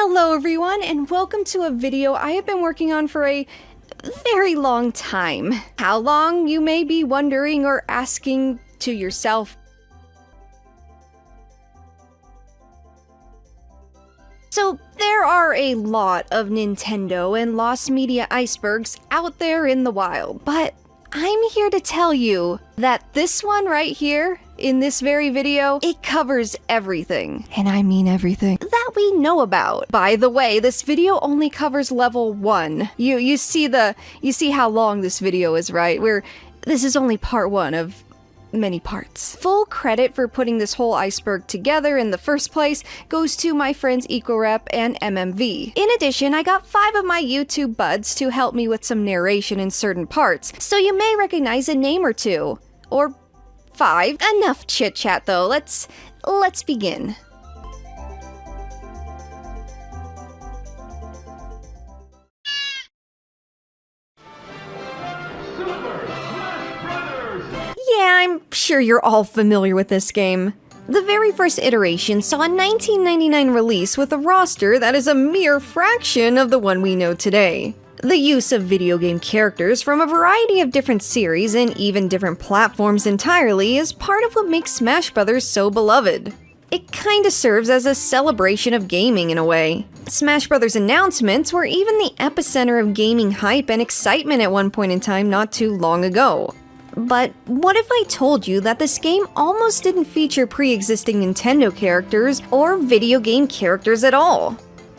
Hello everyone, and welcome to a video I have been working on for a very long time. How long, you may be wondering or asking to yourself. So, there are a lot of Nintendo and lost media icebergs out there in the wild, but I'm here to tell you that this one right here, in this very video, it covers everything, and I mean everything, that we know about. By the way, this video only covers level 1. You see how long this video is, right? This is only part 1 of many parts. Full credit for putting this whole iceberg together in the first place goes to my friends EcoRep and MMV. In addition, I got 5 of my YouTube buds to help me with some narration in certain parts, so you may recognize a name or two. Or 5. Enough chit-chat though, let's begin. Yeah, I'm sure you're all familiar with this game. The very first iteration saw a 1999 release with a roster that is a mere fraction of the one we know today. The use of video game characters from a variety of different series and even different platforms entirely is part of what makes Smash Bros. So beloved. It kinda serves as a celebration of gaming in a way. Smash Bros. Announcements were even the epicenter of gaming hype and excitement at one point in time not too long ago. But what if I told you that this game almost didn't feature pre-existing Nintendo characters or video game characters at all?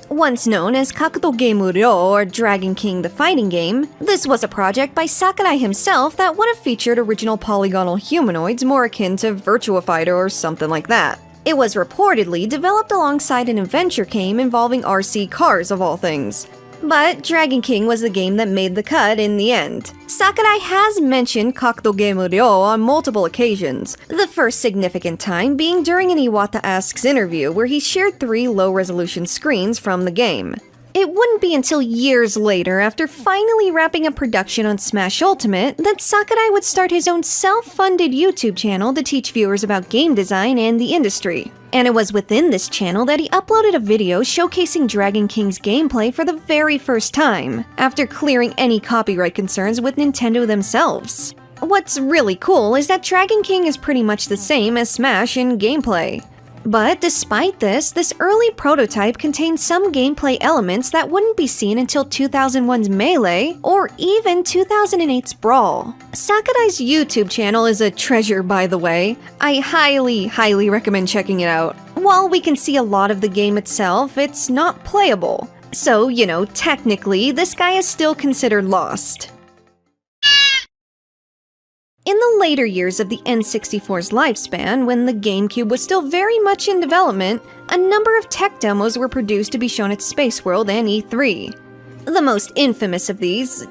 Once known as Kakuto Game Ryo or Dragon King the Fighting Game, this was a project by Sakurai himself that would have featured original polygonal humanoids more akin to Virtua Fighter or something like that. It was reportedly developed alongside an adventure game involving RC cars of all things. But Dragon King was the game that made the cut in the end. Sakurai has mentioned Kakuto Game Ryo on multiple occasions, the first significant time being during an Iwata Asks interview where he shared 3 low-resolution screens from the game. It wouldn't be until years later, after finally wrapping up production on Smash Ultimate, that Sakurai would start his own self-funded YouTube channel to teach viewers about game design and the industry. And it was within this channel that he uploaded a video showcasing Dragon King's gameplay for the very first time, after clearing any copyright concerns with Nintendo themselves. What's really cool is that Dragon King is pretty much the same as Smash in gameplay. But despite this early prototype contained some gameplay elements that wouldn't be seen until 2001's Melee, or even 2008's Brawl. Sakurai's YouTube channel is a treasure, by the way. I highly recommend checking it out. While we can see a lot of the game itself, it's not playable. So, technically, this guy is still considered lost. In the later years of the N64's lifespan, when the GameCube was still very much in development, a number of tech demos were produced to be shown at Space World and E3. The most infamous of these,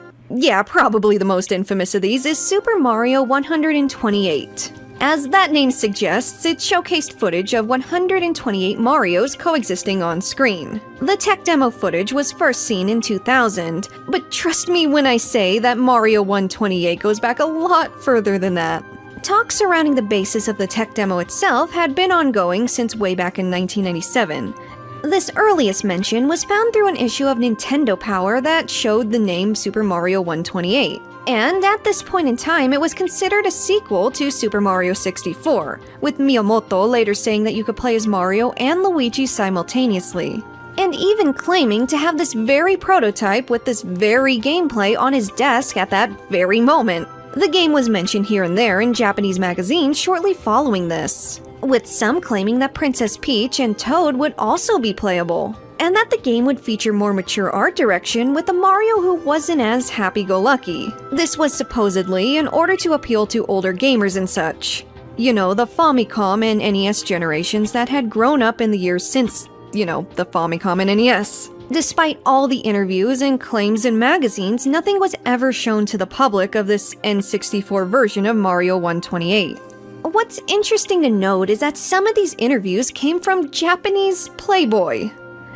probably the most infamous of these, is Super Mario 128. As that name suggests, it showcased footage of 128 Marios coexisting on screen. The tech demo footage was first seen in 2000, but trust me when I say that Mario 128 goes back a lot further than that. Talks surrounding the basis of the tech demo itself had been ongoing since way back in 1997. This earliest mention was found through an issue of Nintendo Power that showed the name Super Mario 128. And at this point in time, it was considered a sequel to Super Mario 64, with Miyamoto later saying that you could play as Mario and Luigi simultaneously, and even claiming to have this very prototype with this very gameplay on his desk at that very moment. The game was mentioned here and there in Japanese magazines shortly following this, with some claiming that Princess Peach and Toad would also be playable, and that the game would feature more mature art direction with a Mario who wasn't as happy-go-lucky. This was supposedly in order to appeal to older gamers and such. The Famicom and NES generations that had grown up in the years since, the Famicom and NES. Despite all the interviews and claims in magazines, nothing was ever shown to the public of this N64 version of Mario 128. What's interesting to note is that some of these interviews came from Japanese Playboy.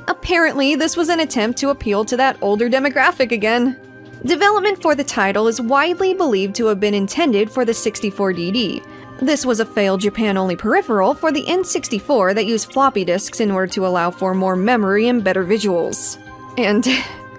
Apparently, this was an attempt to appeal to that older demographic again. Development for the title is widely believed to have been intended for the 64DD, This was a failed Japan-only peripheral for the N64 that used floppy disks in order to allow for more memory and better visuals. And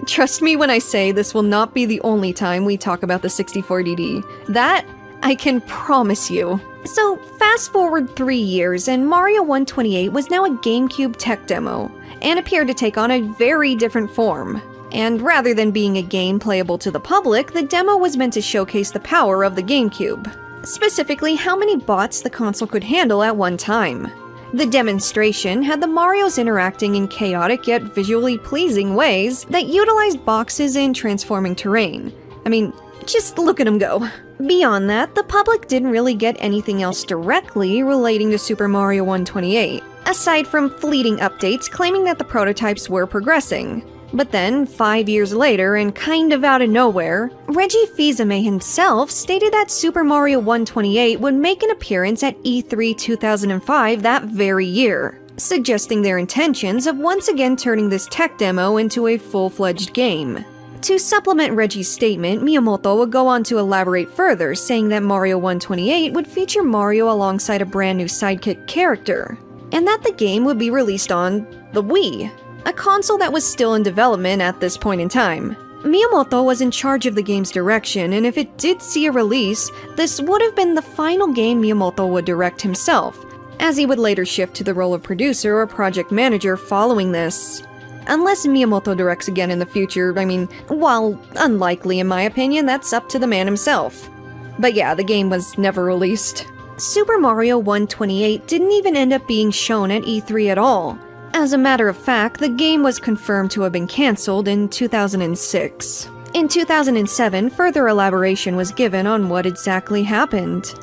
trust me when I say this will not be the only time we talk about the 64DD. That I can promise you. So, fast forward 3 years, and Mario 128 was now a GameCube tech demo, and appeared to take on a very different form. And rather than being a game playable to the public, the demo was meant to showcase the power of the GameCube. Specifically, how many bots the console could handle at one time. The demonstration had the Marios interacting in chaotic yet visually pleasing ways that utilized boxes and transforming terrain. I mean, just look at them go. Beyond that, the public didn't really get anything else directly relating to Super Mario 128, aside from fleeting updates claiming that the prototypes were progressing. But then, 5 years later, and kind of out of nowhere, Reggie Fils-Aimé himself stated that Super Mario 128 would make an appearance at E3 2005 that very year, suggesting their intentions of once again turning this tech demo into a full-fledged game. To supplement Reggie's statement, Miyamoto would go on to elaborate further, saying that Mario 128 would feature Mario alongside a brand new sidekick character, and that the game would be released on the Wii, a console that was still in development at this point in time. Miyamoto was in charge of the game's direction, and if it did see a release, this would have been the final game Miyamoto would direct himself, as he would later shift to the role of producer or project manager following this. Unless Miyamoto directs again in the future, I mean, while unlikely in my opinion, that's up to the man himself. But yeah, the game was never released. Super Mario 128 didn't even end up being shown at E3 at all. As a matter of fact, the game was confirmed to have been cancelled in 2006. In 2007, further elaboration was given on what exactly happened.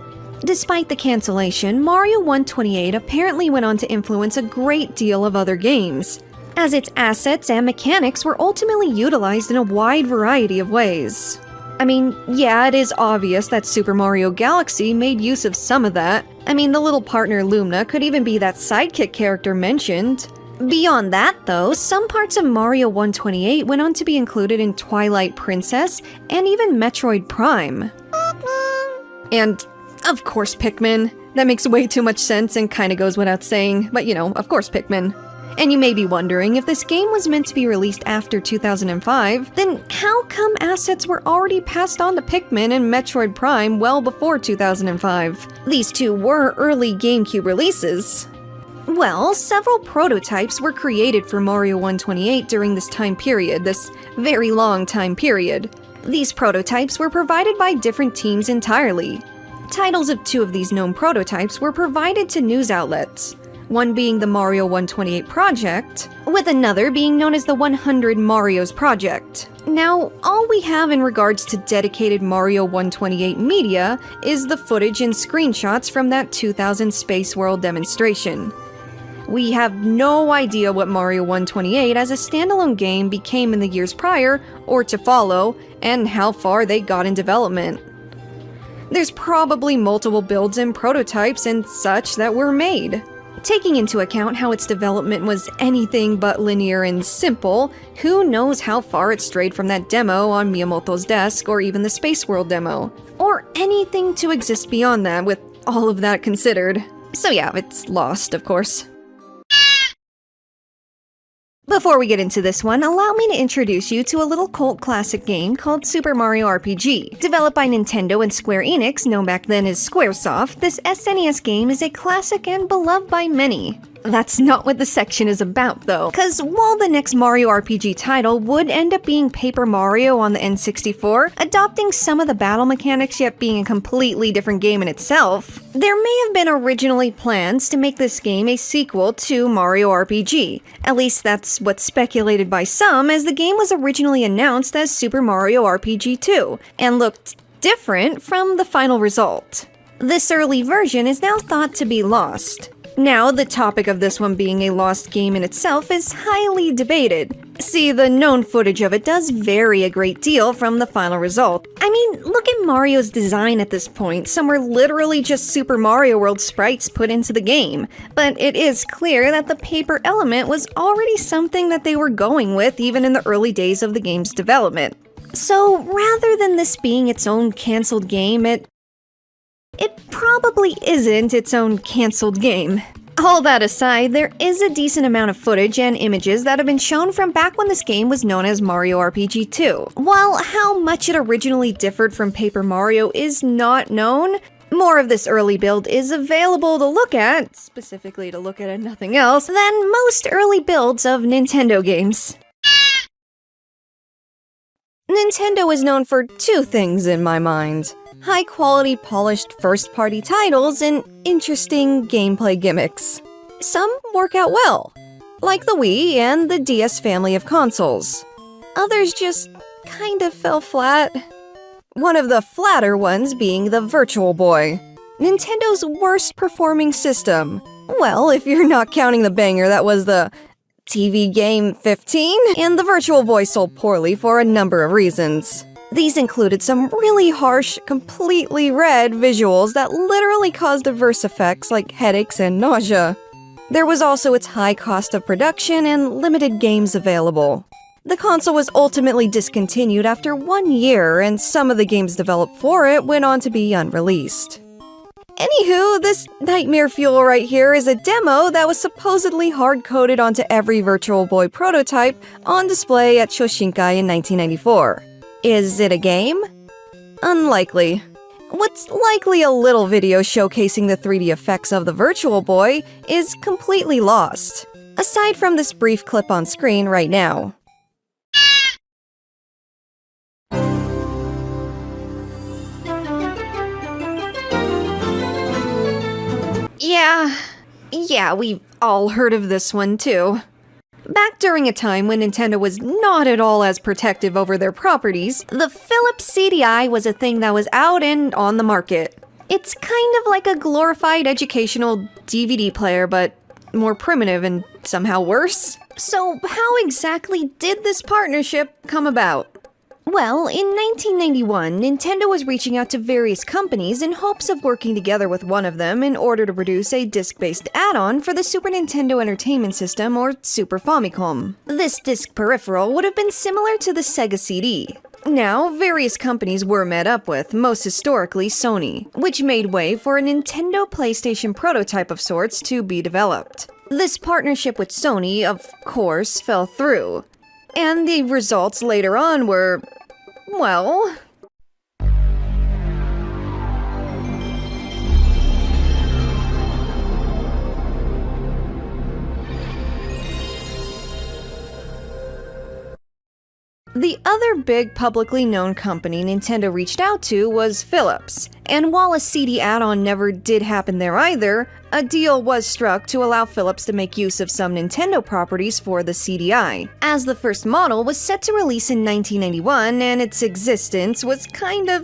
Despite the cancellation, Mario 128 apparently went on to influence a great deal of other games, as its assets and mechanics were ultimately utilized in a wide variety of ways. I mean, yeah, it is obvious that Super Mario Galaxy made use of some of that. I mean, the little partner Lumina could even be that sidekick character mentioned. Beyond that, though, some parts of Mario 128 went on to be included in Twilight Princess and even Metroid Prime. And, of course, Pikmin. That makes way too much sense and kinda goes without saying, but you know, of course Pikmin. And you may be wondering, if this game was meant to be released after 2005, then how come assets were already passed on to Pikmin and Metroid Prime well before 2005? These two were early GameCube releases. Well, several prototypes were created for Mario 128 during this time period, this very long time period. These prototypes were provided by different teams entirely. Titles of two of these known prototypes were provided to news outlets, one being the Mario 128 Project, with another being known as the 100 Marios Project. Now, all we have in regards to dedicated Mario 128 media is the footage and screenshots from that 2000 Space World demonstration. We have no idea what Mario 128 as a standalone game became in the years prior or to follow, and how far they got in development. There's probably multiple builds and prototypes and such that were made. Taking into account how its development was anything but linear and simple, who knows how far it strayed from that demo on Miyamoto's desk or even the Space World demo, or anything to exist beyond that with all of that considered. So yeah, it's lost, of course. Before we get into this one, allow me to introduce you to a little cult classic game called Super Mario RPG. Developed by Nintendo and Square Enix, known back then as Squaresoft, this SNES game is a classic and beloved by many. That's not what the section is about, though, because while the next Mario RPG title would end up being Paper Mario on the N64, adopting some of the battle mechanics yet being a completely different game in itself, there may have been originally plans to make this game a sequel to Mario RPG. At least that's what's speculated by some, as the game was originally announced as Super Mario RPG 2, and looked different from the final result. This early version is now thought to be lost. Now, the topic of this one being a lost game in itself is highly debated. See, the known footage of it does vary a great deal from the final result. I mean, look at Mario's design at this point. Some were literally just Super Mario World sprites put into the game. But it is clear that the paper element was already something that they were going with even in the early days of the game's development. So, rather than this being its own cancelled game, it it probably isn't its own cancelled game. All that aside, there is a decent amount of footage and images that have been shown from back when this game was known as Mario RPG 2. While how much it originally differed from Paper Mario is not known, more of this early build is available to look at, specifically to look at and nothing else, than most early builds of Nintendo games. Nintendo is known for two things in my mind: high-quality, polished first-party titles and interesting gameplay gimmicks. Some work out well, like the Wii and the DS family of consoles. Others just kind of fell flat. One of the flatter ones being the Virtual Boy, Nintendo's worst-performing system. Well, if you're not counting the banger that was the TV game 15, and the Virtual Boy sold poorly for a number of reasons. These included some really harsh, completely red visuals that literally caused adverse effects like headaches and nausea. There was also its high cost of production and limited games available. The console was ultimately discontinued after 1 year, and some of the games developed for it went on to be unreleased. Anywho, this nightmare fuel right here is a demo that was supposedly hard-coded onto every Virtual Boy prototype on display at Shoshinkai in 1994. Is it a game? Unlikely. What's likely a little video showcasing the 3D effects of the Virtual Boy is completely lost, aside from this brief clip on screen right now. Yeah, we've all heard of this one too. Back during a time when Nintendo was not at all as protective over their properties, the Philips CDI was a thing that was out and on the market. It's kind of like a glorified educational DVD player, but more primitive and somehow worse. So how exactly did this partnership come about? Well, in 1991, Nintendo was reaching out to various companies in hopes of working together with one of them in order to produce a disc-based add-on for the Super Nintendo Entertainment System, or Super Famicom. This disc peripheral would have been similar to the Sega CD. Now, various companies were met up with, most historically Sony, which made way for a Nintendo PlayStation prototype of sorts to be developed. This partnership with Sony, of course, fell through. And the results later on were, well, the other big publicly known company Nintendo reached out to was Philips, and while a CD add-on never did happen there either, a deal was struck to allow Philips to make use of some Nintendo properties for the CDI, as the first model was set to release in 1991 and its existence was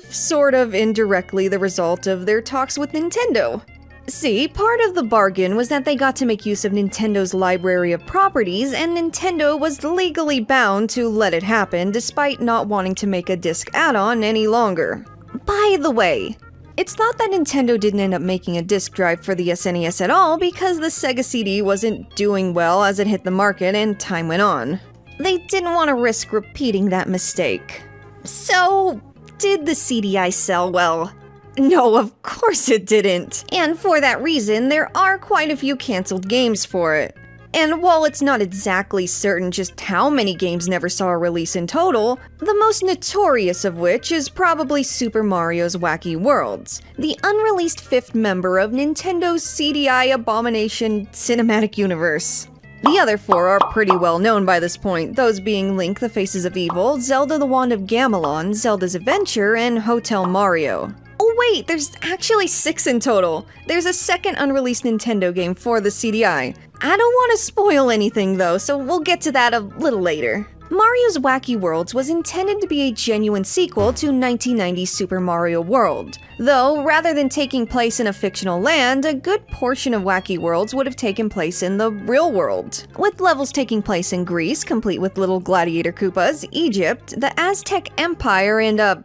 sort of indirectly the result of their talks with Nintendo. See, part of the bargain was that they got to make use of Nintendo's library of properties, and Nintendo was legally bound to let it happen despite not wanting to make a disc add-on any longer. By the way, it's thought that Nintendo didn't end up making a disc drive for the SNES at all because the Sega CD wasn't doing well as it hit the market and time went on. They didn't want to risk repeating that mistake. So, did the CDI sell well? No, of course it didn't. And for that reason, there are quite a few cancelled games for it. And while it's not exactly certain just how many games never saw a release in total, the most notorious of which is probably Super Mario's Wacky Worlds, the unreleased fifth member of Nintendo's CDI abomination cinematic universe. The other four are pretty well known by this point, those being Link the Faces of Evil, Zelda the Wand of Gamelon, Zelda's Adventure, and Hotel Mario. Oh wait, there's actually 6 in total. There's a second unreleased Nintendo game for the CDI. I don't want to spoil anything though, so we'll get to that a little later. Mario's Wacky Worlds was intended to be a genuine sequel to 1990's Super Mario World. Though, rather than taking place in a fictional land, a good portion of Wacky Worlds would have taken place in the real world, with levels taking place in Greece, complete with little gladiator Koopas, Egypt, the Aztec Empire, and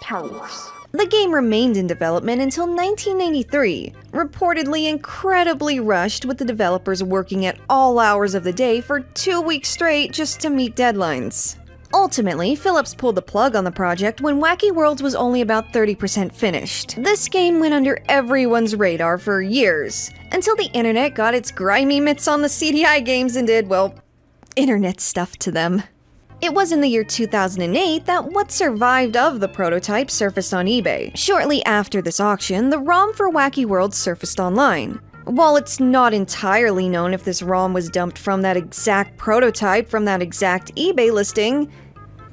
Paris. The game remained in development until 1993, reportedly incredibly rushed, with the developers working at all hours of the day for 2 weeks straight just to meet deadlines. Ultimately, Philips pulled the plug on the project when Wacky Worlds was only about 30% finished. This game went under everyone's radar for years, until the internet got its grimy mitts on the CDI games and did, well, internet stuff to them. It was in the year 2008 that what survived of the prototype surfaced on eBay. Shortly after this auction, the ROM for Wacky Worlds surfaced online. While it's not entirely known if this ROM was dumped from that exact prototype from that exact eBay listing,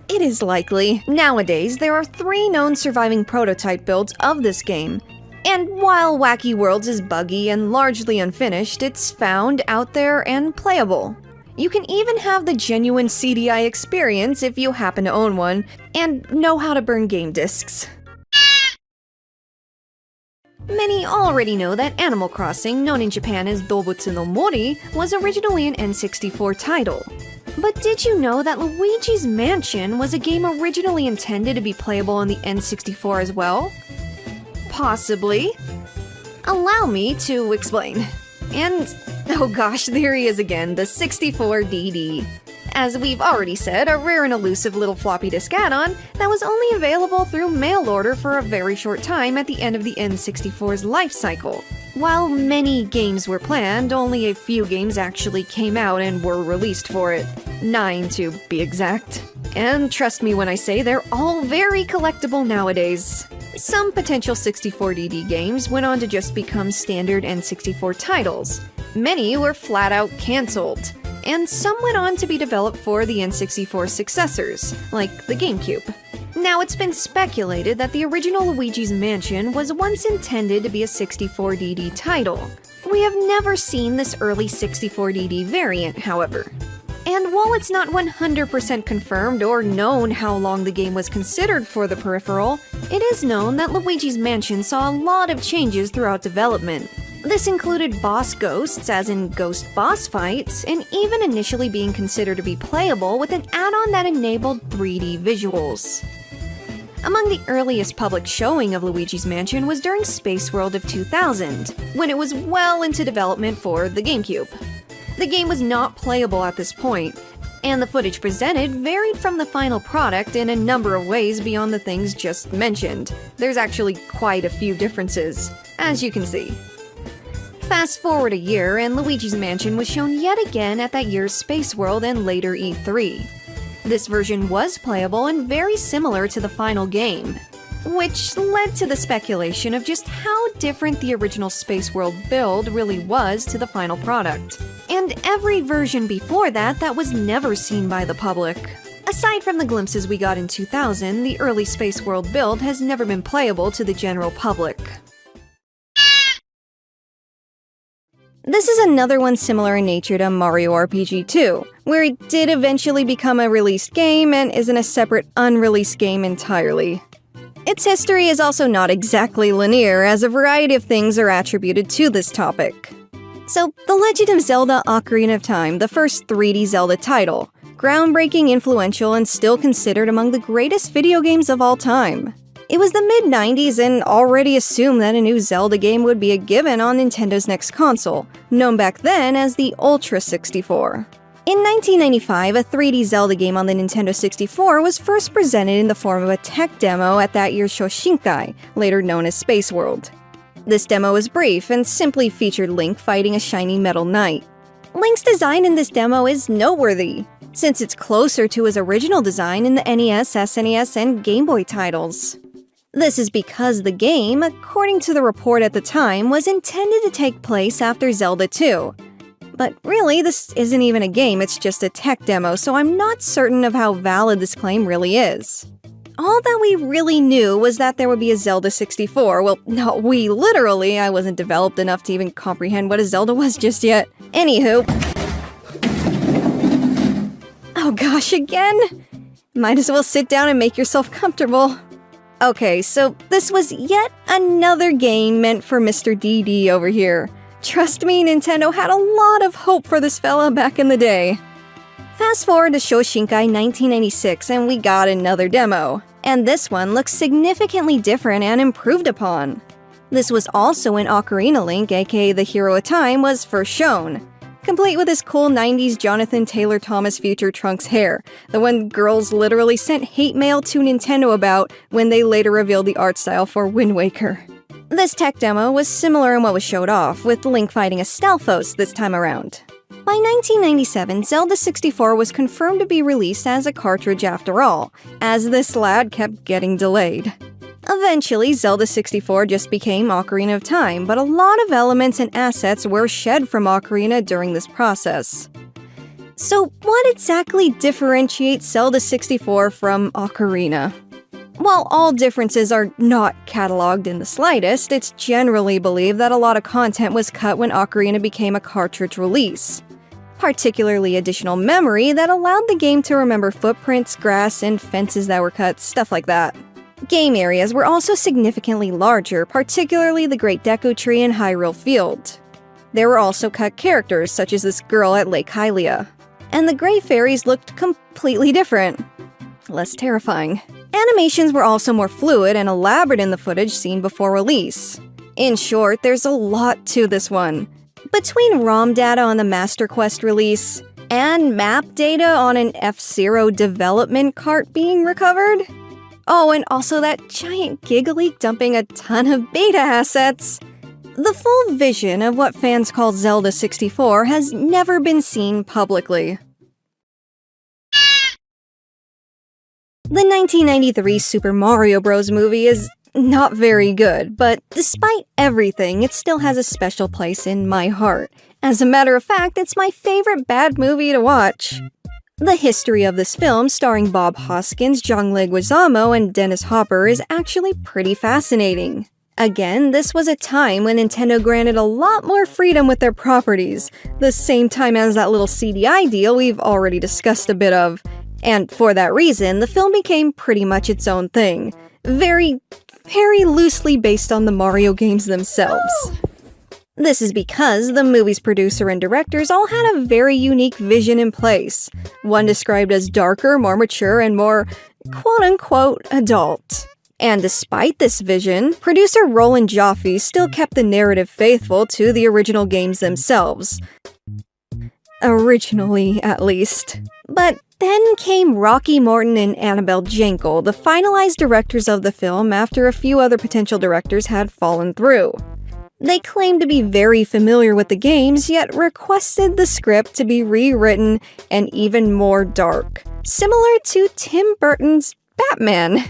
it is likely. Nowadays, there are 3 known surviving prototype builds of this game, and while Wacky Worlds is buggy and largely unfinished, it's found out there and playable. You can even have the genuine CDI experience if you happen to own one and know how to burn game discs. Many already know that Animal Crossing, known in Japan as Dobutsu no Mori, was originally an N64 title. But did you know that Luigi's Mansion was a game originally intended to be playable on the N64 as well? Possibly. Allow me to explain. And, oh gosh, there he is again, the 64DD. As we've already said, a rare and elusive little floppy disk add-on that was only available through mail order for a very short time at the end of the N64's life cycle. While many games were planned, only a few games actually came out and were released for it. 9 to be exact. And trust me when I say they're all very collectible nowadays. Some potential 64DD games went on to just become standard N64 titles. Many were flat out cancelled. And some went on to be developed for the N64 successors, like the GameCube. Now, it's been speculated that the original Luigi's Mansion was once intended to be a 64DD title. We have never seen this early 64DD variant, however. And while it's not 100% confirmed or known how long the game was considered for the peripheral, it is known that Luigi's Mansion saw a lot of changes throughout development. This included boss ghosts, as in ghost boss fights, and even initially being considered to be playable with an add-on that enabled 3D visuals. Among the earliest public showing of Luigi's Mansion was during Space World of 2000, when it was well into development for the GameCube. The game was not playable at this point, and the footage presented varied from the final product in a number of ways beyond the things just mentioned. There's actually quite a few differences, as you can see. Fast forward a year, and Luigi's Mansion was shown yet again at that year's Space World and later E3. This version was playable and very similar to the final game, which led to the speculation of just how different the original Space World build really was to the final product, and every version before that was never seen by the public. Aside from the glimpses we got in 2000, the early Space World build has never been playable to the general public. This is another one similar in nature to Mario RPG 2, where it did eventually become a released game and isn't a separate unreleased game entirely. Its history is also not exactly linear, as a variety of things are attributed to this topic. So, The Legend of Zelda: Ocarina of Time, the first 3D Zelda title, groundbreaking, influential, and still considered among the greatest video games of all time. It was the mid-90s and already assumed that a new Zelda game would be a given on Nintendo's next console, known back then as the Ultra 64. In 1995, a 3D Zelda game on the Nintendo 64 was first presented in the form of a tech demo at that year's Shoshinkai, later known as Space World. This demo was brief and simply featured Link fighting a shiny metal knight. Link's design in this demo is noteworthy, since it's closer to his original design in the NES, SNES, and Game Boy titles. This is because the game, according to the report at the time, was intended to take place after Zelda 2. But really, this isn't even a game, it's just a tech demo, so I'm not certain of how valid this claim really is. All that we really knew was that there would be a Zelda 64. Well, no, literally, I wasn't developed enough to even comprehend what a Zelda was just yet. Anywho. Oh gosh, again? Might as well sit down and make yourself comfortable. Okay, so this was yet another game meant for Mr. DD over here. Trust me, Nintendo had a lot of hope for this fella back in the day. Fast forward to Shoshinkai 1996 and we got another demo. And this one looks significantly different and improved upon. This was also when Ocarina Link, aka the Hero of Time, was first shown. complete with his cool 90s Jonathan Taylor Thomas future Trunks hair, the one girls literally sent hate mail to Nintendo about when they later revealed the art style for Wind Waker. This tech demo was similar in what was showed off, with Link fighting a Stalfos this time around. By 1997, Zelda 64 was confirmed to be released as a cartridge after all, as this lad kept getting delayed. Eventually, Zelda 64 just became Ocarina of Time, but a lot of elements and assets were shed from Ocarina during this process. So what exactly differentiates Zelda 64 from Ocarina? While all differences are not cataloged in the slightest, it's generally believed that a lot of content was cut when Ocarina became a cartridge release. Particularly additional memory that allowed the game to remember footprints, grass, and fences that were cut, stuff like that. Game areas were also significantly larger, particularly the Great Deku Tree and Hyrule Field. There were also cut characters, such as this girl at Lake Hylia. And the Great Fairies looked completely different. Less terrifying. Animations were also more fluid and elaborate in the footage seen before release. In short, there's a lot to this one. Between ROM data on the Master Quest release, and map data on an F-Zero development cart being recovered. Oh, and also that giant Giga dumping a ton of beta assets. The full vision of what fans call Zelda 64 has never been seen publicly. The 1993 Super Mario Bros. Movie is not very good, but despite everything, it still has a special place in my heart. As a matter of fact, it's my favorite bad movie to watch. The history of this film, starring Bob Hoskins, John Leguizamo, and Dennis Hopper, is actually pretty fascinating. Again, this was a time when Nintendo granted a lot more freedom with their properties, the same time as that little CDI deal we've already discussed a bit of. And for that reason, the film became pretty much its own thing. Very loosely based on the Mario games themselves. This is because the movie's producer and directors all had a very unique vision in place. One described as darker, more mature, and more quote-unquote adult. And despite this vision, producer Roland Joffe still kept the narrative faithful to the original games themselves. Originally, at least. But then came Rocky Morton and Annabelle Jankel, the finalized directors of the film after a few other potential directors had fallen through. They claimed to be very familiar with the games, yet requested the script to be rewritten and even more dark, similar to Tim Burton's Batman.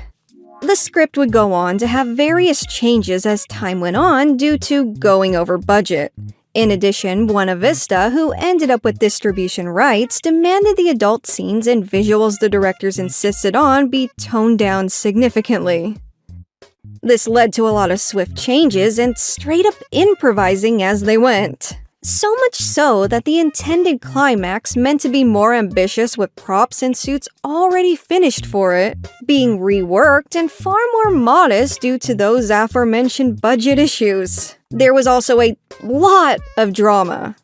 The script would go on to have various changes as time went on due to going over budget. In addition, Buena Vista, who ended up with distribution rights, demanded the adult scenes and visuals the directors insisted on be toned down significantly. This led to a lot of swift changes and straight-up improvising as they went. So much so that the intended climax, meant to be more ambitious with props and suits already finished for it, being reworked and far more modest due to those aforementioned budget issues. There was also a lot of drama.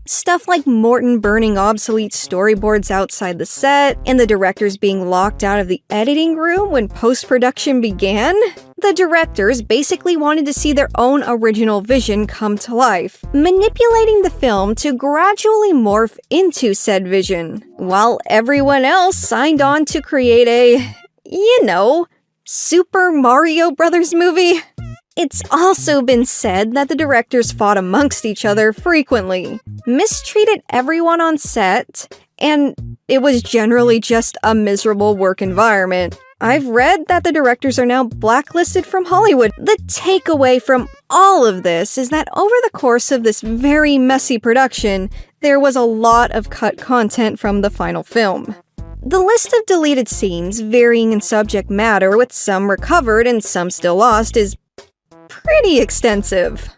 Stuff like Morton burning obsolete storyboards outside the set, and the directors being locked out of the editing room when post-production began. The directors basically wanted to see their own original vision come to life, manipulating the film to gradually morph into said vision, while everyone else signed on to create a, Super Mario Bros. Movie. It's also been said that the directors fought amongst each other frequently, mistreated everyone on set, and it was generally just a miserable work environment. I've read that the directors are now blacklisted from Hollywood. The takeaway from all of this is that over the course of this very messy production, there was a lot of cut content from the final film. The list of deleted scenes, varying in subject matter with some recovered and some still lost, is pretty extensive.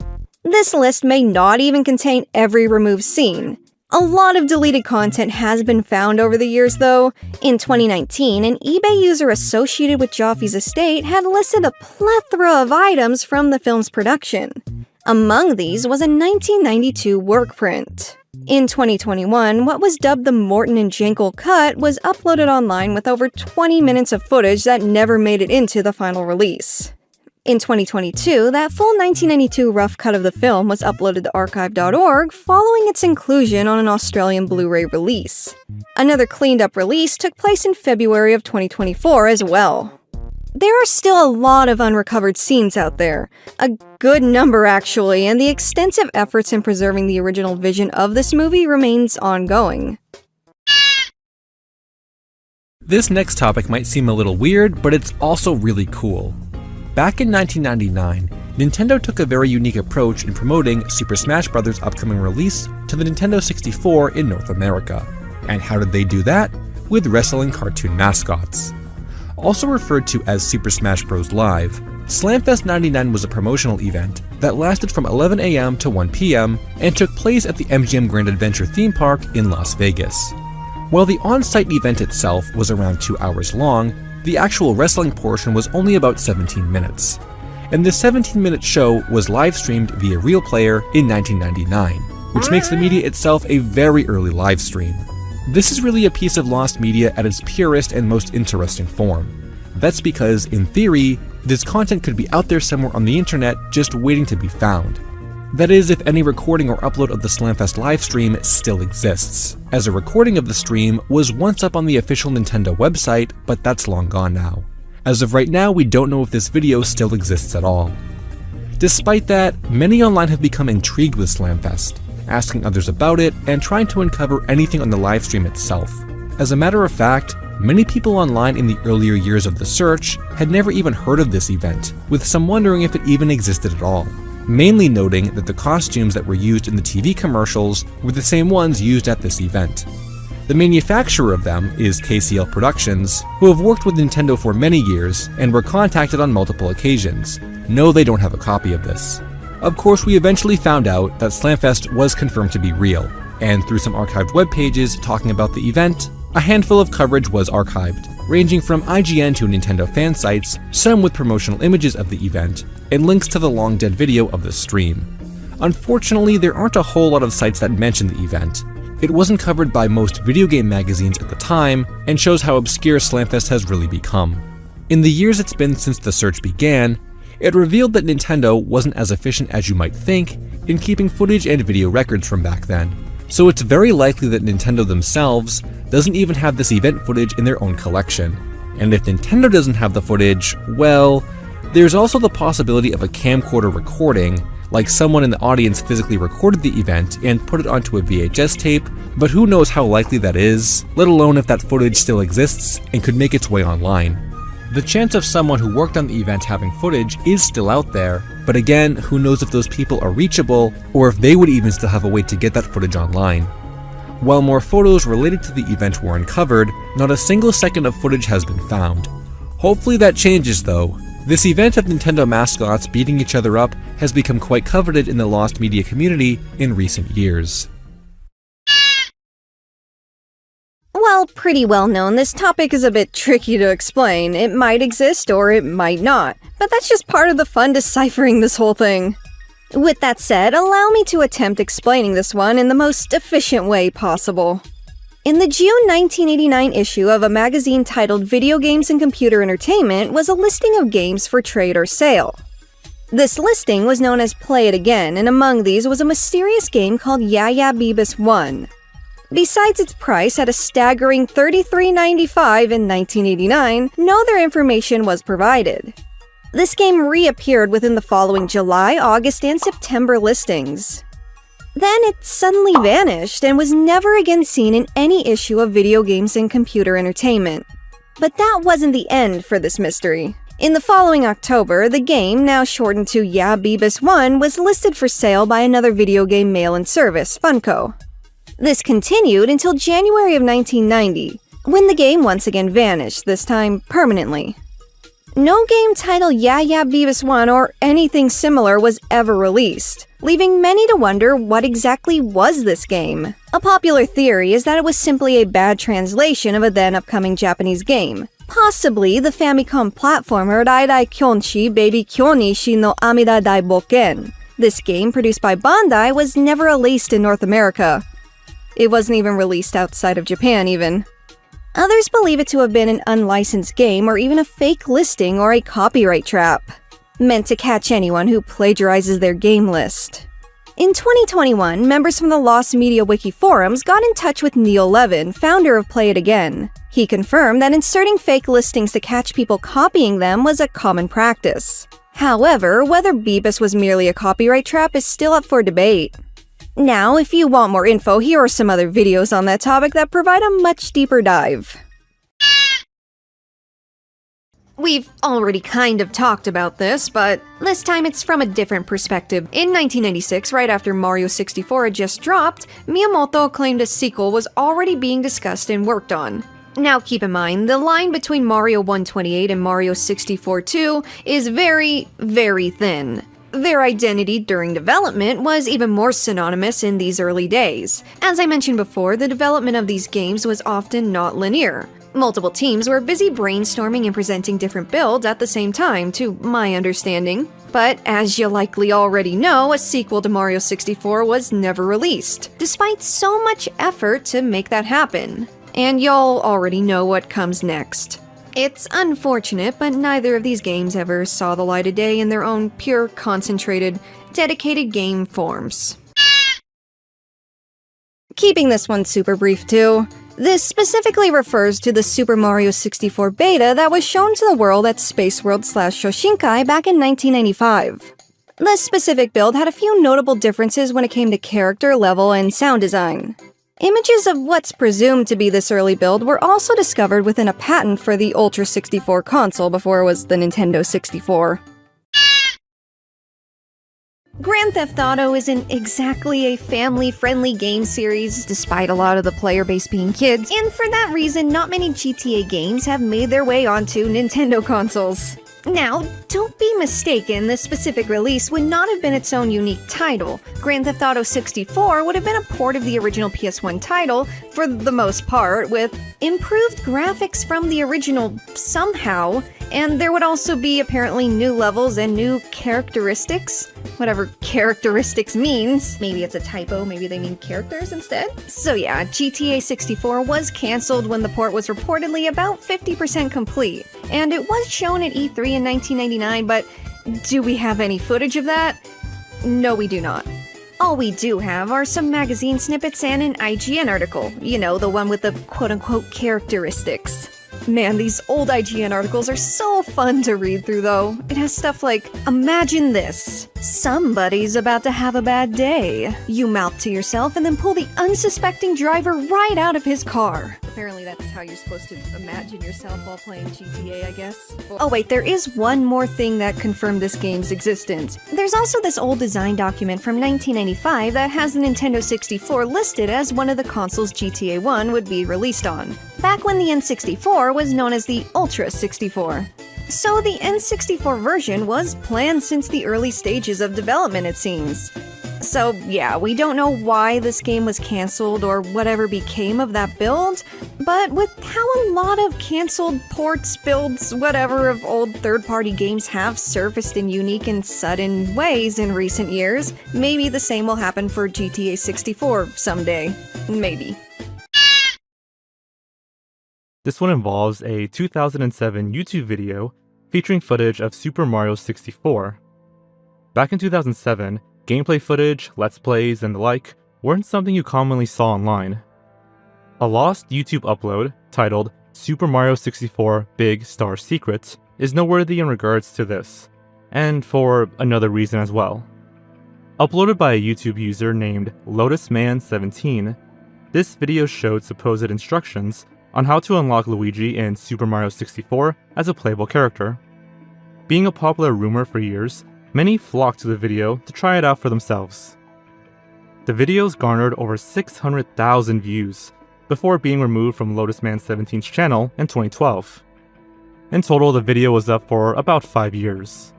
This list may not even contain every removed scene. A lot of deleted content has been found over the years though. In 2019, an eBay user associated with Joffe's estate had listed a plethora of items from the film's production. Among these was a 1992 work print. In 2021, what was dubbed the Morton and Jankel cut was uploaded online with over 20 minutes of footage that never made it into the final release. In 2022, that full 1992 rough cut of the film was uploaded to archive.org following its inclusion on an Australian Blu-ray release. Another cleaned-up release took place in February of 2024 as well. There are still a lot of unrecovered scenes out there, a good number actually, and the extensive efforts in preserving the original vision of this movie remains ongoing. This next topic might seem a little weird, but it's also really cool. Back in 1999, Nintendo took a very unique approach in promoting Super Smash Bros.' upcoming release to the Nintendo 64 in North America. And how did they do that? With wrestling cartoon mascots. Also referred to as Super Smash Bros. Live, Slamfest 99 was a promotional event that lasted from 11 AM to 1 PM and took place at the MGM Grand Adventure theme park in Las Vegas. While the on-site event itself was around 2 hours long, the actual wrestling portion was only about 17 minutes. And this 17-minute show was live-streamed via Real Player in 1999, which makes the media itself a very early live stream. This is really a piece of lost media at its purest and most interesting form. That's because, in theory, this content could be out there somewhere on the internet just waiting to be found. That is, if any recording or upload of the Slamfest livestream still exists, as a recording of the stream was once up on the official Nintendo website, but that's long gone now. As of right now, we don't know if this video still exists at all. Despite that, many online have become intrigued with Slamfest, asking others about it and trying to uncover anything on the livestream itself. As a matter of fact, many people online in the earlier years of the search had never even heard of this event, with some wondering if it even existed at all. Mainly noting that the costumes that were used in the TV commercials were the same ones used at this event. The manufacturer of them is KCL Productions, who have worked with Nintendo for many years and were contacted on multiple occasions. No, they don't have a copy of this. Of course, we eventually found out that Slamfest was confirmed to be real, and through some archived web pages talking about the event, a handful of coverage was archived, ranging from IGN to Nintendo fan sites, some with promotional images of the event, and links to the long-dead video of the stream. Unfortunately, there aren't a whole lot of sites that mention the event. It wasn't covered by most video game magazines at the time, and shows how obscure Slamfest has really become. In the years it's been since the search began, it revealed that Nintendo wasn't as efficient as you might think in keeping footage and video records from back then. So it's very likely that Nintendo themselves doesn't even have this event footage in their own collection. And if Nintendo doesn't have the footage, well, there's also the possibility of a camcorder recording, like someone in the audience physically recorded the event and put it onto a VHS tape, but who knows how likely that is, let alone if that footage still exists and could make its way online. The chance of someone who worked on the event having footage is still out there, but again, who knows if those people are reachable, or if they would even still have a way to get that footage online. While more photos related to the event were uncovered, not a single second of footage has been found. Hopefully that changes though. This event of Nintendo mascots beating each other up has become quite coveted in the lost media community in recent years. While pretty well known, this topic is a bit tricky to explain. It might exist or it might not, but that's just part of the fun deciphering this whole thing. With that said, allow me to attempt explaining this one in the most efficient way possible. In the June 1989 issue of a magazine titled Video Games and Computer Entertainment was a listing of games for trade or sale. This listing was known as Play It Again, and among these was a mysterious game called Yeah Yeah Beavis 1. Besides its price at a staggering $33.95 in 1989, no other information was provided. This game reappeared within the following July, August, and September listings. Then it suddenly vanished and was never again seen in any issue of Video Games and Computer Entertainment. But that wasn't the end for this mystery. In the following October, the game, now shortened to Yeah Beavis 1, was listed for sale by another video game mail-in service, Funko. This continued until January of 1990, when the game once again vanished, this time permanently. No game titled Yeah Yeah Beavis 1 or anything similar was ever released, leaving many to wonder what exactly was this game. A popular theory is that it was simply a bad translation of a then upcoming Japanese game, possibly the Famicom platformer Raidai Kyonshi Baby Kyonishi no Amida Dai Boken. This game, produced by Bandai, was never released in North America. It wasn't even released outside of Japan, even. Others believe it to have been an unlicensed game or even a fake listing or a copyright trap. meant to catch anyone who plagiarizes their game list. In 2021, members from the Lost Media Wiki forums got in touch with Neil Levin, founder of Play It Again. He confirmed that inserting fake listings to catch people copying them was a common practice. However, whether Beebus was merely a copyright trap is still up for debate. Now, if you want more info, here are some other videos on that topic that provide a much deeper dive. We've already kind of talked about this, but this time it's from a different perspective. In 1996, right after Mario 64 had just dropped, Miyamoto claimed a sequel was already being discussed and worked on. Now keep in mind, the line between Mario 128 and Mario 64 2 is very, very thin. Their identity during development was even more synonymous in these early days. As I mentioned before, the development of these games was often not linear. Multiple teams were busy brainstorming and presenting different builds at the same time, to my understanding. But as you likely already know, a sequel to Mario 64 was never released, despite so much effort to make that happen. And y'all already know what comes next. It's unfortunate, but neither of these games ever saw the light of day in their own pure, concentrated, dedicated game forms. Keeping this one super brief too. This specifically refers to the Super Mario 64 beta that was shown to the world at Space World/Shoshinkai back in 1995. This specific build had a few notable differences when it came to character, level, and sound design. Images of what's presumed to be this early build were also discovered within a patent for the Ultra 64 console before it was the Nintendo 64. Grand Theft Auto isn't exactly a family-friendly game series, despite a lot of the player base being kids, and for that reason, not many GTA games have made their way onto Nintendo consoles. Now, don't be mistaken, this specific release would not have been its own unique title. Grand Theft Auto 64 would have been a port of the original PS1 title, for the most part, with improved graphics from the original somehow, and there would also be apparently new levels and new characteristics. Whatever characteristics means. Maybe it's a typo, maybe they mean characters instead? So yeah, GTA 64 was cancelled when the port was reportedly about 50% complete. And it was shown at E3 in 1999, but do we have any footage of that? No, we do not. All we do have are some magazine snippets and an IGN article. You know, the one with the quote-unquote characteristics. Man, these old IGN articles are so fun to read through though. It has stuff like, imagine this. Somebody's about to have a bad day. You mouth to yourself and then pull the unsuspecting driver right out of his car. Apparently that's how you're supposed to imagine yourself while playing GTA, I guess. Oh wait, there is one more thing that confirmed this game's existence. There's also this old design document from 1995 that has the Nintendo 64 listed as one of the consoles GTA 1 would be released on. Back when the N64 was known as the Ultra 64. So the N64 version was planned since the early stages of development, it seems. So yeah, we don't know why this game was cancelled or whatever became of that build, but with how a lot of cancelled ports, builds, whatever of old third-party games have surfaced in unique and sudden ways in recent years, maybe the same will happen for GTA 64 someday. Maybe. This one involves a 2007 YouTube video featuring footage of Super Mario 64. Back in 2007, gameplay footage, let's plays, and the like weren't something you commonly saw online. A lost YouTube upload, titled Super Mario 64 Big Star Secrets, is noteworthy in regards to this, and for another reason as well. Uploaded by a YouTube user named LotusMan17, this video showed supposed instructions on how to unlock Luigi in Super Mario 64 as a playable character. Being a popular rumor for years, many flocked to the video to try it out for themselves. The videos garnered over 600,000 views before being removed from LotusMan17's channel in 2012. In total, the video was up for about 5 years.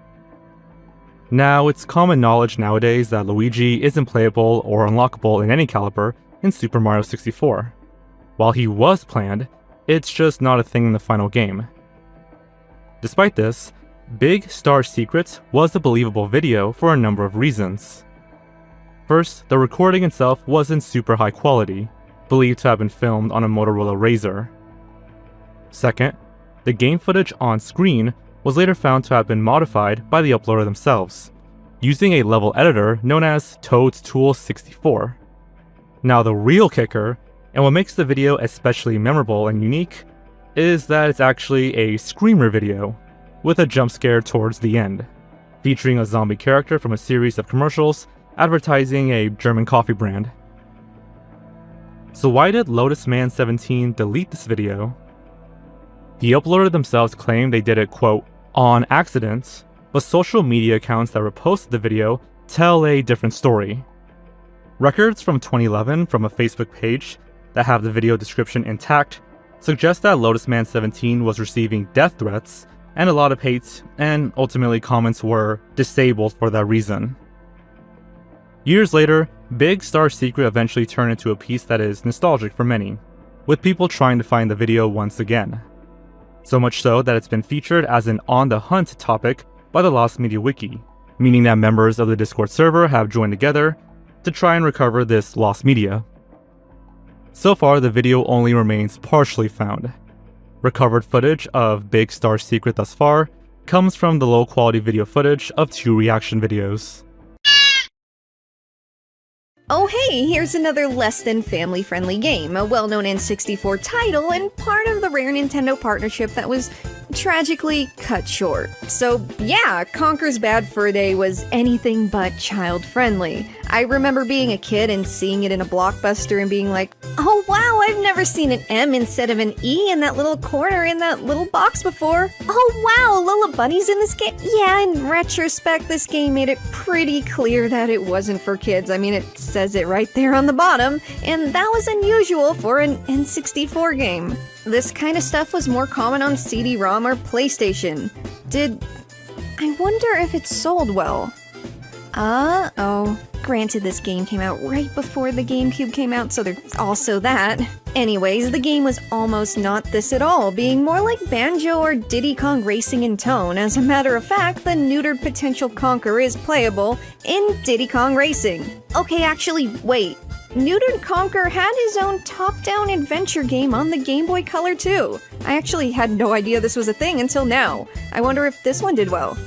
Now, it's common knowledge nowadays that Luigi isn't playable or unlockable in any caliber in Super Mario 64. While he was planned, it's just not a thing in the final game. Despite this, Big Star Secrets was a believable video for a number of reasons. First, the recording itself wasn't super high quality, believed to have been filmed on a Motorola Razr. Second, the game footage on screen was later found to have been modified by the uploader themselves, using a level editor known as Toad's Tool 64. Now the real kicker, and what makes the video especially memorable and unique, is that it's actually a screamer video, with a jump scare towards the end, featuring a zombie character from a series of commercials advertising a German coffee brand. So why did LotusMan17 delete this video? The uploader themselves claimed they did it, quote, on accident, but social media accounts that reposted the video tell a different story. Records from 2011 from a Facebook page that have the video description intact suggest that LotusMan17 was receiving death threats and a lot of hate, and ultimately comments were disabled for that reason. Years later, Big Star Secret eventually turned into a piece that is nostalgic for many, with people trying to find the video once again. So much so that it's been featured as an on the hunt topic by the Lost Media Wiki, meaning that members of the Discord server have joined together to try and recover this lost media. So far, the video only remains partially found. Recovered footage of Big Star Secret thus far comes from the low-quality video footage of 2 reaction videos. Oh hey, here's another less than family-friendly game, a well-known N64 title and part of the rare Nintendo partnership that was tragically cut short. So yeah, Conker's Bad Fur Day was anything but child-friendly. I remember being a kid and seeing it in a Blockbuster and being like, oh wow, I've never seen an M instead of an E in that little corner in that little box before. Oh wow, Lola Bunny's in this game? Yeah, in retrospect, this game made it pretty clear that it wasn't for kids. I mean, it says it right there on the bottom, and that was unusual for an N64 game. This kind of stuff was more common on CD-ROM or PlayStation. I wonder if it sold well. Uh-oh. Granted, this game came out right before the GameCube came out, so there's also that. Anyways, the game was almost not this at all, being more like Banjo or Diddy Kong Racing in tone. As a matter of fact, the neutered potential Conker is playable in Diddy Kong Racing. Okay, actually, wait. Neutered Conker had his own top-down adventure game on the Game Boy Color too. I actually had no idea this was a thing until now. I wonder if this one did well.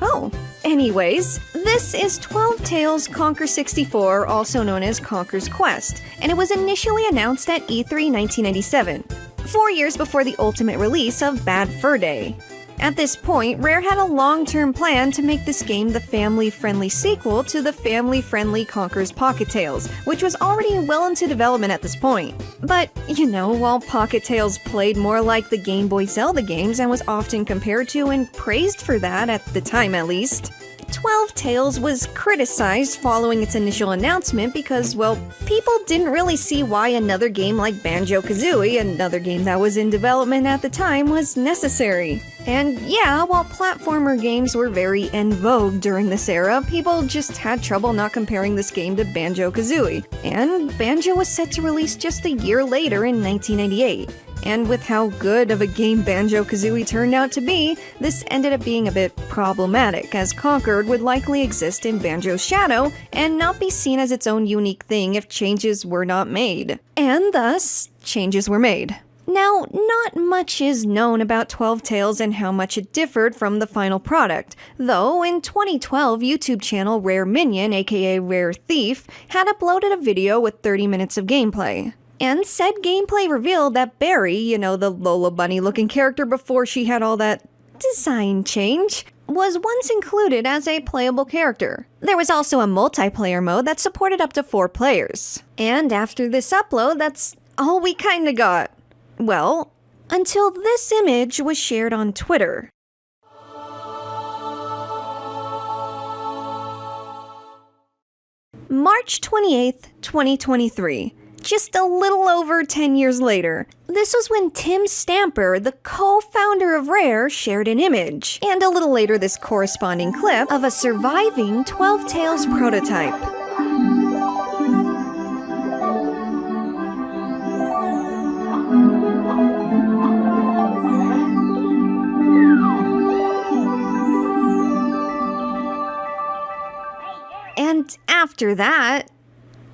Oh. Anyways, this is 12 Tales Conker 64, also known as Conker's Quest, and it was initially announced at E3 1997, 4 years before the ultimate release of Bad Fur Day. At this point, Rare had a long-term plan to make this game the family-friendly sequel to the family-friendly Conker's Pocket Tales, which was already well into development at this point. But, you know, while Pocket Tales played more like the Game Boy Zelda games and was often compared to and praised for that at the time at least, 12 Tales was criticized following its initial announcement because, well, people didn't really see why another game like Banjo-Kazooie, another game that was in development at the time, was necessary. And yeah, while platformer games were very en vogue during this era, people just had trouble not comparing this game to Banjo-Kazooie. And Banjo was set to release just a year later in 1998. And with how good of a game Banjo-Kazooie turned out to be, this ended up being a bit problematic, as Conker would likely exist in Banjo's shadow and not be seen as its own unique thing if changes were not made. And thus, changes were made. Now, not much is known about 12 Tales and how much it differed from the final product, though in 2012 YouTube channel Rare Minion, aka Rare Thief, had uploaded a video with 30 minutes of gameplay. And said gameplay revealed that Barry, you know, the Lola Bunny looking character before she had all that design change, was once included as a playable character. There was also a multiplayer mode that supported up to 4 players. And after this upload, that's all we kinda got. Well, until this image was shared on Twitter. March 28th, 2023. Just a little over 10 years later. This was when Tim Stamper, the co-founder of Rare, shared an image, and a little later this corresponding clip of a surviving 12 Tales prototype. And after that,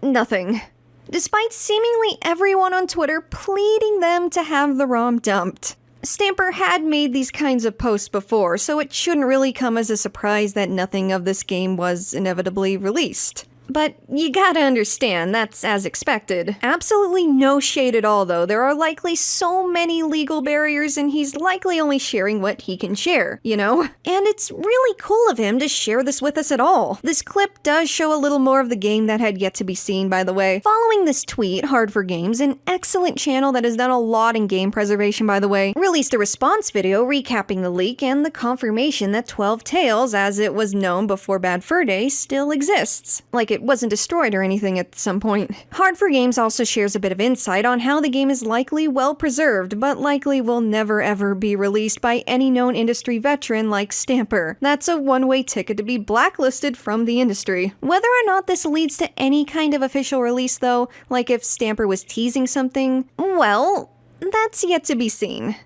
nothing. Despite seemingly everyone on Twitter pleading them to have the ROM dumped. Stamper had made these kinds of posts before, so it shouldn't really come as a surprise that nothing of this game was inevitably released. But you gotta understand, that's as expected. Absolutely no shade at all though, there are likely so many legal barriers and he's likely only sharing what he can share, you know? And it's really cool of him to share this with us at all. This clip does show a little more of the game that had yet to be seen, by the way. Following this tweet, Hard for Games, an excellent channel that has done a lot in game preservation by the way, released a response video recapping the leak and the confirmation that 12 Tales, as it was known before Bad Fur Day, still exists. Like it wasn't destroyed or anything at some point. Hard for Games also shares a bit of insight on how the game is likely well preserved, but likely will never ever be released by any known industry veteran like Stamper. That's a one-way ticket to be blacklisted from the industry. Whether or not this leads to any kind of official release though, like if Stamper was teasing something, well, that's yet to be seen.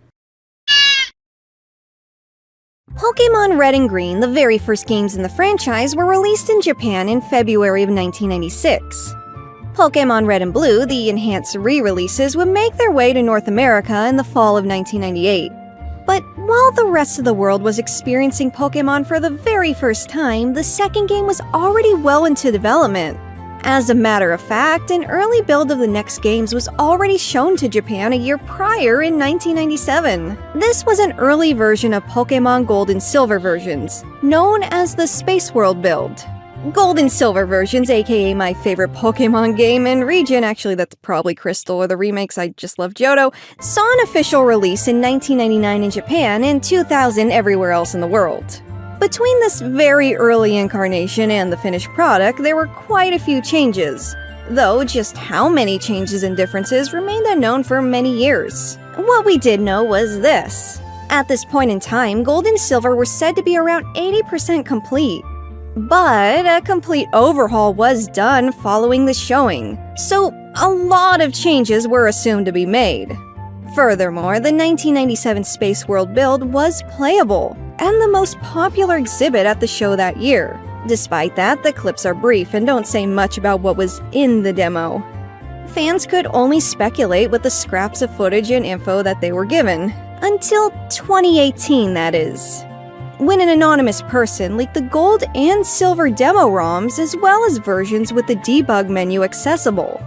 Pokémon Red and Green, the very first games in the franchise, were released in Japan in February of 1996. Pokémon Red and Blue, the enhanced re-releases, would make their way to North America in the fall of 1998. But while the rest of the world was experiencing Pokémon for the very first time, the second game was already well into development. As a matter of fact, an early build of the next games was already shown to Japan a year prior in 1997. This was an early version of Pokémon Gold and Silver versions, known as the Space World build. Gold and Silver versions, aka my favorite Pokémon game and region, actually that's probably Crystal or the remakes, I just love Johto, saw an official release in 1999 in Japan and 2000 everywhere else in the world. Between this very early incarnation and the finished product, there were quite a few changes, though just how many changes and differences remained unknown for many years. What we did know was this. At this point in time, Gold and Silver were said to be around 80% complete. But a complete overhaul was done following the showing, so a lot of changes were assumed to be made. Furthermore, the 1997 Space World build was playable, and the most popular exhibit at the show that year. Despite that, the clips are brief and don't say much about what was in the demo. Fans could only speculate with the scraps of footage and info that they were given. Until 2018, that is, when an anonymous person leaked the Gold and Silver demo ROMs as well as versions with the debug menu accessible.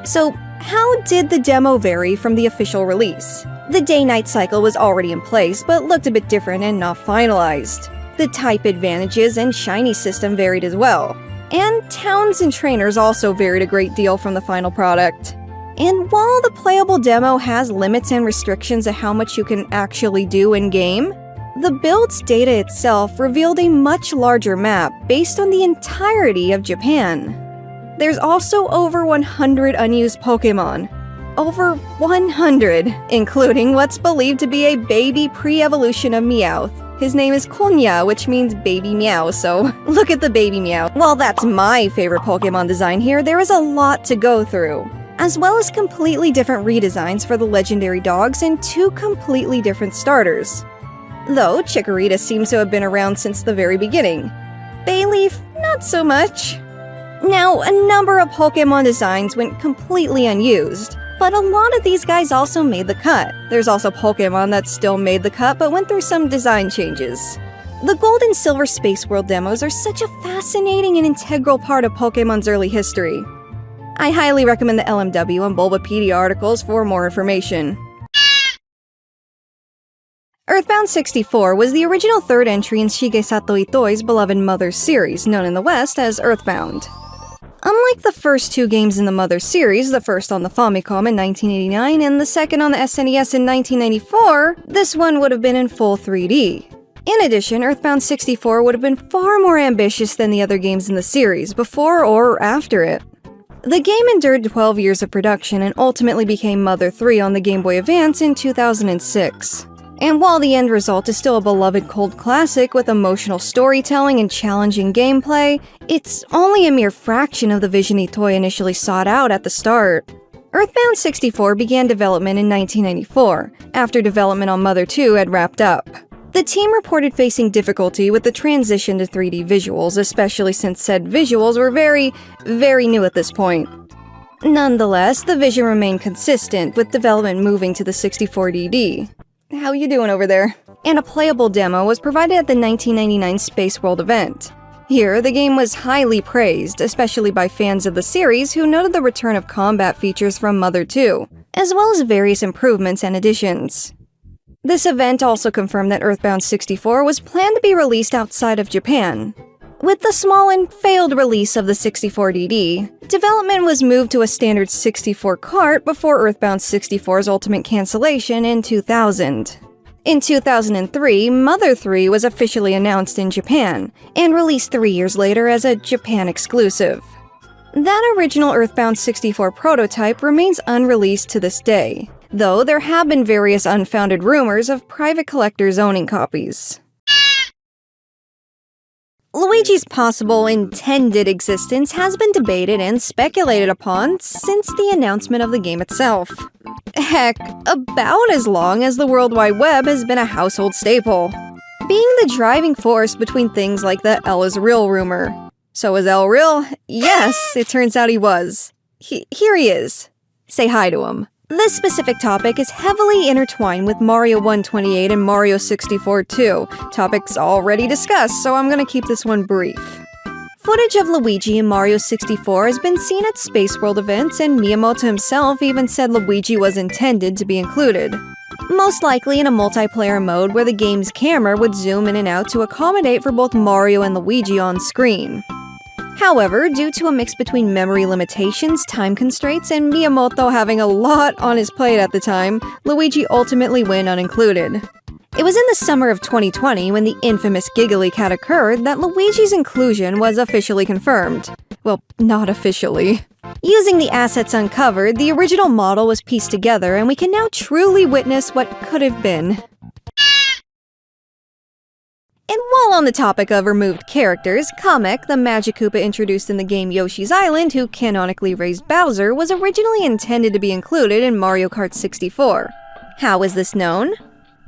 So, how did the demo vary from the official release? The day-night cycle was already in place, but looked a bit different and not finalized. The type advantages and shiny system varied as well. And towns and trainers also varied a great deal from the final product. And while the playable demo has limits and restrictions of how much you can actually do in-game, the build's data itself revealed a much larger map based on the entirety of Japan. There's also over 100 unused Pokémon. Over 100, including what's believed to be a baby pre-evolution of Meowth. His name is Konya, which means baby meow, so look at the baby meow. While that's my favorite Pokémon design here, there is a lot to go through, as well as completely different redesigns for the legendary dogs and 2 completely different starters. Though Chikorita seems to have been around since the very beginning. Bayleaf, not so much. Now, a number of Pokémon designs went completely unused, but a lot of these guys also made the cut. There's also Pokémon that still made the cut but went through some design changes. The Gold and Silver Space World demos are such a fascinating and integral part of Pokémon's early history. I highly recommend the LMW and Bulbapedia articles for more information. Earthbound 64 was the original third entry in Shigesato Itoi's beloved Mother's series, known in the West as Earthbound. Unlike the first 2 games in the Mother series, the first on the Famicom in 1989 and the second on the SNES in 1994, this one would have been in full 3D. In addition, Earthbound 64 would have been far more ambitious than the other games in the series, before or after it. The game endured 12 years of production and ultimately became Mother 3 on the Game Boy Advance in 2006. And while the end result is still a beloved cult classic with emotional storytelling and challenging gameplay, it's only a mere fraction of the vision Itoi initially sought out at the start. Earthbound 64 began development in 1994, after development on Mother 2 had wrapped up. The team reported facing difficulty with the transition to 3D visuals, especially since said visuals were very new at this point. Nonetheless, the vision remained consistent, with development moving to the 64DD. How you doing over there? And a playable demo was provided at the 1999 Space World event. Here, the game was highly praised, especially by fans of the series who noted the return of combat features from Mother 2, as well as various improvements and additions. This event also confirmed that Earthbound 64 was planned to be released outside of Japan. With the small and failed release of the 64DD, development was moved to a standard 64 cart before Earthbound 64's ultimate cancellation in 2000. In 2003, Mother 3 was officially announced in Japan, and released 3 years later as a Japan exclusive. That original Earthbound 64 prototype remains unreleased to this day, though there have been various unfounded rumors of private collectors owning copies. Luigi's possible intended existence has been debated and speculated upon since the announcement of the game itself. Heck, about as long as the World Wide Web has been a household staple, being the driving force between things like the L is real rumor. So was L real? Yes, it turns out he was. Here he is. Say hi to him. This specific topic is heavily intertwined with Mario 128 and Mario 64 too, topics already discussed, so I'm gonna keep this one brief. Footage of Luigi in Mario 64 has been seen at Space World events, and Miyamoto himself even said Luigi was intended to be included. Most likely in a multiplayer mode where the game's camera would zoom in and out to accommodate for both Mario and Luigi on screen. However, due to a mix between memory limitations, time constraints, and Miyamoto having a lot on his plate at the time, Luigi ultimately went unincluded. It was in the summer of 2020 when the infamous Giggly Cat occurred that Luigi's inclusion was officially confirmed. Well, not officially. Using the assets uncovered, the original model was pieced together, and we can now truly witness what could have been. And while on the topic of removed characters, Kamek, the Magic Koopa introduced in the game Yoshi's Island who canonically raised Bowser, was originally intended to be included in Mario Kart 64. How is this known?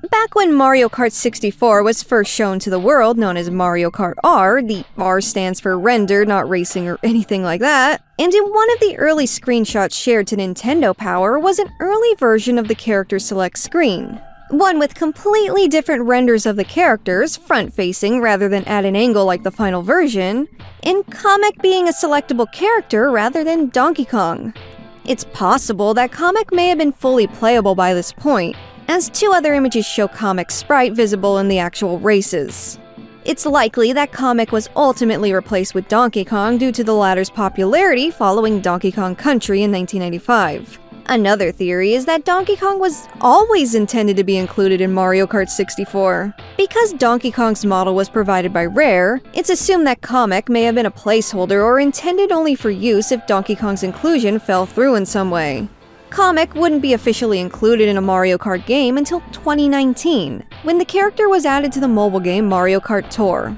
Back when Mario Kart 64 was first shown to the world, known as Mario Kart R, the R stands for render, not racing or anything like that, and in one of the early screenshots shared to Nintendo Power was an early version of the character select screen. One with completely different renders of the characters, front-facing rather than at an angle like the final version, and Kamek being a selectable character rather than Donkey Kong. It's possible that Kamek may have been fully playable by this point, as 2 other images show Kamek's sprite visible in the actual races. It's likely that Kamek was ultimately replaced with Donkey Kong due to the latter's popularity following Donkey Kong Country in 1995. Another theory is that Donkey Kong was always intended to be included in Mario Kart 64. Because Donkey Kong's model was provided by Rare, it's assumed that Kamek may have been a placeholder or intended only for use if Donkey Kong's inclusion fell through in some way. Kamek wouldn't be officially included in a Mario Kart game until 2019, when the character was added to the mobile game Mario Kart Tour.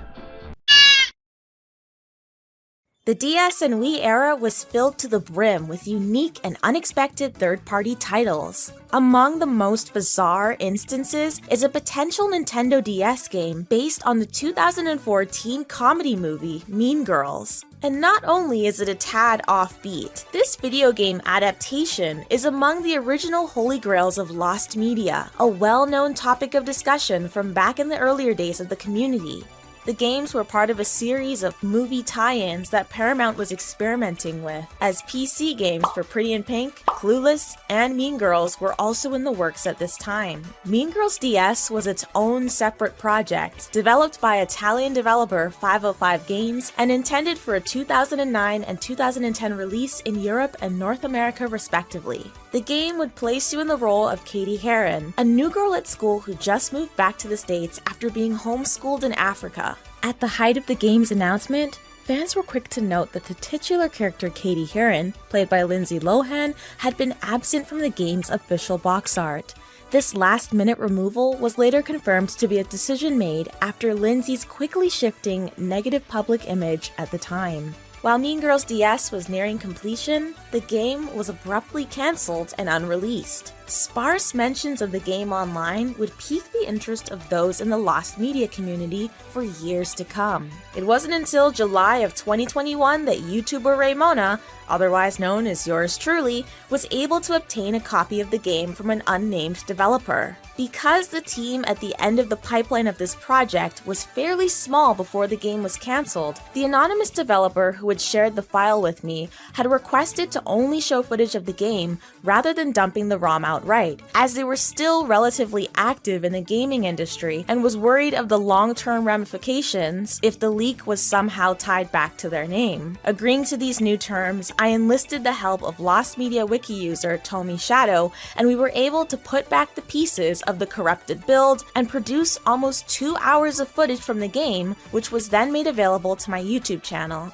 The DS and Wii era was filled to the brim with unique and unexpected third-party titles. Among the most bizarre instances is a potential Nintendo DS game based on the 2004 teen comedy movie Mean Girls. And not only is it a tad offbeat, this video game adaptation is among the original holy grails of lost media, a well-known topic of discussion from back in the earlier days of the community. The games were part of a series of movie tie-ins that Paramount was experimenting with, as PC games for Pretty in Pink, Clueless, and Mean Girls were also in the works at this time. Mean Girls DS was its own separate project, developed by Italian developer 505 Games and intended for a 2009 and 2010 release in Europe and North America respectively. The game would place you in the role of Katie Heron, a new girl at school who just moved back to the States after being homeschooled in Africa. At the height of the game's announcement, fans were quick to note that the titular character Katie Heron, played by Lindsay Lohan, had been absent from the game's official box art. This last-minute removal was later confirmed to be a decision made after Lindsay's quickly shifting negative public image at the time. While Mean Girls DS was nearing completion, the game was abruptly cancelled and unreleased. Sparse mentions of the game online would pique the interest of those in the lost media community for years to come. It wasn't until July of 2021 that YouTuber RayMona, otherwise known as yours truly, was able to obtain a copy of the game from an unnamed developer. Because the team at the end of the pipeline of this project was fairly small before the game was cancelled, the anonymous developer who had shared the file with me had requested to only show footage of the game rather than dumping the ROM outright, as they were still relatively active in the gaming industry and was worried of the long-term ramifications if the leak was somehow tied back to their name. Agreeing to these new terms, I enlisted the help of Lost Media Wiki user Tommy Shadow, and we were able to put back the pieces of the corrupted build and produce almost 2 hours of footage from the game, which was then made available to my YouTube channel.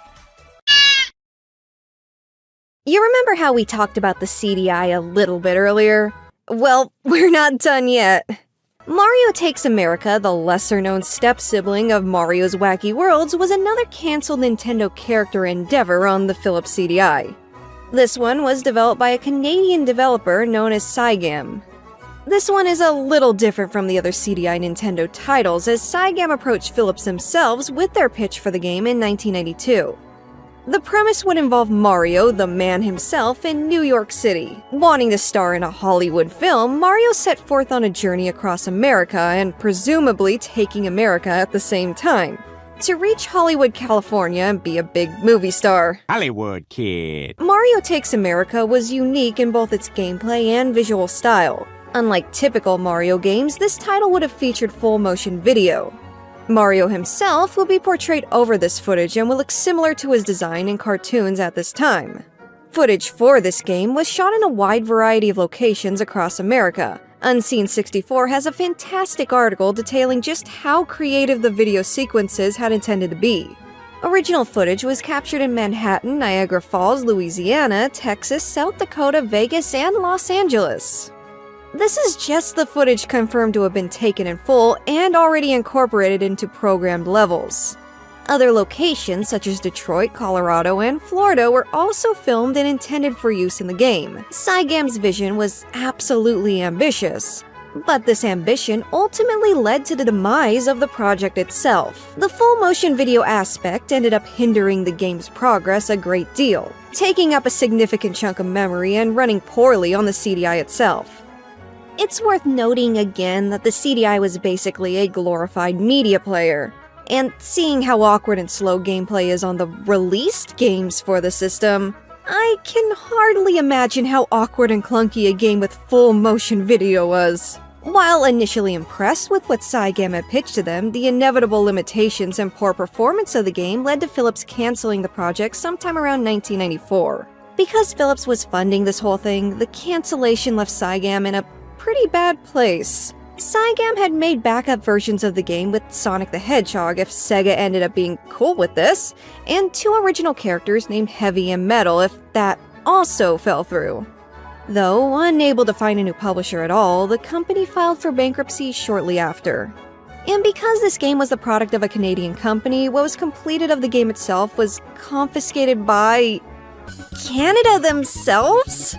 You remember how we talked about the CDI a little bit earlier? Well, we're not done yet. Mario Takes America, the lesser-known step-sibling of Mario's Wacky Worlds, was another cancelled Nintendo character endeavor on the Philips CDI. This one was developed by a Canadian developer known as Cygam. This one is a little different from the other CDI Nintendo titles, as Cygam approached Philips themselves with their pitch for the game in 1992. The premise would involve Mario, the man himself, in New York City. Wanting to star in a Hollywood film, Mario set forth on a journey across America and presumably taking America at the same time, to reach Hollywood, California and be a big movie star. Hollywood kid. Mario Takes America was unique in both its gameplay and visual style. Unlike typical Mario games, this title would have featured full motion video. Mario himself will be portrayed over this footage and will look similar to his design in cartoons at this time. Footage for this game was shot in a wide variety of locations across America. Unseen64 has a fantastic article detailing just how creative the video sequences had intended to be. Original footage was captured in Manhattan, Niagara Falls, Louisiana, Texas, South Dakota, Vegas, and Los Angeles. This is just the footage confirmed to have been taken in full and already incorporated into programmed levels. Other locations such as Detroit, Colorado, and Florida were also filmed and intended for use in the game. Cygam's vision was absolutely ambitious, but this ambition ultimately led to the demise of the project itself. The full motion video aspect ended up hindering the game's progress a great deal, taking up a significant chunk of memory and running poorly on the CDI itself. It's worth noting again that the CDI was basically a glorified media player, and seeing how awkward and slow gameplay is on the released games for the system, I can hardly imagine how awkward and clunky a game with full motion video was. While initially impressed with what Cygam had pitched to them, the inevitable limitations and poor performance of the game led to Philips canceling the project sometime around 1994. Because Philips was funding this whole thing, the cancellation left Cygam in a pretty bad place. Cygam had made backup versions of the game with Sonic the Hedgehog if Sega ended up being cool with this, and 2 original characters named Heavy and Metal if that also fell through. Though unable to find a new publisher at all, the company filed for bankruptcy shortly after. And because this game was the product of a Canadian company, what was completed of the game itself was confiscated by Canada themselves?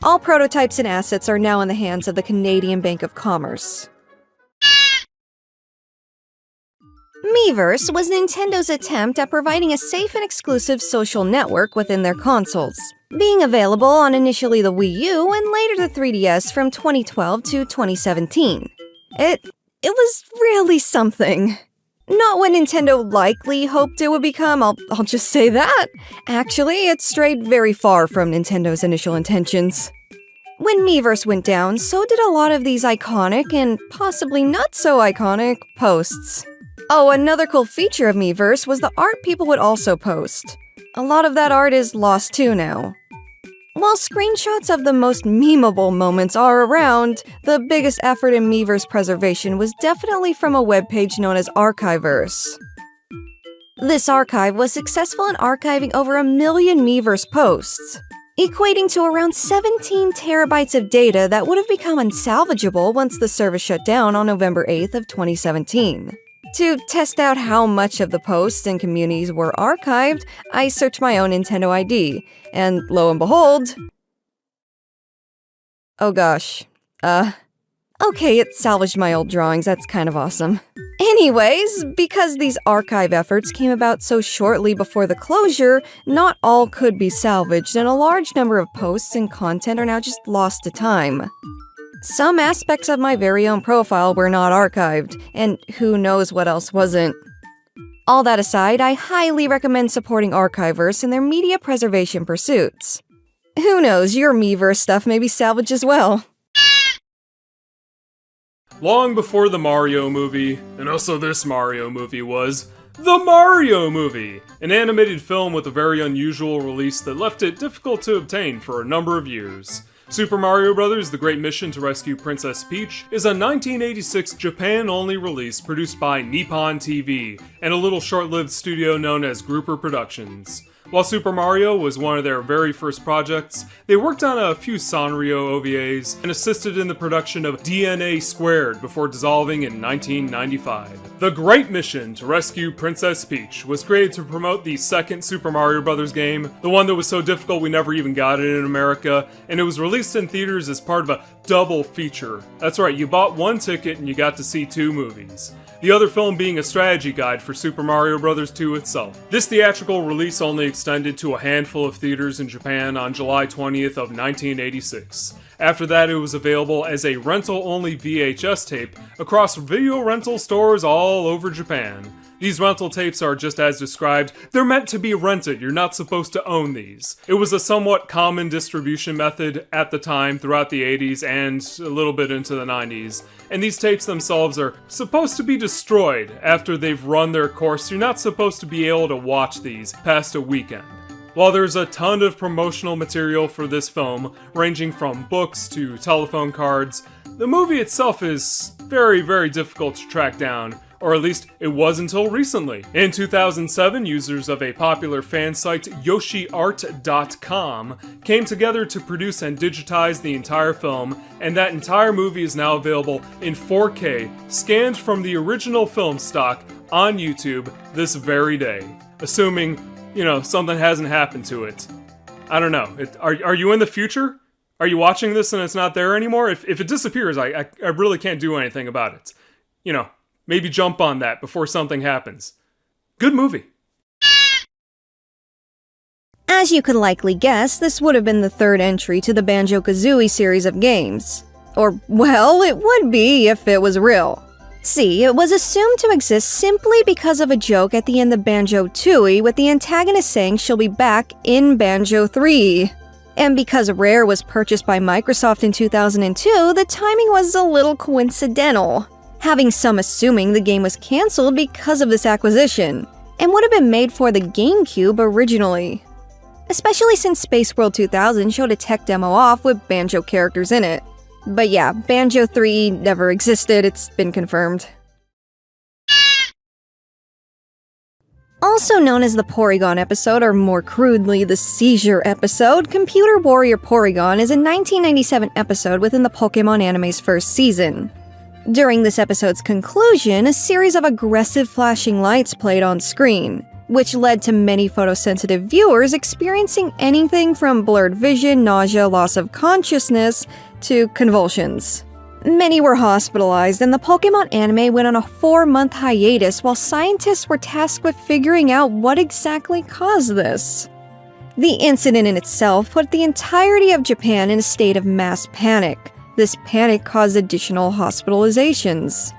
All prototypes and assets are now in the hands of the Canadian Bank of Commerce. Miiverse was Nintendo's attempt at providing a safe and exclusive social network within their consoles, being available on initially the Wii U and later the 3DS from 2012 to 2017. It was really something. Not what Nintendo likely hoped it would become, I'll just say that. Actually, it strayed very far from Nintendo's initial intentions. When Miiverse went down, so did a lot of these iconic and possibly not so iconic posts. Oh, another cool feature of Miiverse was the art people would also post. A lot of that art is lost too now. While screenshots of the most memeable moments are around, the biggest effort in Miiverse preservation was definitely from a webpage known as Archiverse. This archive was successful in archiving over 1 million Miiverse posts, equating to around 17 terabytes of data that would have become unsalvageable once the service shut down on November 8th of 2017. To test out how much of the posts and communities were archived, I searched my own Nintendo ID, and lo and behold... Oh gosh. Okay, it salvaged my old drawings, that's kind of awesome. Anyways, because these archive efforts came about so shortly before the closure, not all could be salvaged, and a large number of posts and content are now just lost to time. Some aspects of my very own profile were not archived, and who knows what else wasn't. All that aside, I highly recommend supporting Archiverse in their media preservation pursuits. Who knows, your Miiverse stuff may be salvaged as well. Long before the Mario movie, and also this Mario movie, was The Mario Movie, an animated film with a very unusual release that left it difficult to obtain for a number of years. Super Mario Bros. The Great Mission to Rescue Princess Peach is a 1986 Japan-only release produced by Nippon TV and a little short-lived studio known as Grouper Productions. While Super Mario was one of their very first projects, they worked on a few Sanrio OVAs and assisted in the production of DNA Squared before dissolving in 1995. The Great Mission to Rescue Princess Peach was created to promote the second Super Mario Bros. Game, the one that was so difficult we never even got it in America, and it was released in theaters as part of a double feature. That's right, you bought one ticket and you got to see two movies. The other film being a strategy guide for Super Mario Bros. 2 itself. This theatrical release only extended to a handful of theaters in Japan on July 20th of 1986. After that, it was available as a rental-only VHS tape across video rental stores all over Japan. These rental tapes are just as described. They're meant to be rented, you're not supposed to own these. It was a somewhat common distribution method at the time throughout the 80s and a little bit into the 90s. And these tapes themselves are supposed to be destroyed after they've run their course. You're not supposed to be able to watch these past a weekend. While there's a ton of promotional material for this film, ranging from books to telephone cards, the movie itself is very, very difficult to track down. Or at least it was until recently. In 2007, users of a popular fan site, YoshiArt.com, came together to produce and digitize the entire film, and that entire movie is now available in 4K, scanned from the original film stock on YouTube this very day. Assuming, something hasn't happened to it. I don't know. Are you in the future? Are you watching this and it's not there anymore? If it disappears, I really can't do anything about it. Maybe jump on that before something happens. Good movie. As you could likely guess, this would have been the third entry to the Banjo-Kazooie series of games. Or, well, it would be if it was real. See, it was assumed to exist simply because of a joke at the end of Banjo-Tooie with the antagonist saying she'll be back in Banjo 3. And because Rare was purchased by Microsoft in 2002, the timing was a little coincidental, having some assuming the game was cancelled because of this acquisition, and would have been made for the GameCube originally. Especially since Space World 2000 showed a tech demo off with Banjo characters in it. But yeah, Banjo 3 never existed, it's been confirmed. Also known as the Porygon episode, or more crudely, the Seizure episode, Computer Warrior Porygon is a 1997 episode within the Pokémon anime's first season. During this episode's conclusion, a series of aggressive flashing lights played on screen, which led to many photosensitive viewers experiencing anything from blurred vision, nausea, loss of consciousness, to convulsions. Many were hospitalized, and the Pokémon anime went on a 4-month hiatus while scientists were tasked with figuring out what exactly caused this. The incident in itself put the entirety of Japan in a state of mass panic. This panic caused additional hospitalizations.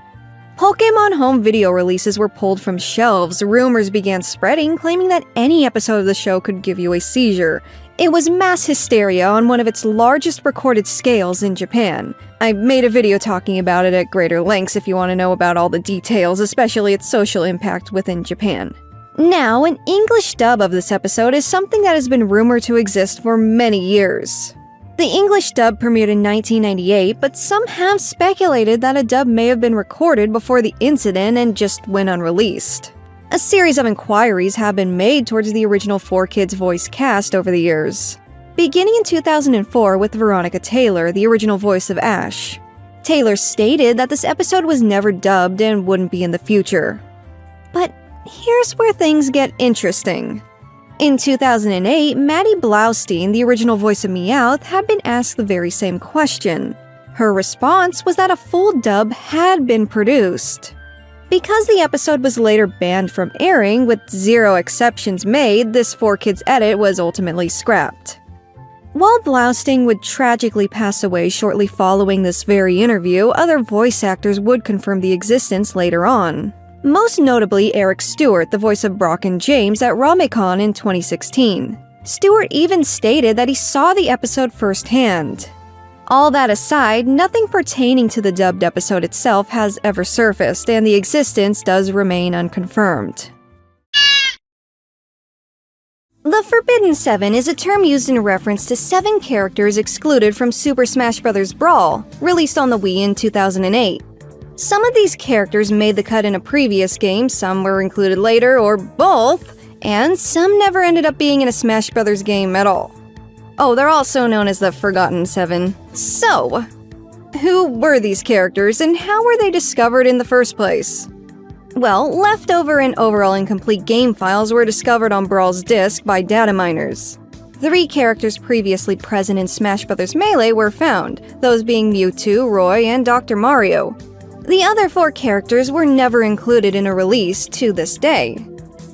Pokémon home video releases were pulled from shelves, rumors began spreading claiming that any episode of the show could give you a seizure. It was mass hysteria on one of its largest recorded scales in Japan. I made a video talking about it at greater lengths if you want to know about all the details, especially its social impact within Japan. Now, an English dub of this episode is something that has been rumored to exist for many years. The English dub premiered in 1998, but some have speculated that a dub may have been recorded before the incident and just went unreleased. A series of inquiries have been made towards the original 4Kids voice cast over the years, beginning in 2004 with Veronica Taylor, the original voice of Ash. Taylor stated that this episode was never dubbed and wouldn't be in the future. But here's where things get interesting. In 2008, Maddie Blaustein, the original voice of Meowth, had been asked the very same question. Her response was that a full dub had been produced. Because the episode was later banned from airing, with 0 exceptions made, this 4Kids edit was ultimately scrapped. While Blaustein would tragically pass away shortly following this very interview, other voice actors would confirm the existence later on. Most notably Eric Stewart, the voice of Brock and James at RameCon in 2016. Stewart even stated that he saw the episode firsthand. All that aside, nothing pertaining to the dubbed episode itself has ever surfaced, and the existence does remain unconfirmed. The Forbidden 7 is a term used in reference to 7 characters excluded from Super Smash Bros. Brawl, released on the Wii in 2008. Some of these characters made the cut in a previous game, some were included later, or both, and some never ended up being in a Smash Bros. Game at all. Oh, they're also known as the Forgotten 7. So, who were these characters and how were they discovered in the first place? Well, leftover and overall incomplete game files were discovered on Brawl's disk by data miners. 3 characters previously present in Smash Bros. Melee were found, those being Mewtwo, Roy, and Dr. Mario. The other 4 characters were never included in a release to this day.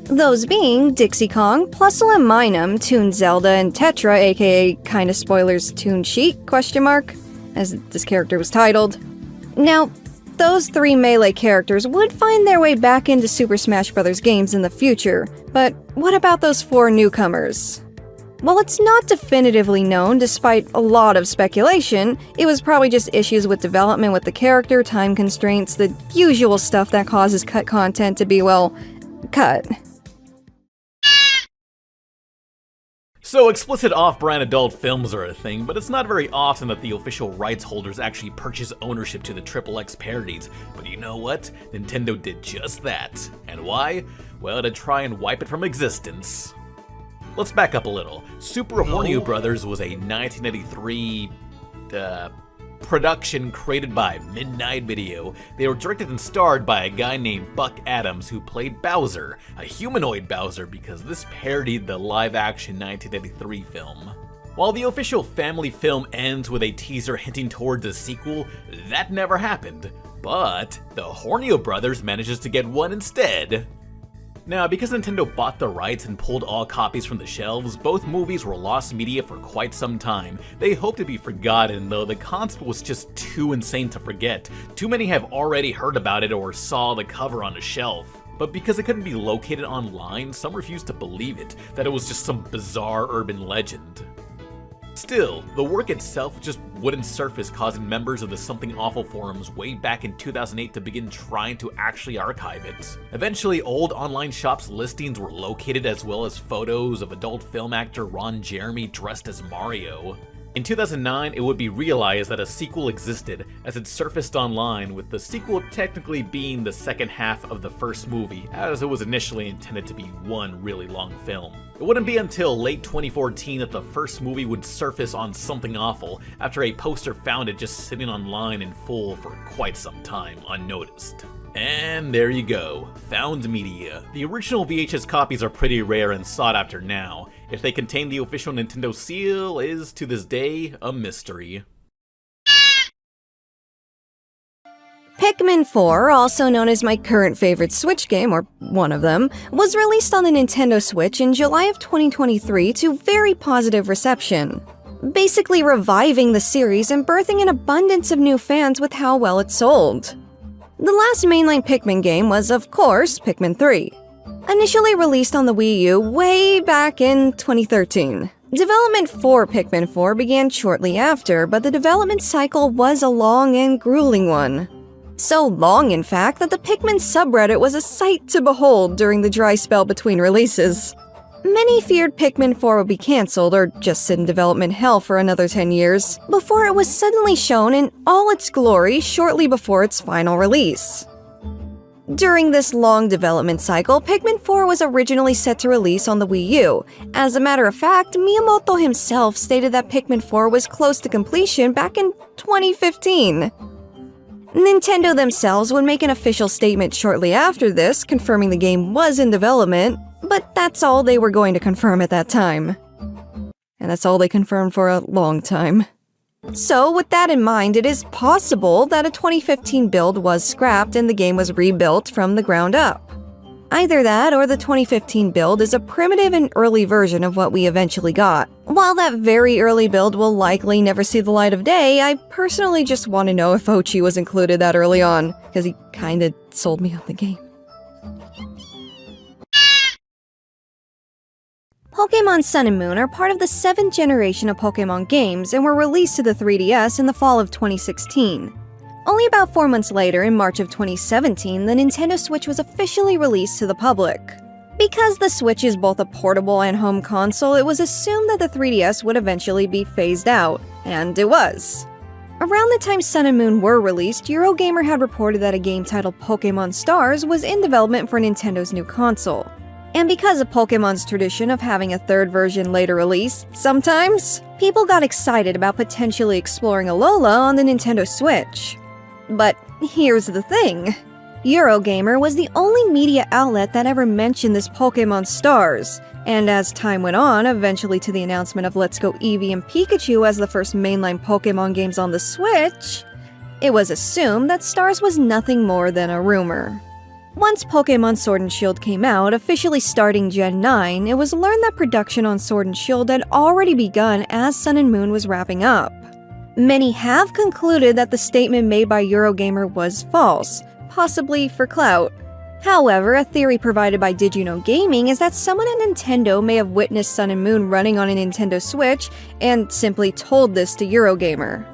Those being Dixie Kong, Plusle and Minun, Toon Zelda, and Tetra, aka kinda spoilers Toon Sheik, as this character was titled. Now, those 3 Melee characters would find their way back into Super Smash Bros. Games in the future, but what about those 4 newcomers? While it's not definitively known, despite a lot of speculation, it was probably just issues with development with the character, time constraints, the usual stuff that causes cut content to be, well, cut. So explicit off-brand adult films are a thing, but it's not very often that the official rights holders actually purchase ownership to the XXX parodies. But you know what? Nintendo did just that. And why? Well, to try and wipe it from existence. Let's back up a little. Super Hornio Brothers was a 1993 production created by Midnight Video. They were directed and starred by a guy named Buck Adams who played Bowser, a humanoid Bowser, because this parodied the live-action 1993 film. While the official family film ends with a teaser hinting towards a sequel, that never happened. But the Hornio Brothers manages to get one instead. Now, because Nintendo bought the rights and pulled all copies from the shelves, both movies were lost media for quite some time. They hope to be forgotten, though the concept was just too insane to forget. Too many have already heard about it or saw the cover on a shelf. But because it couldn't be located online, some refused to believe it, that it was just some bizarre urban legend. Still, the work itself just wouldn't surface, causing members of the Something Awful forums way back in 2008 to begin trying to actually archive it. Eventually, old online shops listings were located, as well as photos of adult film actor Ron Jeremy dressed as Mario. In 2009, it would be realized that a sequel existed, as it surfaced online, with the sequel technically being the second half of the first movie, as it was initially intended to be one really long film. It wouldn't be until late 2014 that the first movie would surface on Something Awful, after a poster found it just sitting online in full for quite some time, unnoticed. And there you go, found media. The original VHS copies are pretty rare and sought after now. If they contain the official Nintendo seal is, to this day, a mystery. Pikmin 4, also known as my current favorite Switch game, or one of them, was released on the Nintendo Switch in July of 2023 to very positive reception, basically reviving the series and birthing an abundance of new fans with how well it sold. The last mainline Pikmin game was, of course, Pikmin 3, initially released on the Wii U way back in 2013. Development for Pikmin 4 began shortly after, but the development cycle was a long and grueling one. So long, in fact, that the Pikmin subreddit was a sight to behold during the dry spell between releases. Many feared Pikmin 4 would be cancelled or just sit in development hell for another 10 years, before it was suddenly shown in all its glory shortly before its final release. During this long development cycle, Pikmin 4 was originally set to release on the Wii U. As a matter of fact, Miyamoto himself stated that Pikmin 4 was close to completion back in 2015. Nintendo themselves would make an official statement shortly after this, confirming the game was in development, but that's all they were going to confirm at that time. And that's all they confirmed for a long time. So, with that in mind, it is possible that a 2015 build was scrapped and the game was rebuilt from the ground up. Either that or the 2015 build is a primitive and early version of what we eventually got. While that very early build will likely never see the light of day, I personally just want to know if Ochi was included that early on, because he kinda sold me on the game. Pokémon Sun and Moon are part of the 7th generation of Pokémon games and were released to the 3DS in the fall of 2016. Only about 4 months later, in March of 2017, the Nintendo Switch was officially released to the public. Because the Switch is both a portable and home console, it was assumed that the 3DS would eventually be phased out, and it was. Around the time Sun and Moon were released, Eurogamer had reported that a game titled Pokémon Stars was in development for Nintendo's new console. And because of Pokémon's tradition of having a third version later released, sometimes, people got excited about potentially exploring Alola on the Nintendo Switch. But here's the thing. Eurogamer was the only media outlet that ever mentioned this Pokémon Stars, and as time went on, eventually to the announcement of Let's Go Eevee and Pikachu as the first mainline Pokémon games on the Switch, it was assumed that Stars was nothing more than a rumor. Once Pokémon Sword and Shield came out, officially starting Gen 9, it was learned that production on Sword and Shield had already begun as Sun and Moon was wrapping up. Many have concluded that the statement made by Eurogamer was false, possibly for clout. However, a theory provided by Did You Know Gaming is that someone at Nintendo may have witnessed Sun and Moon running on a Nintendo Switch and simply told this to Eurogamer.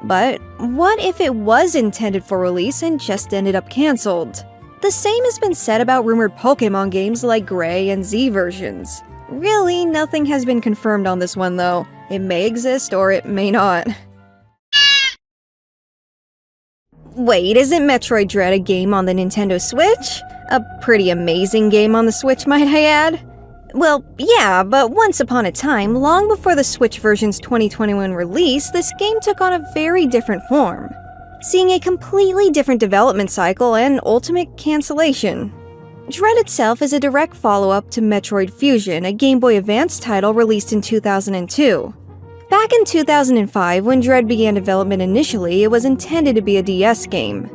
But what if it was intended for release and just ended up cancelled? The same has been said about rumored Pokémon games like Gray and Z versions. Really, nothing has been confirmed on this one though. It may exist or it may not. Wait, isn't Metroid Dread a game on the Nintendo Switch? A pretty amazing game on the Switch, might I add? Well, yeah, but once upon a time, long before the Switch version's 2021 release, this game took on a very different form, seeing a completely different development cycle and ultimate cancellation. Dread itself is a direct follow-up to Metroid Fusion, a Game Boy Advance title released in 2002. Back in 2005, when Dread began development initially, it was intended to be a DS game,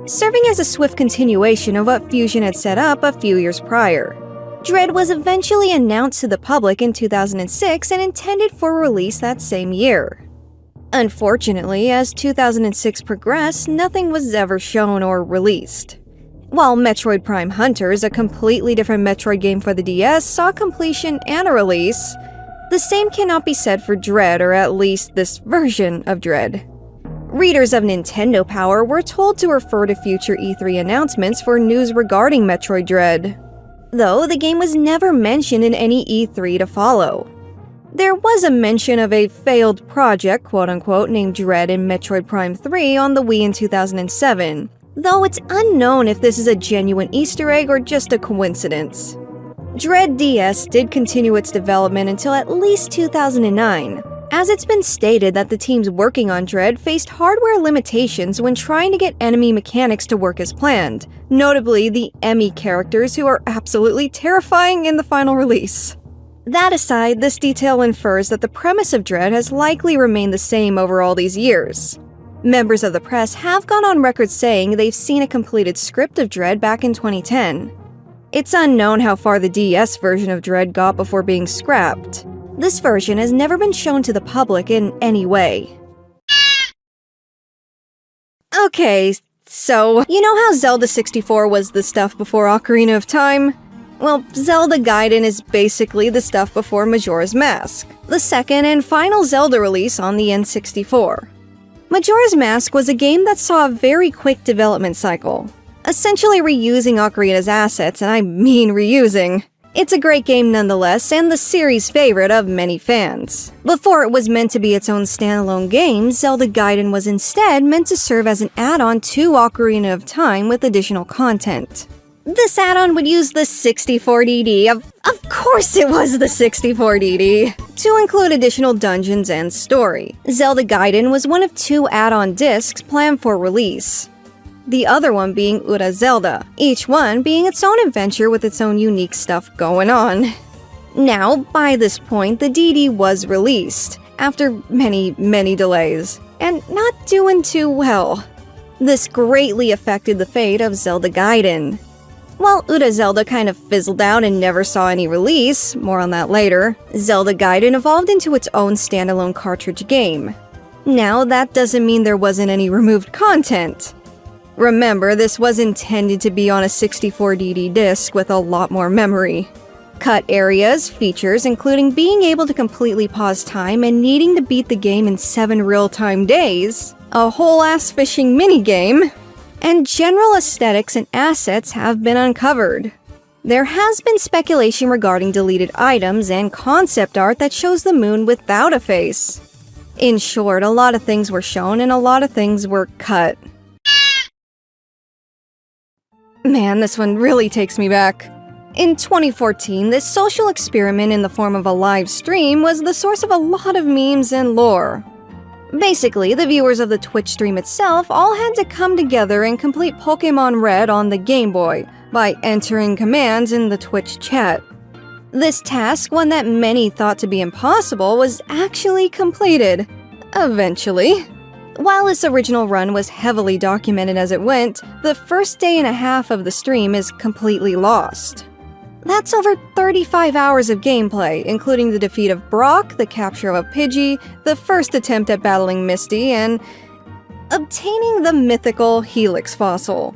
serving as a swift continuation of what Fusion had set up a few years prior. Dread was eventually announced to the public in 2006 and intended for release that same year. Unfortunately, as 2006 progressed, nothing was ever shown or released. While Metroid Prime Hunters, a completely different Metroid game for the DS, saw completion and a release, the same cannot be said for Dread, or at least this version of Dread. Readers of Nintendo Power were told to refer to future E3 announcements for news regarding Metroid Dread, though the game was never mentioned in any E3 to follow. There was a mention of a failed project, quote-unquote, named Dread in Metroid Prime 3 on the Wii in 2007, though it's unknown if this is a genuine Easter egg or just a coincidence. Dread DS did continue its development until at least 2009, as it's been stated that the teams working on Dread faced hardware limitations when trying to get enemy mechanics to work as planned, notably the Emmy characters who are absolutely terrifying in the final release. That aside, this detail infers that the premise of Dread has likely remained the same over all these years. Members of the press have gone on record saying they've seen a completed script of Dread back in 2010. It's unknown how far the DS version of Dread got before being scrapped. This version has never been shown to the public in any way. Okay, so, you know how Zelda 64 was the stuff before Ocarina of Time? Well, Zelda Gaiden is basically the stuff before Majora's Mask, the second and final Zelda release on the N64. Majora's Mask was a game that saw a very quick development cycle, essentially reusing Ocarina's assets, and I mean reusing. It's a great game nonetheless, and the series' favorite of many fans. Before it was meant to be its own standalone game, Zelda Gaiden was instead meant to serve as an add-on to Ocarina of Time with additional content. This add-on would use the 64DD, of course it was the 64DD, to include additional dungeons and story. Zelda Gaiden was one of 2 add-on discs planned for release. the other one being Zelda, each one being its own adventure with its own unique stuff going on. Now, by this point, the DD was released, after many delays, and not doing too well. This greatly affected the fate of Zelda Gaiden. While Zelda kind of fizzled out and never saw any release, more on that later, Zelda Gaiden evolved into its own standalone cartridge game. Now, that doesn't mean there wasn't any removed content. Remember, this was intended to be on a 64DD disc with a lot more memory. Cut areas, features including being able to completely pause time and needing to beat the game in 7 real-time days, a whole-ass fishing minigame, and general aesthetics and assets have been uncovered. There has been speculation regarding deleted items and concept art that shows the moon without a face. In short, a lot of things were shown and a lot of things were cut. Man, this one really takes me back. In 2014, this social experiment in the form of a live stream was the source of a lot of memes and lore. Basically, the viewers of the Twitch stream itself all had to come together and complete Pokémon Red on the Game Boy by entering commands in the Twitch chat. This task, one that many thought to be impossible, was actually completed. Eventually. While this original run was heavily documented as it went, the first day and a half of the stream is completely lost. That's over 35 hours of gameplay, including the defeat of Brock, the capture of a Pidgey, the first attempt at battling Misty, and obtaining the mythical Helix fossil.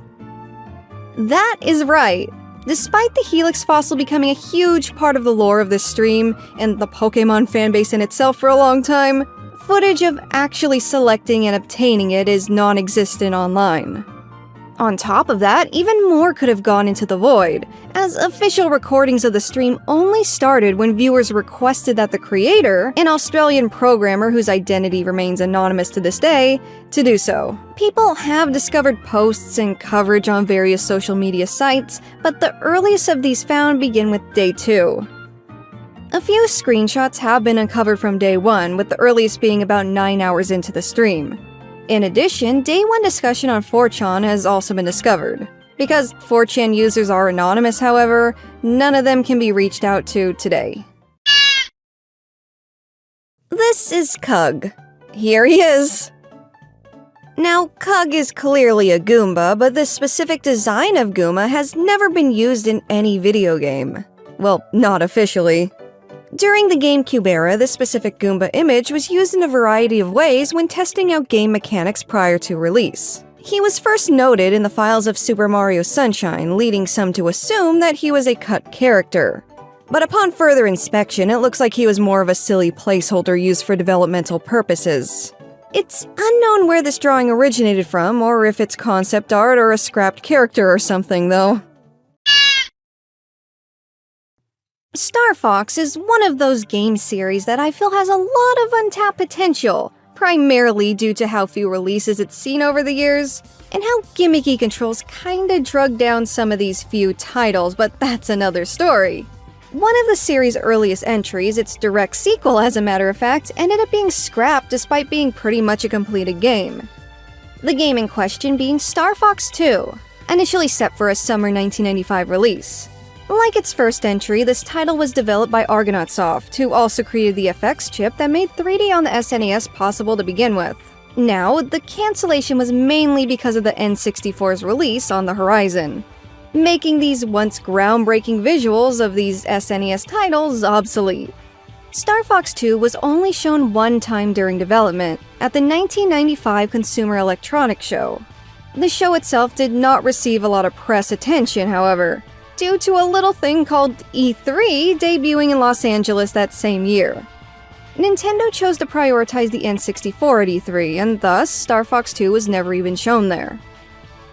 That is right. Despite the Helix fossil becoming a huge part of the lore of this stream, and the Pokémon fanbase in itself for a long time, footage of actually selecting and obtaining it is non-existent online. On top of that, even more could have gone into the void, as official recordings of the stream only started when viewers requested that the creator, an Australian programmer whose identity remains anonymous to this day, to do so. People have discovered posts and coverage on various social media sites, but the earliest of these found begin with Day 2. A few screenshots have been uncovered from Day 1, with the earliest being about 9 hours into the stream. In addition, Day 1 discussion on 4chan has also been discovered. Because 4chan users are anonymous, however, none of them can be reached out to today. This is Kug. Here he is. Now, Kug is clearly a Goomba, but this specific design of Goomba has never been used in any video game. Well, not officially. During the GameCube era, this specific Goomba image was used in a variety of ways when testing out game mechanics prior to release. He was first noted in the files of Super Mario Sunshine, leading some to assume that he was a cut character. But upon further inspection, it looks like he was more of a silly placeholder used for developmental purposes. It's unknown where this drawing originated from, or if it's concept art or a scrapped character or something, though. Star Fox is one of those game series that I feel has a lot of untapped potential, primarily due to how few releases it's seen over the years, and how gimmicky controls kinda drug down some of these few titles, but that's another story. One of the series' earliest entries, its direct sequel as a matter of fact, ended up being scrapped despite being pretty much a completed game. The game in question being Star Fox 2, initially set for a summer 1995 release. Like its first entry, this title was developed by Argonautsoft, who also created the FX chip that made 3D on the SNES possible to begin with. Now, the cancellation was mainly because of the N64's release on the horizon, making these once groundbreaking visuals of these SNES titles obsolete. Star Fox 2 was only shown one time during development, at the 1995 Consumer Electronics Show. The show itself did not receive a lot of press attention, however, due to a little thing called E3 debuting in Los Angeles that same year. Nintendo chose to prioritize the N64 at E3, and thus, Star Fox 2 was never even shown there.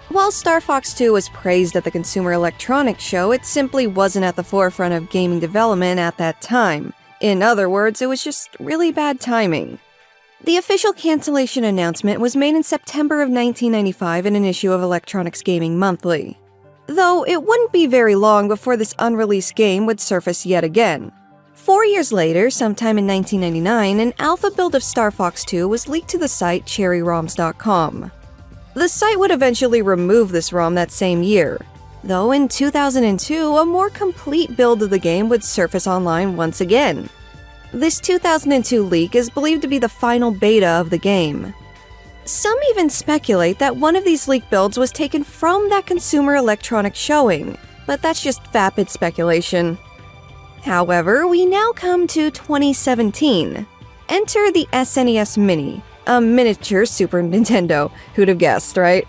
While Star Fox 2 was praised at the Consumer Electronics Show, it simply wasn't at the forefront of gaming development at that time. In other words, it was just really bad timing. The official cancellation announcement was made in September of 1995 in an issue of Electronics Gaming Monthly. Though it wouldn't be very long before this unreleased game would surface yet again. 4 years later, sometime in 1999, an alpha build of Star Fox 2 was leaked to the site cherryroms.com. The site would eventually remove this ROM that same year, though in 2002, a more complete build of the game would surface online once again. This 2002 leak is believed to be the final beta of the game. Some even speculate that one of these leaked builds was taken from that Consumer Electronics showing, but that's just vapid speculation. However, we now come to 2017. Enter the SNES Mini, a miniature Super Nintendo. Who'd have guessed, right?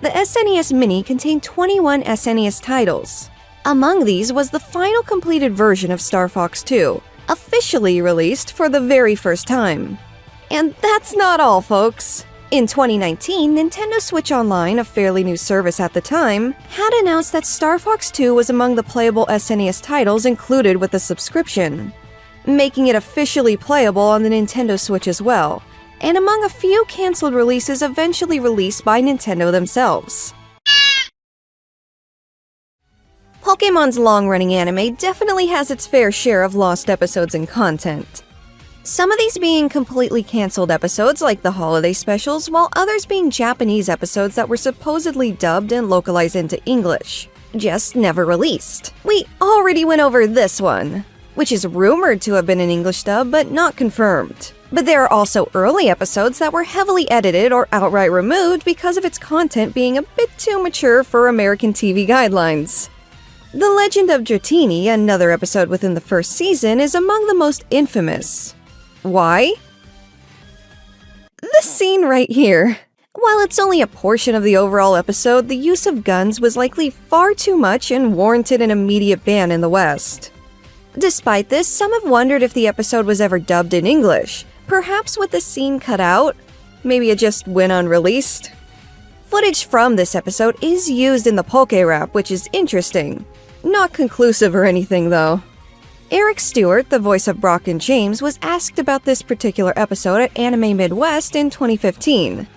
The SNES Mini contained 21 SNES titles. Among these was the final completed version of Star Fox 2, officially released for the very first time. And that's not all, folks. In 2019, Nintendo Switch Online, a fairly new service at the time, had announced that Star Fox 2 was among the playable SNES titles included with the subscription, making it officially playable on the Nintendo Switch as well, and among a few cancelled releases eventually released by Nintendo themselves. Pokemon's long-running anime definitely has its fair share of lost episodes and content. Some of these being completely cancelled episodes like the holiday specials, while others being Japanese episodes that were supposedly dubbed and localized into English, just never released. We already went over this one, which is rumored to have been an English dub but not confirmed. But there are also early episodes that were heavily edited or outright removed because of its content being a bit too mature for American TV guidelines. The Legend of Dratini, another episode within the first season, is among the most infamous. Why? This scene right here. While it's only a portion of the overall episode, the use of guns was likely far too much and warranted an immediate ban in the West. Despite this, some have wondered if the episode was ever dubbed in English, perhaps with the scene cut out. Maybe it just went unreleased. Footage from this episode is used in the Poke Rap, which is interesting. Not conclusive or anything, though. Eric Stewart, the voice of Brock and James, was asked about this particular episode at Anime Midwest in 2015.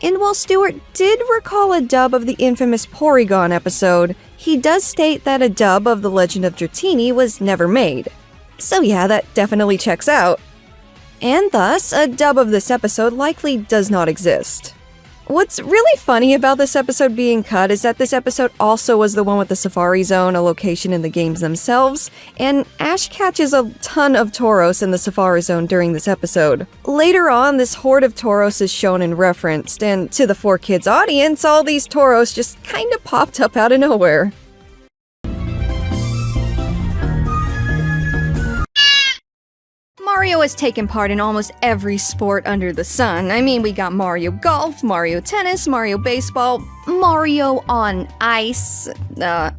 And while Stewart did recall a dub of the infamous Porygon episode, he does state that a dub of The Legend of Dratini was never made. So yeah, that definitely checks out. And thus, a dub of this episode likely does not exist. What's really funny about this episode being cut is that this episode also was the one with the Safari Zone, a location in the games themselves, and Ash catches a ton of Tauros in the Safari Zone during this episode. Later on, this horde of Tauros is shown and referenced, and to the 4Kids audience, all these Tauros just kinda popped up out of nowhere. Mario has taken part in almost every sport under the sun. I mean, we got Mario Golf, Mario Tennis, Mario Baseball, Mario on Ice.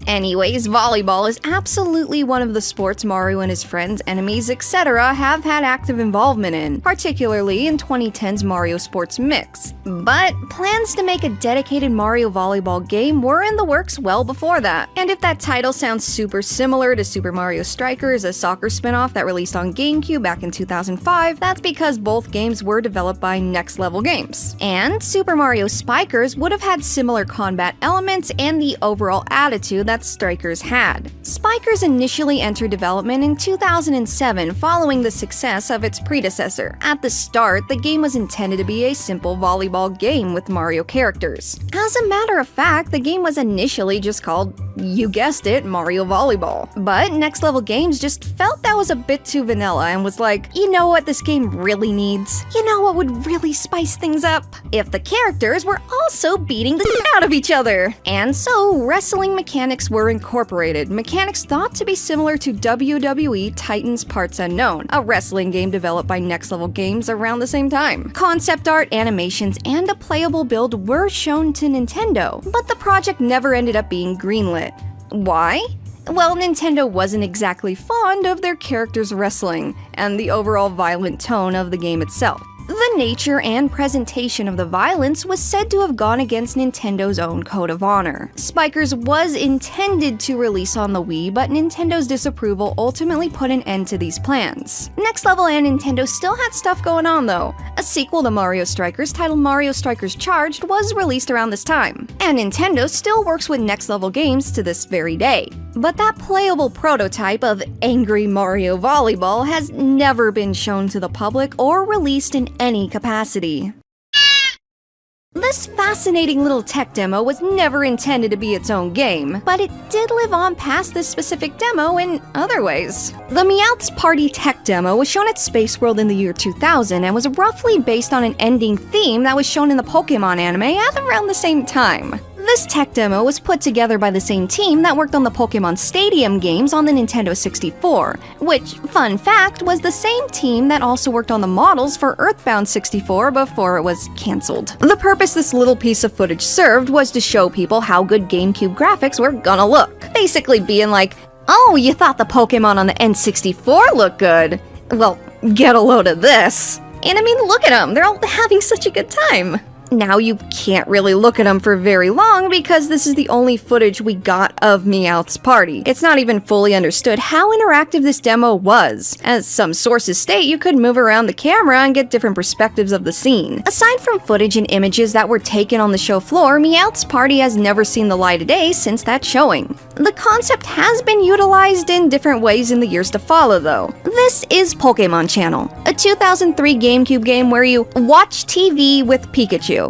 Anyways, volleyball is absolutely one of the sports Mario and his friends, enemies, etc. have had active involvement in, particularly in 2010's Mario Sports Mix. But plans to make a dedicated Mario volleyball game were in the works well before that. And if that title sounds super similar to Super Mario Strikers, a soccer spin-off that released on GameCube back in 2005, that's because both games were developed by Next Level Games. And Super Mario Spikers would have had similar combat elements and the overall attitude that Strikers had. Spikers initially entered development in 2007 following the success of its predecessor. At the start, the game was intended to be a simple volleyball game with Mario characters. As a matter of fact, the game was initially just called, you guessed it, Mario Volleyball. But Next Level Games just felt that was a bit too vanilla and was like, you know what this game really needs? You know what would really spice things up? If the characters were also beating the shit out of each other. And so, wrestling mechanics were incorporated, mechanics thought to be similar to WWE Titans Parts Unknown, a wrestling game developed by Next Level Games around the same time. Concept art, animations, and a playable build were shown to Nintendo, but the project never ended up being greenlit. Why? Well, Nintendo wasn't exactly fond of their characters wrestling, and the overall violent tone of the game itself. The nature and presentation of the violence was said to have gone against Nintendo's own code of honor. Spikers was intended to release on the Wii, but Nintendo's disapproval ultimately put an end to these plans. Next Level and Nintendo still had stuff going on though. A sequel to Mario Strikers titled Mario Strikers Charged was released around this time, and Nintendo still works with Next Level Games to this very day. But that playable prototype of Angry Mario Volleyball has never been shown to the public or released in any capacity. This fascinating little tech demo was never intended to be its own game, but it did live on past this specific demo in other ways. The Meowth's Party tech demo was shown at Space World in the year 2000 and was roughly based on an ending theme that was shown in the Pokemon anime at around the same time. This tech demo was put together by the same team that worked on the Pokemon Stadium games on the Nintendo 64, which, fun fact, was the same team that also worked on the models for Earthbound 64 before it was cancelled. The purpose this little piece of footage served was to show people how good GameCube graphics were gonna look. Basically being like, oh, you thought the Pokemon on the N64 looked good? Well, get a load of this. And I mean, look at them, they're all having such a good time. Now you can't really look at them for very long because this is the only footage we got of Meowth's Party. It's not even fully understood how interactive this demo was. As some sources state, you could move around the camera and get different perspectives of the scene. Aside from footage and images that were taken on the show floor, Meowth's Party has never seen the light of day since that showing. The concept has been utilized in different ways in the years to follow though. This is Pokemon Channel, a 2003 GameCube game where you watch TV with Pikachu.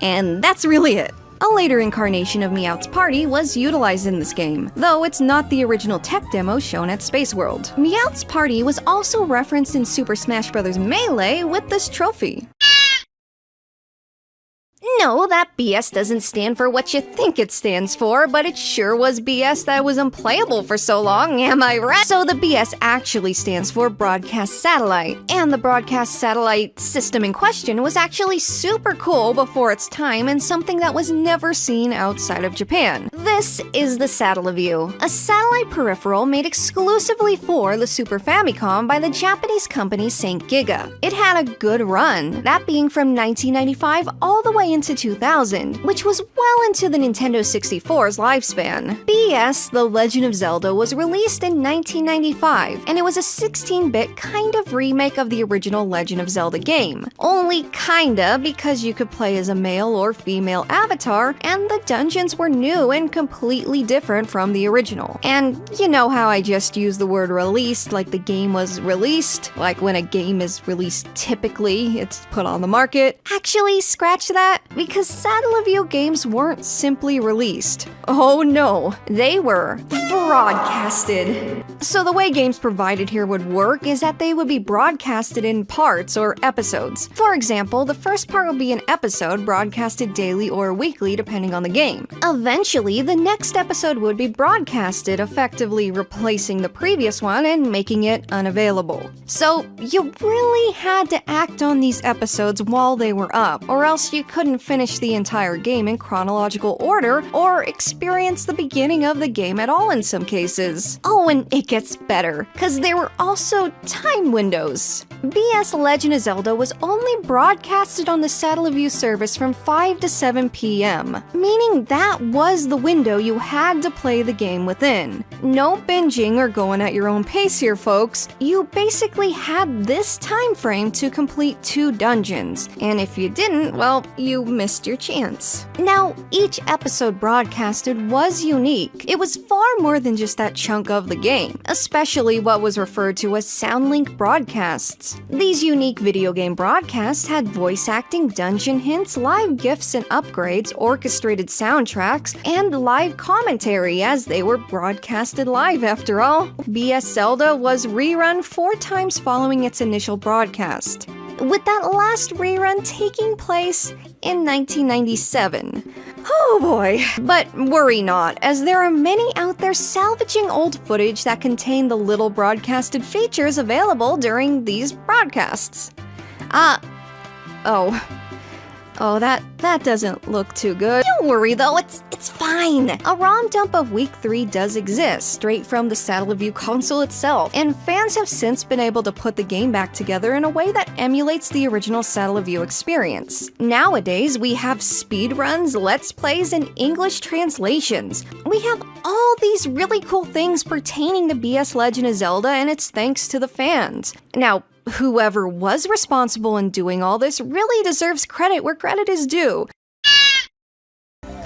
And that's really it. A later incarnation of Meowth's Party was utilized in this game, though it's not the original tech demo shown at Space World. Meowth's Party was also referenced in Super Smash Bros. Melee with this trophy. No, that BS doesn't stand for what you think it stands for, but it sure was BS that was unplayable for so long, am I right? So the BS actually stands for Broadcast Satellite, and the Broadcast Satellite system in question was actually super cool before its time and something that was never seen outside of Japan. This is the Satellaview, a satellite peripheral made exclusively for the Super Famicom by the Japanese company St. Giga. It had a good run, that being from 1995 all the way into 2000, which was well into the Nintendo 64's lifespan. BS The Legend of Zelda was released in 1995, and it was a 16-bit kind of remake of the original Legend of Zelda game. Only kinda, because you could play as a male or female avatar, and the dungeons were new and completely different from the original. And you know how I just used the word released like the game was released? Like when a game is released typically, it's put on the market? Actually, scratch that, because Satellaview games weren't simply released. Oh no, they were broadcasted. So the way games provided here would work is that they would be broadcasted in parts or episodes. For example, the first part would be an episode broadcasted daily or weekly depending on the game. Eventually, the next episode would be broadcasted, effectively replacing the previous one and making it unavailable. So you really had to act on these episodes while they were up, or else you couldn't finish the entire game in chronological order or experience the beginning of the game at all in some cases. Oh, and it gets better, because there were also time windows. BS Legend of Zelda was only broadcasted on the Satellaview service from 5 to 7 p.m., meaning that was the window you had to play the game within. No binging or going at your own pace here, folks. You basically had this time frame to complete 2 dungeons, and if you didn't, well, you missed your chance. Now, each episode broadcasted was unique. It was far more than just that chunk of the game, especially what was referred to as soundlink broadcasts. These unique video game broadcasts had voice acting, dungeon hints, live gifts and upgrades, orchestrated soundtracks, and live commentary as they were broadcasted live after all. BS Zelda was rerun 4 times following its initial broadcast, with that last rerun taking place in 1997. Oh boy. But worry not, as there are many out there salvaging old footage that contain the little broadcasted features available during these broadcasts. Oh, that doesn't look too good. Don't worry though, it's fine. A ROM dump of Week 3 does exist, straight from the Satellaview console itself, and fans have since been able to put the game back together in a way that emulates the original Satellaview experience. Nowadays, we have speedruns, let's plays, and English translations. We have all these really cool things pertaining to BS Legend of Zelda, and it's thanks to the fans. Now, whoever was responsible in doing all this really deserves credit where credit is due.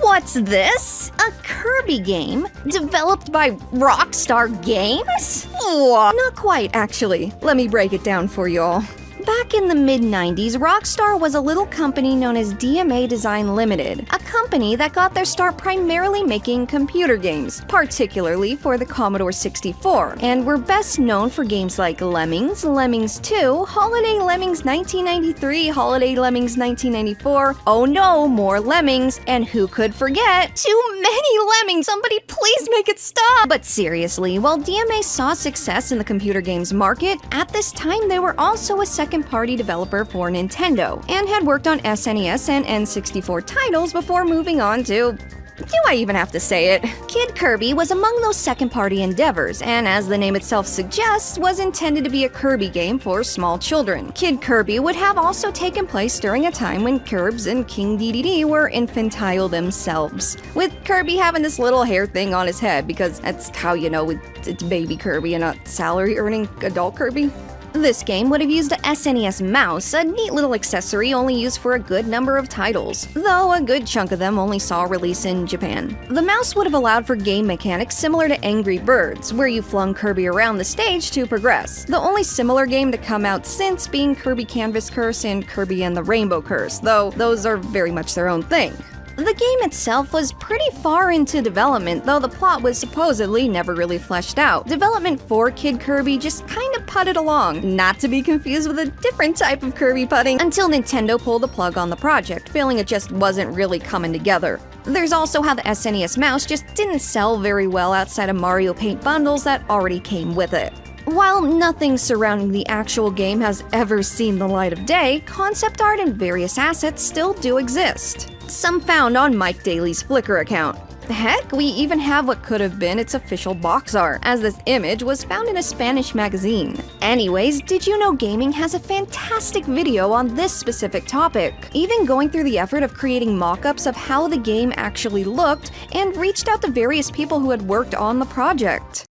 What's this? A Kirby game? Developed by Rockstar Games? Not quite, actually. Let me break it down for you all. Back in the mid-90s, Rockstar was a little company known as DMA Design Limited, a company that got their start primarily making computer games, particularly for the Commodore 64, and were best known for games like Lemmings, Lemmings 2, Holiday Lemmings 1993, Holiday Lemmings 1994, oh no, more Lemmings, and who could forget, too many Lemmings, somebody please make it stop! But seriously, while DMA saw success in the computer games market, at this time they were also a second-party developer for Nintendo, and had worked on SNES and N64 titles before moving on to... do I even have to say it? Kid Kirby was among those second-party endeavors, and as the name itself suggests, was intended to be a Kirby game for small children. Kid Kirby would have also taken place during a time when Kirbs and King Dedede were infantile themselves, with Kirby having this little hair thing on his head, because that's how you know it's baby Kirby and not salary-earning adult Kirby. This game would have used a SNES mouse, a neat little accessory only used for a good number of titles, though a good chunk of them only saw release in Japan. The mouse would have allowed for game mechanics similar to Angry Birds, where you flung Kirby around the stage to progress, the only similar game to come out since being Kirby Canvas Curse and Kirby and the Rainbow Curse, though those are very much their own thing. The game itself was pretty far into development, though the plot was supposedly never really fleshed out. Development for Kid Kirby just kind of putted along, not to be confused with a different type of Kirby putting, until Nintendo pulled the plug on the project, feeling it just wasn't really coming together. There's also how the SNES mouse just didn't sell very well outside of Mario Paint bundles that already came with it. While nothing surrounding the actual game has ever seen the light of day, concept art and various assets still do exist. Some found on Mike Daly's Flickr account. Heck, we even have what could have been its official box art, as this image was found in a Spanish magazine. Anyways, did you know gaming has a fantastic video on this specific topic, even going through the effort of creating mock-ups of how the game actually looked, and reached out to various people who had worked on the project.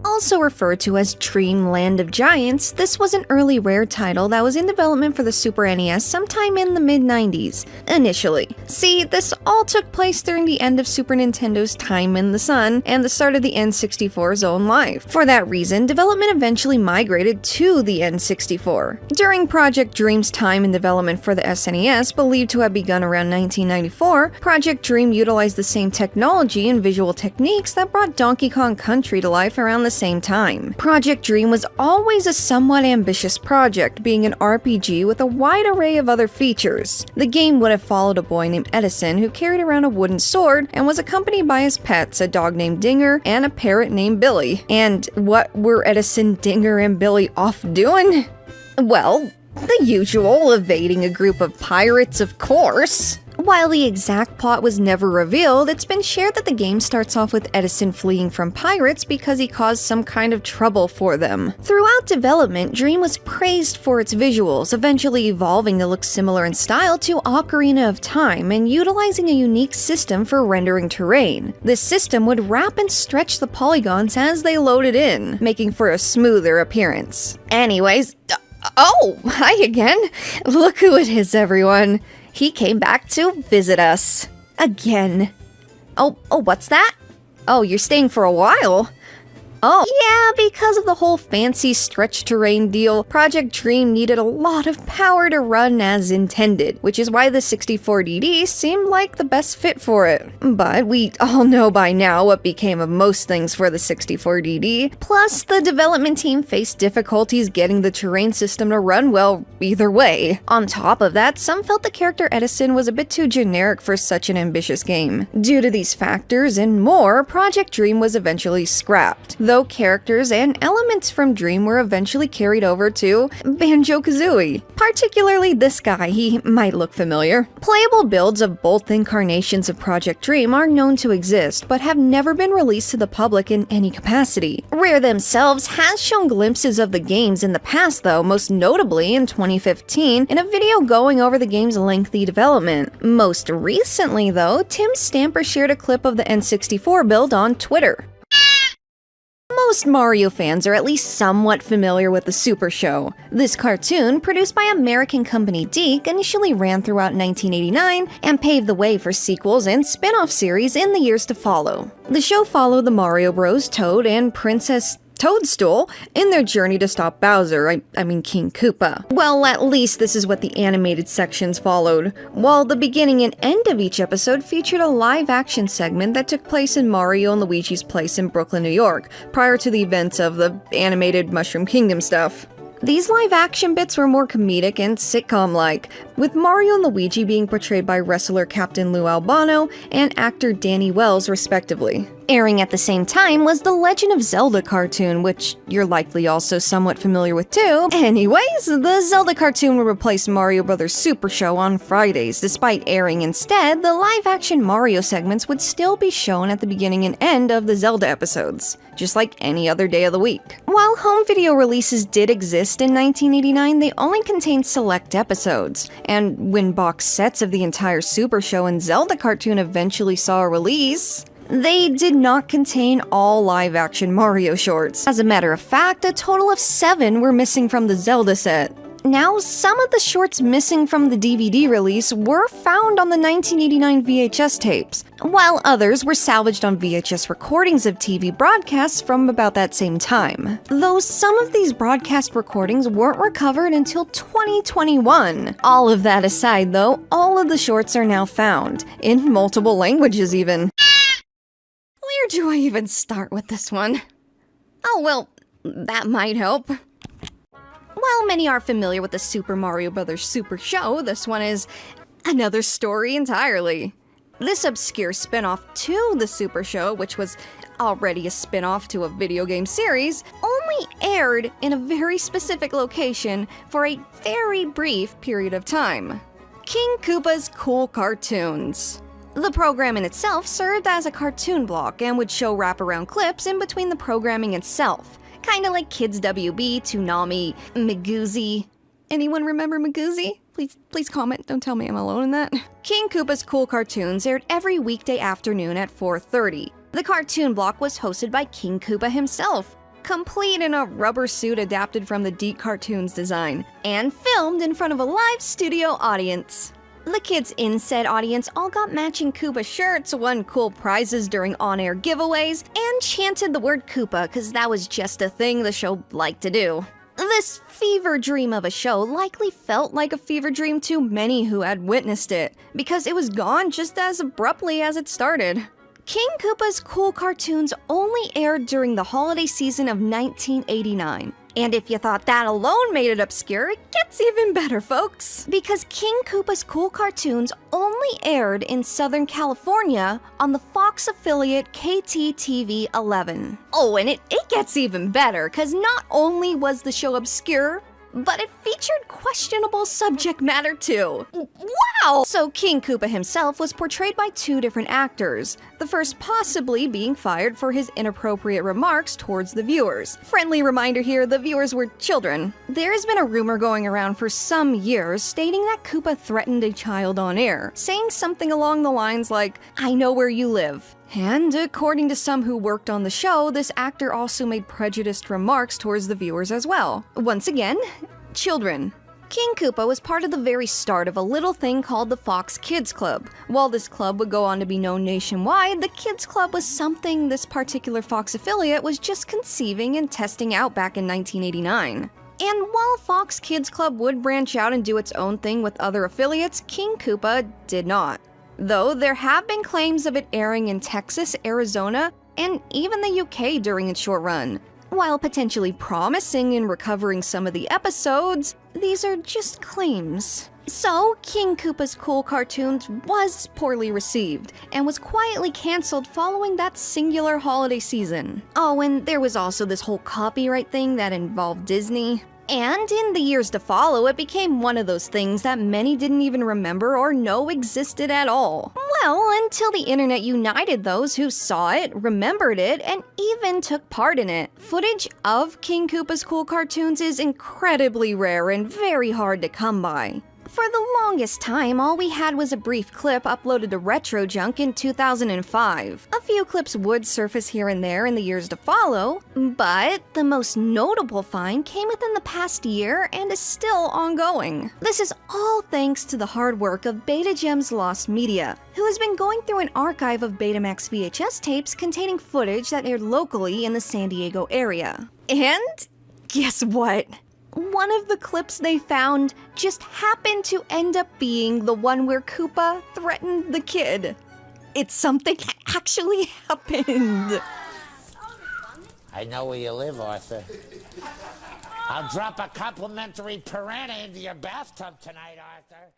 Also referred to as Dream Land of Giants, this was an early Rare title that was in development for the Super NES sometime in the mid-90s, initially. See, this all took place during the end of Super Nintendo's time in the sun and the start of the N64's own life. For that reason, development eventually migrated to the N64. During Project Dream's time in development for the SNES, believed to have begun around 1994, Project Dream utilized the same technology and visual techniques that brought Donkey Kong Country to life around the same time. Project Dream was always a somewhat ambitious project, being an RPG with a wide array of other features. The game would have followed a boy named Edison who carried around a wooden sword and was accompanied by his pets, a dog named Dinger and a parrot named Billy. And what were Edison, Dinger, and Billy off doing? Well, the usual, evading a group of pirates, of course. While the exact plot was never revealed, it's been shared that the game starts off with Edison fleeing from pirates because he caused some kind of trouble for them. Throughout development, Dream was praised for its visuals, eventually evolving to look similar in style to Ocarina of Time and utilizing a unique system for rendering terrain. This system would wrap and stretch the polygons as they loaded in, making for a smoother appearance. Anyways, oh, hi again! Look who it is, everyone! He came back to visit us. Again. Oh, what's that? Oh, you're staying for a while? Oh, yeah, because of the whole fancy stretch terrain deal, Project Dream needed a lot of power to run as intended, which is why the 64DD seemed like the best fit for it. But we all know by now what became of most things for the 64DD, plus the development team faced difficulties getting the terrain system to run well either way. On top of that, some felt the character Edison was a bit too generic for such an ambitious game. Due to these factors and more, Project Dream was eventually scrapped, though characters and elements from Dream were eventually carried over to Banjo-Kazooie. Particularly this guy, he might look familiar. Playable builds of both incarnations of Project Dream are known to exist, but have never been released to the public in any capacity. Rare themselves has shown glimpses of the games in the past though, most notably in 2015 in a video going over the game's lengthy development. Most recently though, Tim Stamper shared a clip of the N64 build on Twitter. Most Mario fans are at least somewhat familiar with the Super Show. This cartoon, produced by American company DiC, initially ran throughout 1989 and paved the way for sequels and spin-off series in the years to follow. The show followed the Mario Bros., Toad, and Princess Toadstool in their journey to stop Bowser, I mean King Koopa. Well, at least this is what the animated sections followed, while the beginning and end of each episode featured a live-action segment that took place in Mario and Luigi's place in Brooklyn, New York, prior to the events of the animated Mushroom Kingdom stuff. These live-action bits were more comedic and sitcom-like, with Mario and Luigi being portrayed by wrestler Captain Lou Albano and actor Danny Wells, respectively. Airing at the same time was the Legend of Zelda cartoon, which you're likely also somewhat familiar with too. Anyways, the Zelda cartoon would replace Mario Bros. Super Show on Fridays. Despite airing instead, the live-action Mario segments would still be shown at the beginning and end of the Zelda episodes, just like any other day of the week. While home video releases did exist in 1989, they only contained select episodes, and when box sets of the entire Super Show and Zelda cartoon eventually saw a release, they did not contain all live-action Mario shorts. As a matter of fact, a total of 7 were missing from the Zelda set. Now, some of the shorts missing from the DVD release were found on the 1989 VHS tapes, while others were salvaged on VHS recordings of TV broadcasts from about that same time. Though some of these broadcast recordings weren't recovered until 2021. All of that aside though, all of the shorts are now found, in multiple languages even. Where do I even start with this one? Oh well, that might help. While many are familiar with the Super Mario Bros. Super Show, this one is another story entirely. This obscure spin-off to the Super Show, which was already a spin-off to a video game series, only aired in a very specific location for a very brief period of time. King Koopa's Cool Cartoons. The program in itself served as a cartoon block and would show wraparound clips in between the programming itself. Kinda like Kids WB, Toonami, Magoozy. Anyone remember Magoozy? Please comment, don't tell me I'm alone in that. King Koopa's Cool Cartoons aired every weekday afternoon at 4:30. The cartoon block was hosted by King Koopa himself, complete in a rubber suit adapted from the Deke Cartoons design, and filmed in front of a live studio audience. The kids in said audience all got matching Koopa shirts, won cool prizes during on-air giveaways, and chanted the word Koopa cause that was just a thing the show liked to do. This fever dream of a show likely felt like a fever dream to many who had witnessed it, because it was gone just as abruptly as it started. King Koopa's Cool Cartoons only aired during the holiday season of 1989. And if you thought that alone made it obscure, it gets even better, folks. Because King Koopa's Cool Cartoons only aired in Southern California on the Fox affiliate KTTV 11. Oh, and it gets even better, because not only was the show obscure, but it featured questionable subject matter too. Wow! So King Koopa himself was portrayed by 2 different actors, the first possibly being fired for his inappropriate remarks towards the viewers. Friendly reminder here, the viewers were children. There has been a rumor going around for some years stating that Koopa threatened a child on air, saying something along the lines like, "I know where you live." And according to some who worked on the show, this actor also made prejudiced remarks towards the viewers as well. Once again, children. King Koopa was part of the very start of a little thing called the Fox Kids Club. While this club would go on to be known nationwide, the Kids Club was something this particular Fox affiliate was just conceiving and testing out back in 1989. And while Fox Kids Club would branch out and do its own thing with other affiliates, King Koopa did not. Though there have been claims of it airing in Texas, Arizona, and even the UK during its short run. While potentially promising in recovering some of the episodes, these are just claims. So, King Koopa's Cool Cartoons was poorly received, and was quietly cancelled following that singular holiday season. Oh, and there was also this whole copyright thing that involved Disney. And in the years to follow, it became one of those things that many didn't even remember or know existed at all. Well, until the internet united those who saw it, remembered it, and even took part in it. Footage of King Koopa's Cool Cartoons is incredibly rare and very hard to come by. For the longest time, all we had was a brief clip uploaded to Retro Junk in 2005. A few clips would surface here and there in the years to follow, but the most notable find came within the past year and is still ongoing. This is all thanks to the hard work of BetaGem's Lost Media, who has been going through an archive of Betamax VHS tapes containing footage that aired locally in the San Diego area. And guess what? One of the clips they found just happened to end up being the one where Koopa threatened the kid. It's something that actually happened. I know where you live, Arthur. I'll drop a complimentary piranha into your bathtub tonight, Arthur.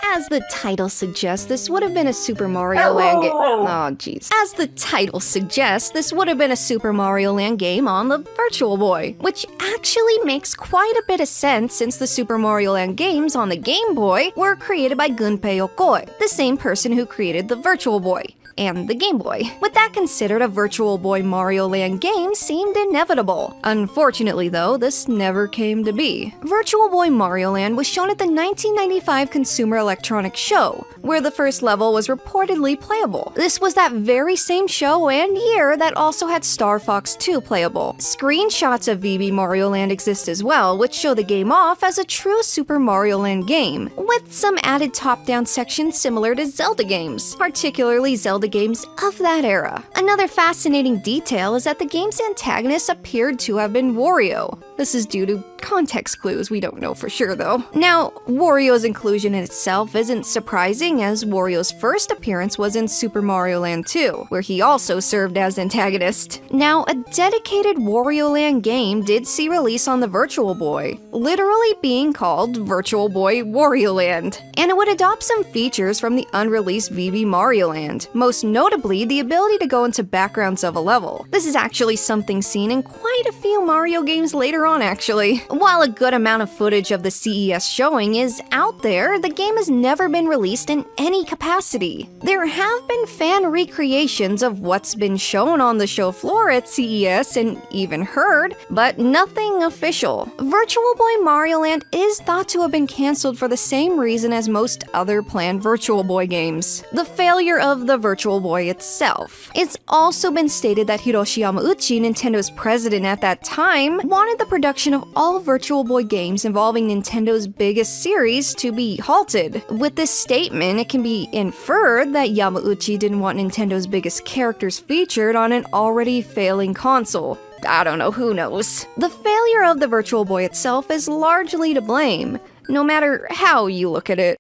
As the title suggests, this would have been a Super Mario Land game. Oh, jeez. As the title suggests, this would have been a Super Mario Land game on the Virtual Boy, which actually makes quite a bit of sense since the Super Mario Land games on the Game Boy were created by Gunpei Yokoi, the same person who created the Virtual Boy and the Game Boy. With that considered, a Virtual Boy Mario Land game seemed inevitable. Unfortunately though, this never came to be. Virtual Boy Mario Land was shown at the 1995 Consumer Electronics Show, where the first level was reportedly playable. This was that very same show and year that also had Star Fox 2 playable. Screenshots of VB Mario Land exist as well, which show the game off as a true Super Mario Land game, with some added top-down sections similar to Zelda games, particularly Zelda games of that era. Another fascinating detail is that the game's antagonist appeared to have been Wario. This is due to context clues, we don't know for sure though. Now, Wario's inclusion in itself isn't surprising, as Wario's first appearance was in Super Mario Land 2, where he also served as antagonist. Now, a dedicated Wario Land game did see release on the Virtual Boy, literally being called Virtual Boy Wario Land, and it would adopt some features from the unreleased VB Mario Land, most notably the ability to go into backgrounds of a level. This is actually something seen in quite a few Mario games later on actually. While a good amount of footage of the CES showing is out there, the game has never been released in any capacity. There have been fan recreations of what's been shown on the show floor at CES and even heard, but nothing official. Virtual Boy Mario Land is thought to have been cancelled for the same reason as most other planned Virtual Boy games: the failure of the Virtual Boy itself. It's also been stated that Hiroshi Yamauchi, Nintendo's president at that time, wanted the production of all Virtual Boy games involving Nintendo's biggest series to be halted. With this statement, it can be inferred that Yamauchi didn't want Nintendo's biggest characters featured on an already failing console. I don't know, who knows. The failure of the Virtual Boy itself is largely to blame, no matter how you look at it.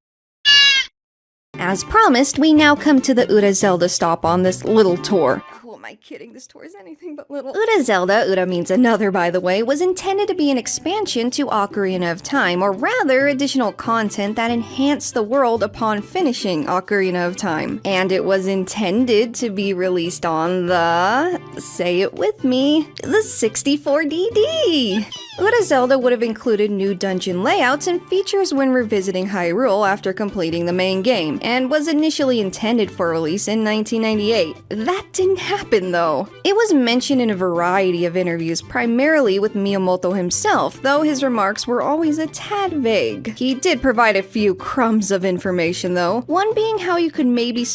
As promised, we now come to the Uda Zelda stop on this little tour. Who am I kidding? This tour is anything but little. Uda Zelda, Uda means another by the way, was intended to be an expansion to Ocarina of Time, or rather additional content that enhanced the world upon finishing Ocarina of Time. And it was intended to be released on the, say it with me, the 64DD. Uda Zelda would have included new dungeon layouts and features when revisiting Hyrule after completing the main game, and was initially intended for release in 1998. That didn't happen though. It was mentioned in a variety of interviews, primarily with Miyamoto himself, though his remarks were always a tad vague. He did provide a few crumbs of information though, one being how you could maybe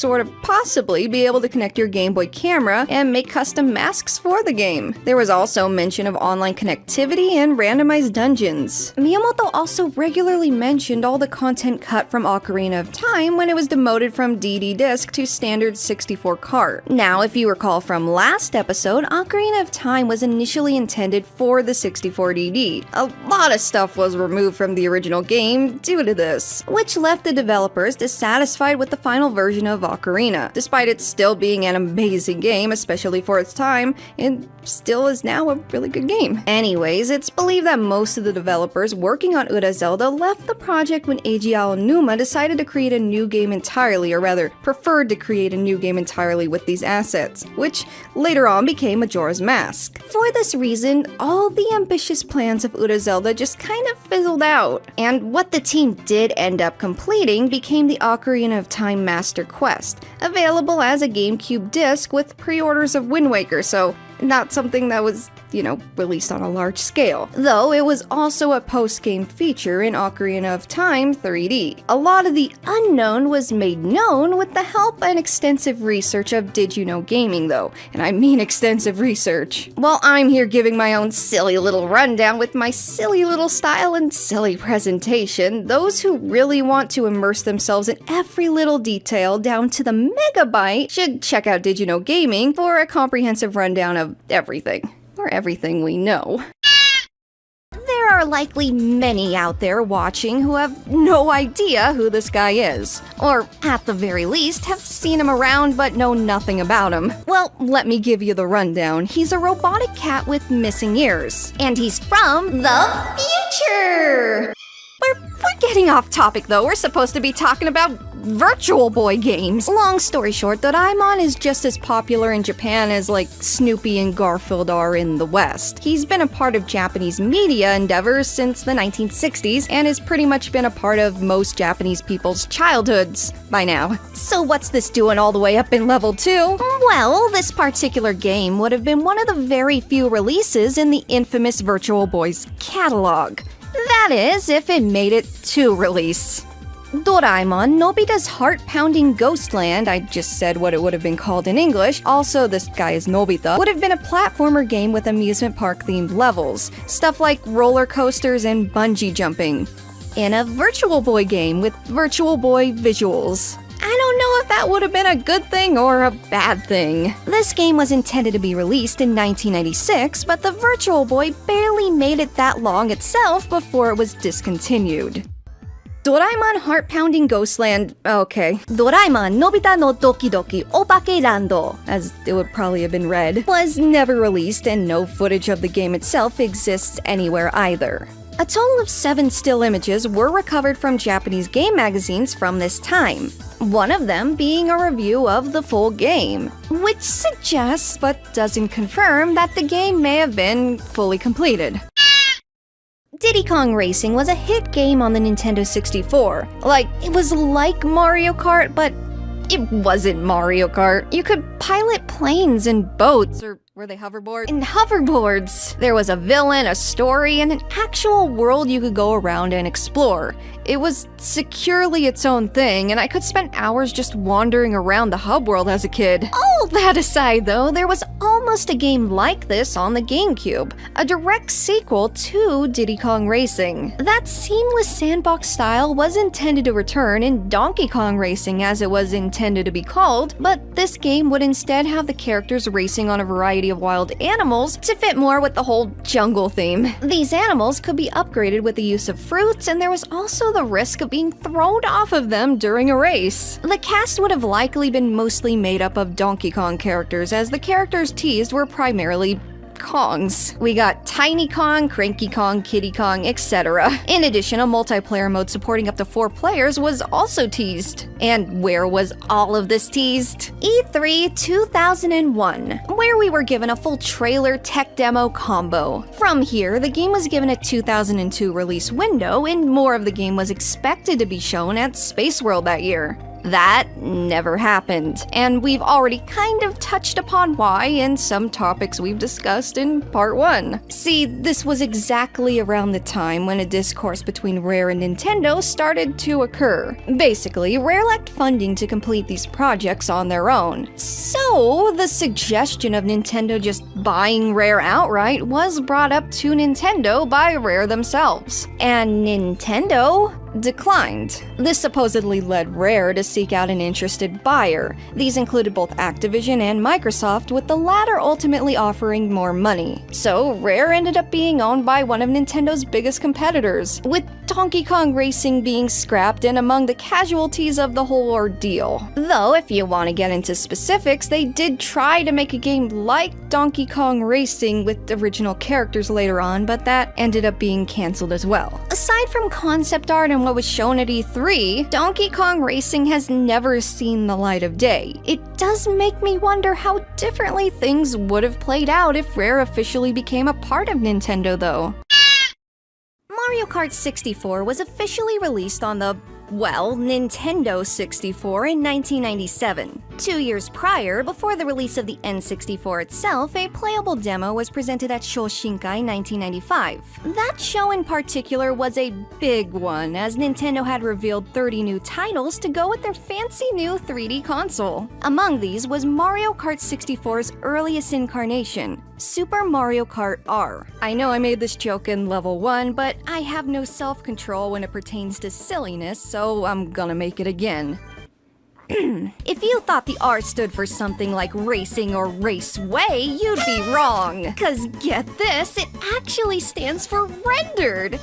possibly be able to connect your Game Boy camera and make custom masks for the game. There was also mention of online connectivity and randomized dungeons. Miyamoto also regularly mentioned all the content cut from Ocarina of Time when it was demoted from DD disc to standard 64 cart. Now, if you recall from last episode, Ocarina of Time was initially intended for the 64DD. A lot of stuff was removed from the original game due to this, which left the developers dissatisfied with the final version of Ocarina, despite it still being an amazing game, especially for its time, and still is now a really good game. Anyways, it's believed that most of the developers working on Uda Zelda left the project when Eiji Aonuma decided to create a new game entirely, or rather, preferred to create a new game entirely with these assets, which later on became Majora's Mask. For this reason, all the ambitious plans of Uda Zelda just kind of fizzled out, and what the team did end up completing became the Ocarina of Time Master Quest, available as a GameCube disc with pre-orders of Wind Waker, so not something that was released on a large scale. Though it was also a post-game feature in Ocarina of Time 3D. A lot of the unknown was made known with the help and extensive research of Did You Know Gaming though, and I mean extensive research. While I'm here giving my own silly little rundown with my silly little style and silly presentation, those who really want to immerse themselves in every little detail down to the megabyte should check out Did You Know Gaming for a comprehensive rundown of everything. Or everything we know. There are likely many out there watching who have no idea who this guy is. Or, at the very least, have seen him around but know nothing about him. Well, let me give you the rundown. He's a robotic cat with missing ears. And he's from the future! We're getting off topic though. We're supposed to be talking about Virtual Boy games. Long story short, Doraemon is just as popular in Japan as like Snoopy and Garfield are in the West. He's been a part of Japanese media endeavors since the 1960s and has pretty much been a part of most Japanese people's childhoods by now. So what's this doing all the way up in level 2? Well, this particular game would have been one of the very few releases in the infamous Virtual Boy's catalog. That is, if it made it to release. Doraemon, Nobita's heart-pounding Ghostland, I just said what it would have been called in English, also this guy is Nobita, would have been a platformer game with amusement park-themed levels, stuff like roller coasters and bungee jumping, in a Virtual Boy game with Virtual Boy visuals. I don't know if that would have been a good thing or a bad thing. This game was intended to be released in 1996, but the Virtual Boy barely made it that long itself before it was discontinued. Doraemon Heart-Pounding Ghostland, okay. Doraemon Nobita no Doki Doki Obake Rando, as it would probably have been read, was never released and no footage of the game itself exists anywhere either. A total of 7 still images were recovered from Japanese game magazines from this time, one of them being a review of the full game, which suggests but doesn't confirm that the game may have been fully completed. Diddy Kong Racing was a hit game on the Nintendo 64. It was like Mario Kart, but it wasn't Mario Kart. You could pilot planes and boats, or were they hoverboards? In hoverboards! There was a villain, a story, and an actual world you could go around and explore. It was securely its own thing, and I could spend hours just wandering around the hub world as a kid. All that aside though, there was almost a game like this on the GameCube, a direct sequel to Diddy Kong Racing. That seamless sandbox style was intended to return in Donkey Kong Racing as it was intended to be called, but this game would instead have the characters racing on a variety of wild animals to fit more with the whole jungle theme. These animals could be upgraded with the use of fruits, and there was also the risk of being thrown off of them during a race. The cast would have likely been mostly made up of Donkey Kong characters, as the characters teased were primarily Kongs. We got Tiny Kong, Cranky Kong, Kiddy Kong, etc. In addition, a multiplayer mode supporting up to 4 players was also teased. And where was all of this teased? E3 2001, where we were given a full trailer tech demo combo. From here, the game was given a 2002 release window, and more of the game was expected to be shown at Space World that year. That never happened, and we've already kind of touched upon why in some topics we've discussed in part 1. See, this was exactly around the time when a discourse between Rare and Nintendo started to occur. Basically, Rare lacked funding to complete these projects on their own. So, the suggestion of Nintendo just buying Rare outright was brought up to Nintendo by Rare themselves. And Nintendo declined. This supposedly led Rare to seek out an interested buyer. These included both Activision and Microsoft, with the latter ultimately offering more money. So Rare ended up being owned by one of Nintendo's biggest competitors, with Donkey Kong Racing being scrapped and among the casualties of the whole ordeal. Though, if you want to get into specifics, they did try to make a game like Donkey Kong Racing with original characters later on, but that ended up being cancelled as well. Aside from concept art and what was shown at E3, Donkey Kong Racing has never seen the light of day. It does make me wonder how differently things would have played out if Rare officially became a part of Nintendo, though. Mario Kart 64 was officially released on the Nintendo 64 in 1997. 2 years prior, before the release of the N64 itself, a playable demo was presented at Shoshinkai 1995. That show in particular was a big one, as Nintendo had revealed 30 new titles to go with their fancy new 3D console. Among these was Mario Kart 64's earliest incarnation, Super Mario Kart R. I know I made this joke in level 1, but I have no self-control when it pertains to silliness, so I'm gonna make it again. If you thought the R stood for something like racing or raceway, you'd be wrong. Cause get this, it actually stands for rendered.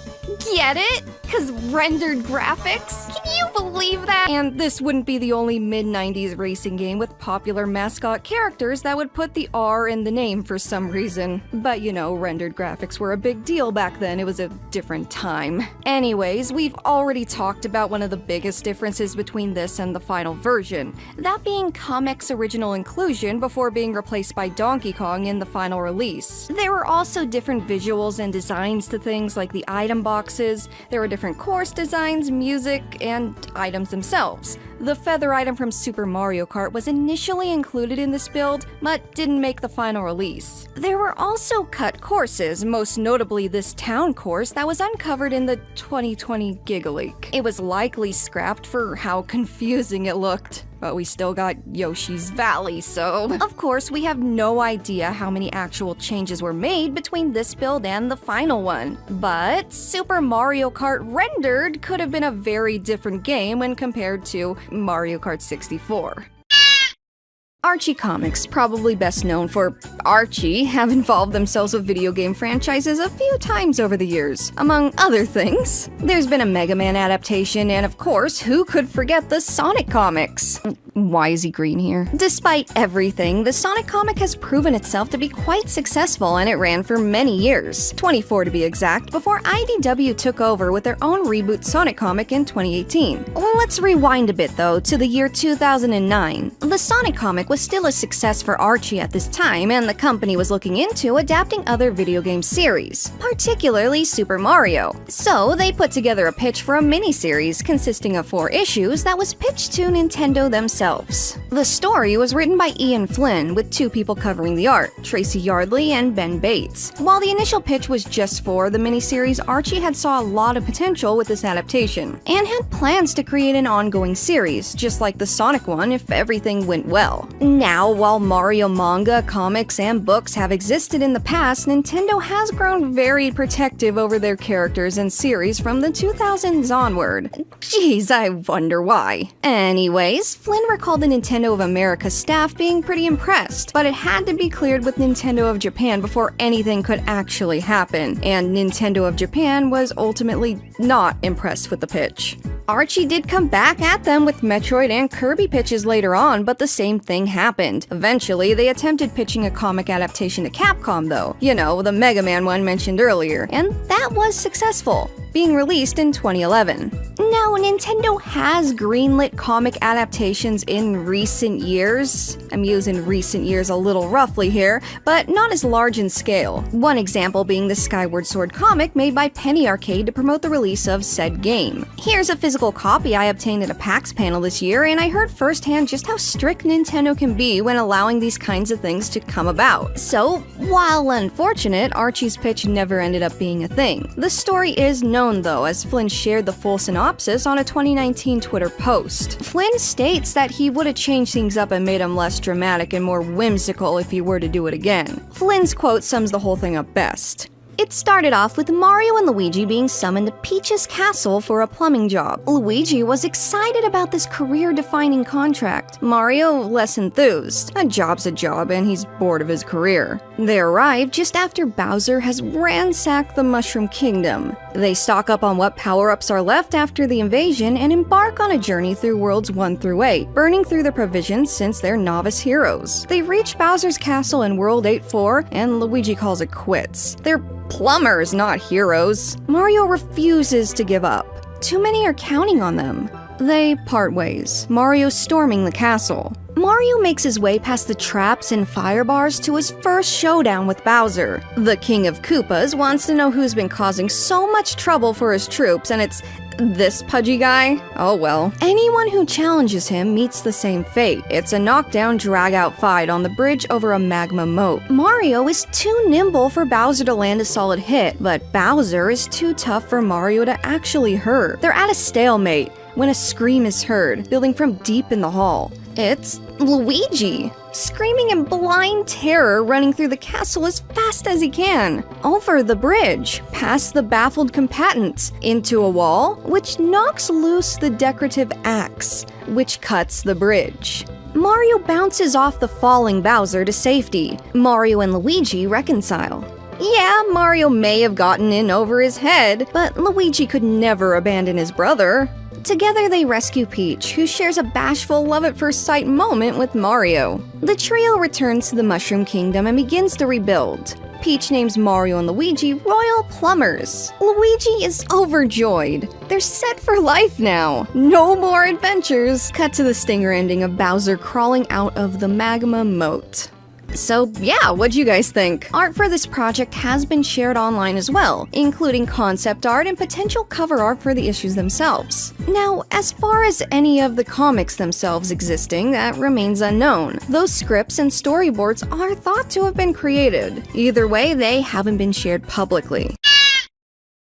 Get it? Cause rendered graphics? Can you believe that? And this wouldn't be the only mid-90s racing game with popular mascot characters that would put the R in the name for some reason. But you know, rendered graphics were a big deal back then, it was a different time. Anyways, we've already talked about one of the biggest differences between this and the final version, that being Kamek's original inclusion before being replaced by Donkey Kong in the final release. There were also different visuals and designs to things like the item boxes, there were different course designs, music, and items themselves. The feather item from Super Mario Kart was initially included in this build, but didn't make the final release. There were also cut courses, most notably this town course that was uncovered in the 2020 Gigaleak. It was likely scrapped for how confusing it looked. But we still got Yoshi's Valley, so... Of course, we have no idea how many actual changes were made between this build and the final one. But Super Mario Kart Rendered could have been a very different game when compared to Mario Kart 64. Archie comics, probably best known for Archie, have involved themselves with video game franchises a few times over the years. Among other things, there's been a Mega Man adaptation, and of course, who could forget the Sonic comics? Why is he green here? Despite everything, the Sonic comic has proven itself to be quite successful, and it ran for many years, 24 to be exact, before IDW took over with their own reboot Sonic comic in 2018. Let's rewind a bit though, to the year 2009. The Sonic comic was still a success for Archie at this time, and the company was looking into adapting other video game series, particularly Super Mario. So they put together a pitch for a miniseries consisting of 4 issues that was pitched to Nintendo themselves. The story was written by Ian Flynn, with 2 people covering the art, Tracy Yardley and Ben Bates. While the initial pitch was just for the miniseries, Archie had saw a lot of potential with this adaptation, and had plans to create an ongoing series, just like the Sonic one if everything went well. Now, while Mario manga, comics, and books have existed in the past, Nintendo has grown very protective over their characters and series from the 2000s onward. Geez, I wonder why. Anyways, Flynn recalled the Nintendo of America staff being pretty impressed, but it had to be cleared with Nintendo of Japan before anything could actually happen, and Nintendo of Japan was ultimately not impressed with the pitch. Archie did come back at them with Metroid and Kirby pitches later on, but the same thing happened. Eventually, they attempted pitching a comic adaptation to Capcom though, you know, the Mega Man one mentioned earlier, and that was successful, being released in 2011. Now, Nintendo has greenlit comic adaptations in recent years. I'm using recent years a little roughly here, but not as large in scale. One example being the Skyward Sword comic made by Penny Arcade to promote the release of said game. Here's a physical copy I obtained at a PAX panel this year, and I heard firsthand just how strict Nintendo can be when allowing these kinds of things to come about. So, while unfortunate, Archie's pitch never ended up being a thing. The story is known though, as Flynn shared the full synopsis on a 2019 Twitter post. Flynn states that he would have changed things up and made them less dramatic and more whimsical if he were to do it again. Flynn's quote sums the whole thing up best. It started off with Mario and Luigi being summoned to Peach's castle for a plumbing job. Luigi was excited about this career-defining contract. Mario less enthused. A job's a job and he's bored of his career. They arrive just after Bowser has ransacked the Mushroom Kingdom. They stock up on what power-ups are left after the invasion and embark on a journey through worlds 1 through 8, burning through their provisions since they're novice heroes. They reach Bowser's castle in World 8-4 and Luigi calls it quits. They're plumbers, not heroes. Mario refuses to give up. Too many are counting on them. They part ways, Mario storming the castle. Mario makes his way past the traps and fire bars to his first showdown with Bowser. The King of Koopas wants to know who's been causing so much trouble for his troops, and it's this pudgy guy? Oh well. Anyone who challenges him meets the same fate. It's a knockdown, drag-out fight on the bridge over a magma moat. Mario is too nimble for Bowser to land a solid hit, but Bowser is too tough for Mario to actually hurt. They're at a stalemate when a scream is heard, building from deep in the hall. It's Luigi, screaming in blind terror, running through the castle as fast as he can. Over the bridge, past the baffled combatants, into a wall, which knocks loose the decorative axe, which cuts the bridge. Mario bounces off the falling Bowser to safety. Mario and Luigi reconcile. Yeah, Mario may have gotten in over his head, but Luigi could never abandon his brother. Together they rescue Peach, who shares a bashful love-at-first-sight moment with Mario. The trio returns to the Mushroom Kingdom and begins to rebuild. Peach names Mario and Luigi Royal Plumbers. Luigi is overjoyed. They're set for life now. No more adventures. Cut to the stinger ending of Bowser crawling out of the magma moat. So yeah, what'd you guys think? Art for this project has been shared online as well, including concept art and potential cover art for the issues themselves. Now, as far as any of the comics themselves existing, that remains unknown. Those scripts and storyboards are thought to have been created. Either way, they haven't been shared publicly.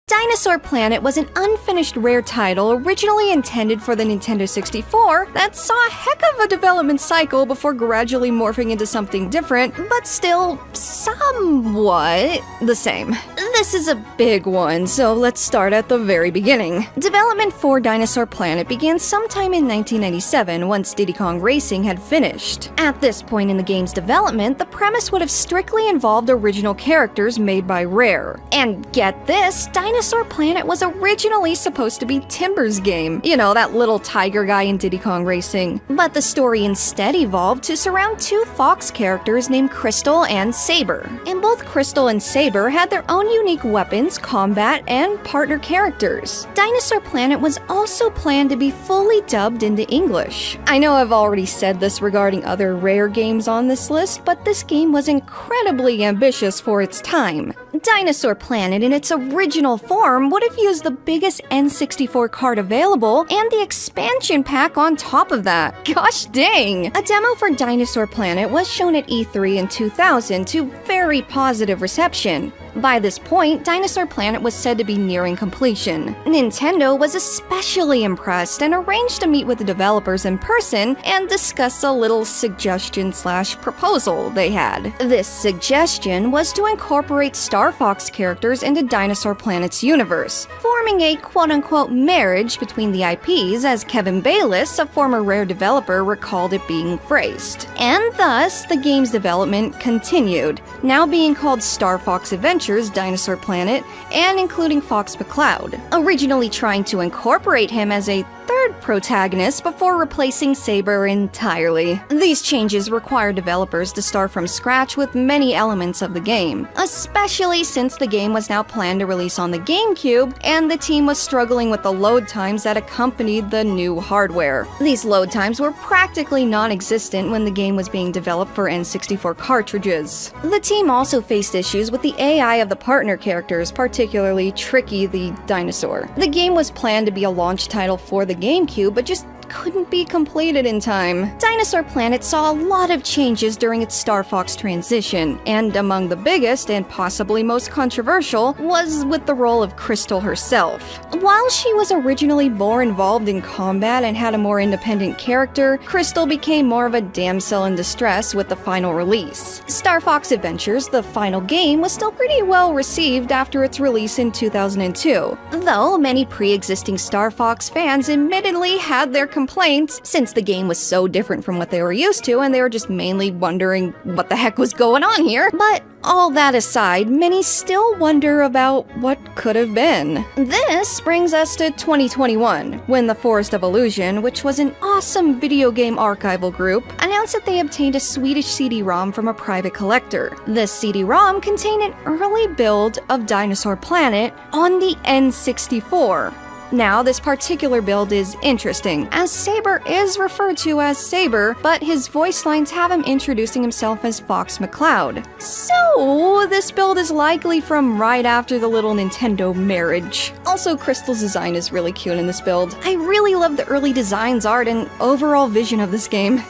Dinosaur Planet was an unfinished Rare title originally intended for the Nintendo 64 that saw a heck of a development cycle before gradually morphing into something different, but still somewhat the same. This is a big one, so let's start at the very beginning. Development for Dinosaur Planet began sometime in 1997 once Diddy Kong Racing had finished. At this point in the game's development, the premise would have strictly involved original characters made by Rare. And get this, Dinosaur Planet was originally supposed to be Timber's game. You know, that little tiger guy in Diddy Kong Racing. But the story instead evolved to surround two Fox characters named Crystal and Saber. And both Crystal and Saber had their own unique weapons, combat, and partner characters. Dinosaur Planet was also planned to be fully dubbed into English. I know I've already said this regarding other Rare games on this list, but this game was incredibly ambitious for its time. Dinosaur Planet in its original form would have used the biggest N64 card available and the expansion pack on top of that. Gosh dang! A demo for Dinosaur Planet was shown at E3 in 2000 to very positive reception. By this point, Dinosaur Planet was said to be nearing completion. Nintendo was especially impressed and arranged to meet with the developers in person and discuss a little suggestion/proposal they had. This suggestion was to incorporate Star Fox characters into Dinosaur Planet's universe, forming a quote-unquote marriage between the IPs, as Kevin Bayliss, a former Rare developer, recalled it being phrased. And thus, the game's development continued, now being called Star Fox Adventures Dinosaur Planet, and including Fox McCloud, originally trying to incorporate him as a third protagonist before replacing Saber entirely. These changes require developers to start from scratch with many elements of the game, especially since the game was now planned to release on the GameCube, and the team was struggling with the load times that accompanied the new hardware. These load times were practically non-existent when the game was being developed for N64 cartridges. The team also faced issues with the AI of the partner characters, particularly Tricky the dinosaur. The game was planned to be a launch title for the GameCube, but just couldn't be completed in time. Dinosaur Planet saw a lot of changes during its Star Fox transition, and among the biggest and possibly most controversial was with the role of Crystal herself. While she was originally more involved in combat and had a more independent character, Crystal became more of a damsel in distress with the final release. Star Fox Adventures, the final game, was still pretty well received after its release in 2002, though many pre-existing Star Fox fans admittedly had their complaints since the game was so different from what they were used to and they were just mainly wondering what the heck was going on here. But all that aside, many still wonder about what could have been. This brings us to 2021, when the Forest of Illusion, which was an awesome video game archival group, announced that they obtained a Swedish CD-ROM from a private collector. This CD-ROM contained an early build of Dinosaur Planet on the N64. Now, this particular build is interesting, as Saber is referred to as Saber, but his voice lines have him introducing himself as Fox McCloud. So, this build is likely from right after the little Nintendo marriage. Also, Crystal's design is really cute in this build. I really love the early designs, art, and overall vision of this game.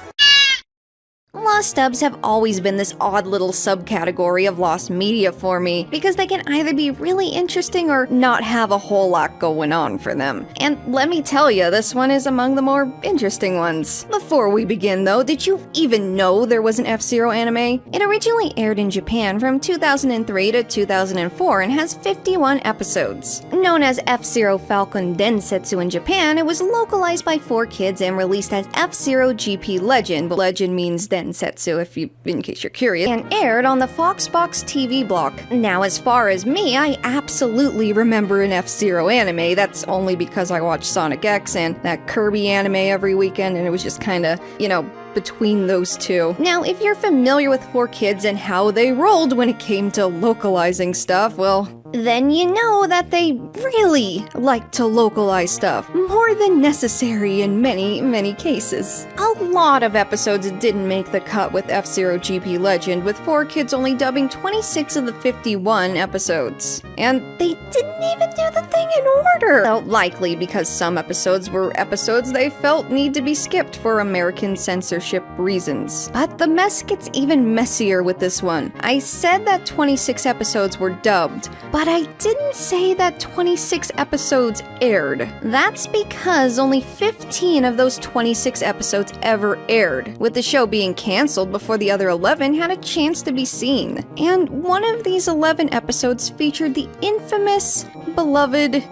Lost dubs have always been this odd little subcategory of lost media for me, because they can either be really interesting or not have a whole lot going on for them. And let me tell you, this one is among the more interesting ones. Before we begin though, did you even know there was an F-Zero anime? It originally aired in Japan from 2003 to 2004 and has 51 episodes. Known as F-Zero Falcon Densetsu in Japan, it was localized by 4Kids and released as F-Zero GP Legend, but Legend means Densetsu in case you're curious, and aired on the Foxbox TV block. Now, as far as me, I absolutely remember an F-Zero anime. That's only because I watched Sonic X and that Kirby anime every weekend, and it was just kinda, between those two. Now, if you're familiar with 4Kids and how they rolled when it came to localizing stuff, well, then you know that they really like to localize stuff, more than necessary in many, many cases. A lot of episodes didn't make the cut with F-Zero GP Legend, with 4Kids only dubbing 26 of the 51 episodes. And they didn't even do the thing in order! Well, likely because some episodes were episodes they felt need to be skipped for American censorship reasons. But the mess gets even messier with this one. I said that 26 episodes were dubbed, but I didn't say that 26 episodes aired. That's because only 15 of those 26 episodes ever aired, with the show being cancelled before the other 11 had a chance to be seen. And one of these 11 episodes featured the infamous, beloved,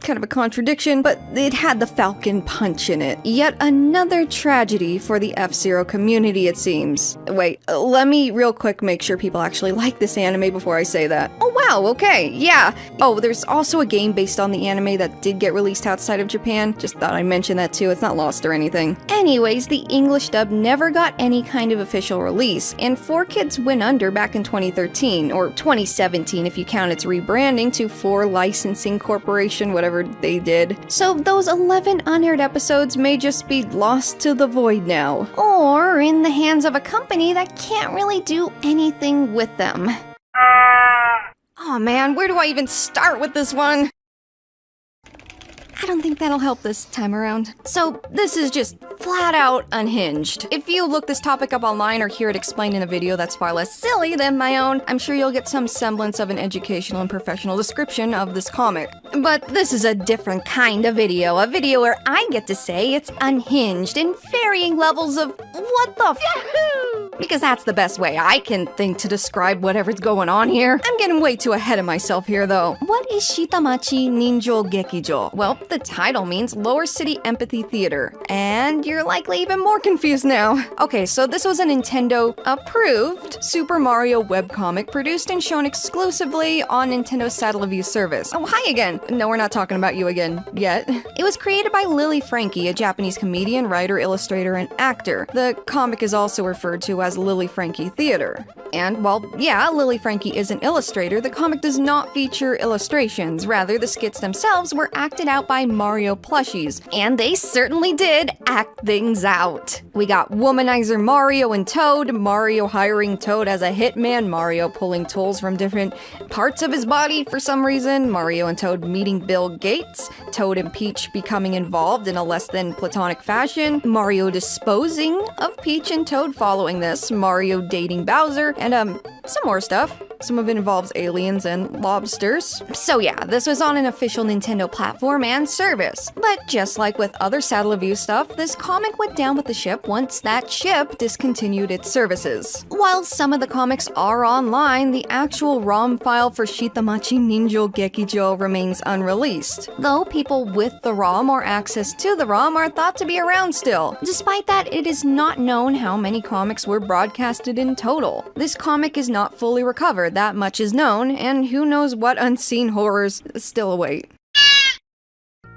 kind of a contradiction, but it had the Falcon Punch in it. Yet another tragedy for the F-Zero community, it seems. Wait, let me real quick make sure people actually like this anime before I say that. Oh wow, okay, yeah. Oh, there's also a game based on the anime that did get released outside of Japan. Just thought I'd mention that too, it's not lost or anything. Anyways, the English dub never got any kind of official release, and 4Kids went under back in 2013, or 2017 if you count its rebranding to 4 Licensing Corporation, whatever they did. So those 11 unaired episodes may just be lost to the void now, or in the hands of a company that can't really do anything with them. Oh man, where do I even start with this one? I don't think that'll help this time around. So this is just flat out unhinged. If you look this topic up online or hear it explained in a video that's far less silly than my own, I'm sure you'll get some semblance of an educational and professional description of this comic. But this is a different kind of video, a video where I get to say it's unhinged in varying levels of what the Yahoo! Because that's the best way I can think to describe whatever's going on here. I'm getting way too ahead of myself here though. What is Shitamachi Ninjo Gekijo? Well, the title means Lower City Empathy Theater, and you're likely even more confused now. Okay, so this was a Nintendo-approved Super Mario webcomic produced and shown exclusively on Nintendo's Satellaview service. Oh, hi again. No, we're not talking about you again yet. It was created by Lily Frankie, a Japanese comedian, writer, illustrator, and actor. The comic is also referred to as Lily Frankie Theater. And while, yeah, Lily Frankie is an illustrator, the comic does not feature illustrations. Rather, the skits themselves were acted out by Mario plushies, and they certainly did act things out. We got Womanizer Mario and Toad, Mario hiring Toad as a hitman, Mario pulling tools from different parts of his body for some reason, Mario and Toad meeting Bill Gates, Toad and Peach becoming involved in a less than platonic fashion, Mario disposing of Peach and Toad following this, Mario dating Bowser, and some more stuff. Some of it involves aliens and lobsters. So yeah, this was on an official Nintendo platform and service. But just like with other Satellaview stuff, this comic went down with the ship once that ship discontinued its services. While some of the comics are online, the actual ROM file for Shitamachi Ninjo Gekijo remains unreleased, though people with the ROM or access to the ROM are thought to be around still. Despite that, it is not known how many comics were broadcasted in total. This comic is not fully recovered, that much is known, and who knows what unseen horrors still await.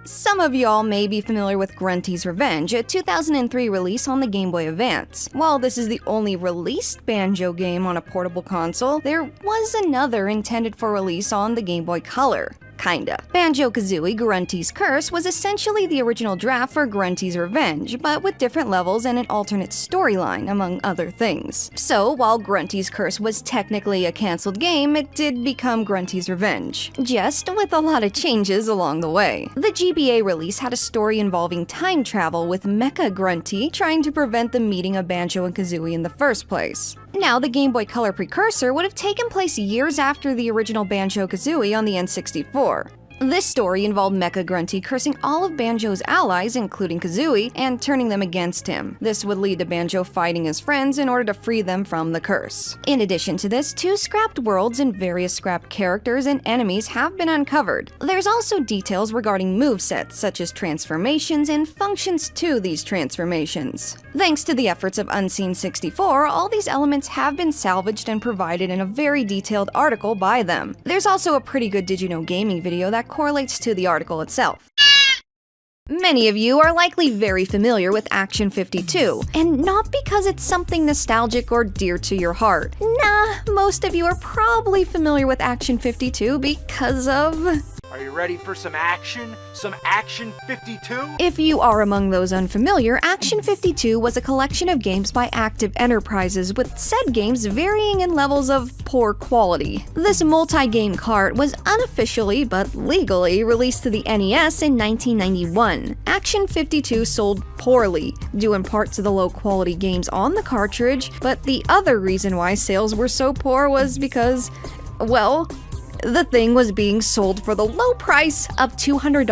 Some of y'all may be familiar with Grunty's Revenge, a 2003 release on the Game Boy Advance. While this is the only released Banjo game on a portable console, there was another intended for release on the Game Boy Color. kinda. Banjo-Kazooie Grunty's Curse was essentially the original draft for Grunty's Revenge, but with different levels and an alternate storyline, among other things. So, while Grunty's Curse was technically a cancelled game, it did become Grunty's Revenge, just with a lot of changes along the way. The GBA release had a story involving time travel with Mecha Grunty trying to prevent the meeting of Banjo and Kazooie in the first place. Now, the Game Boy Color precursor would have taken place years after the original Banjo-Kazooie on the N64. This story involved Mecha Grunty cursing all of Banjo's allies, including Kazooie, and turning them against him. This would lead to Banjo fighting his friends in order to free them from the curse. In addition to this, 2 scrapped worlds and various scrapped characters and enemies have been uncovered. There's also details regarding movesets, such as transformations and functions to these transformations. Thanks to the efforts of Unseen64, all these elements have been salvaged and provided in a very detailed article by them. There's also a pretty good Did You Know Gaming video that correlates to the article itself. Many of you are likely very familiar with Action 52, and not because it's something nostalgic or dear to your heart. Nah, most of you are probably familiar with Action 52 because of... Are you ready for some action? Some Action 52? If you are among those unfamiliar, Action 52 was a collection of games by Active Enterprises, with said games varying in levels of poor quality. This multi-game cart was unofficially but legally released to the NES in 1991. Action 52 sold poorly, due in part to the low-quality games on the cartridge, but the other reason why sales were so poor was because, well, the thing was being sold for the low price of $200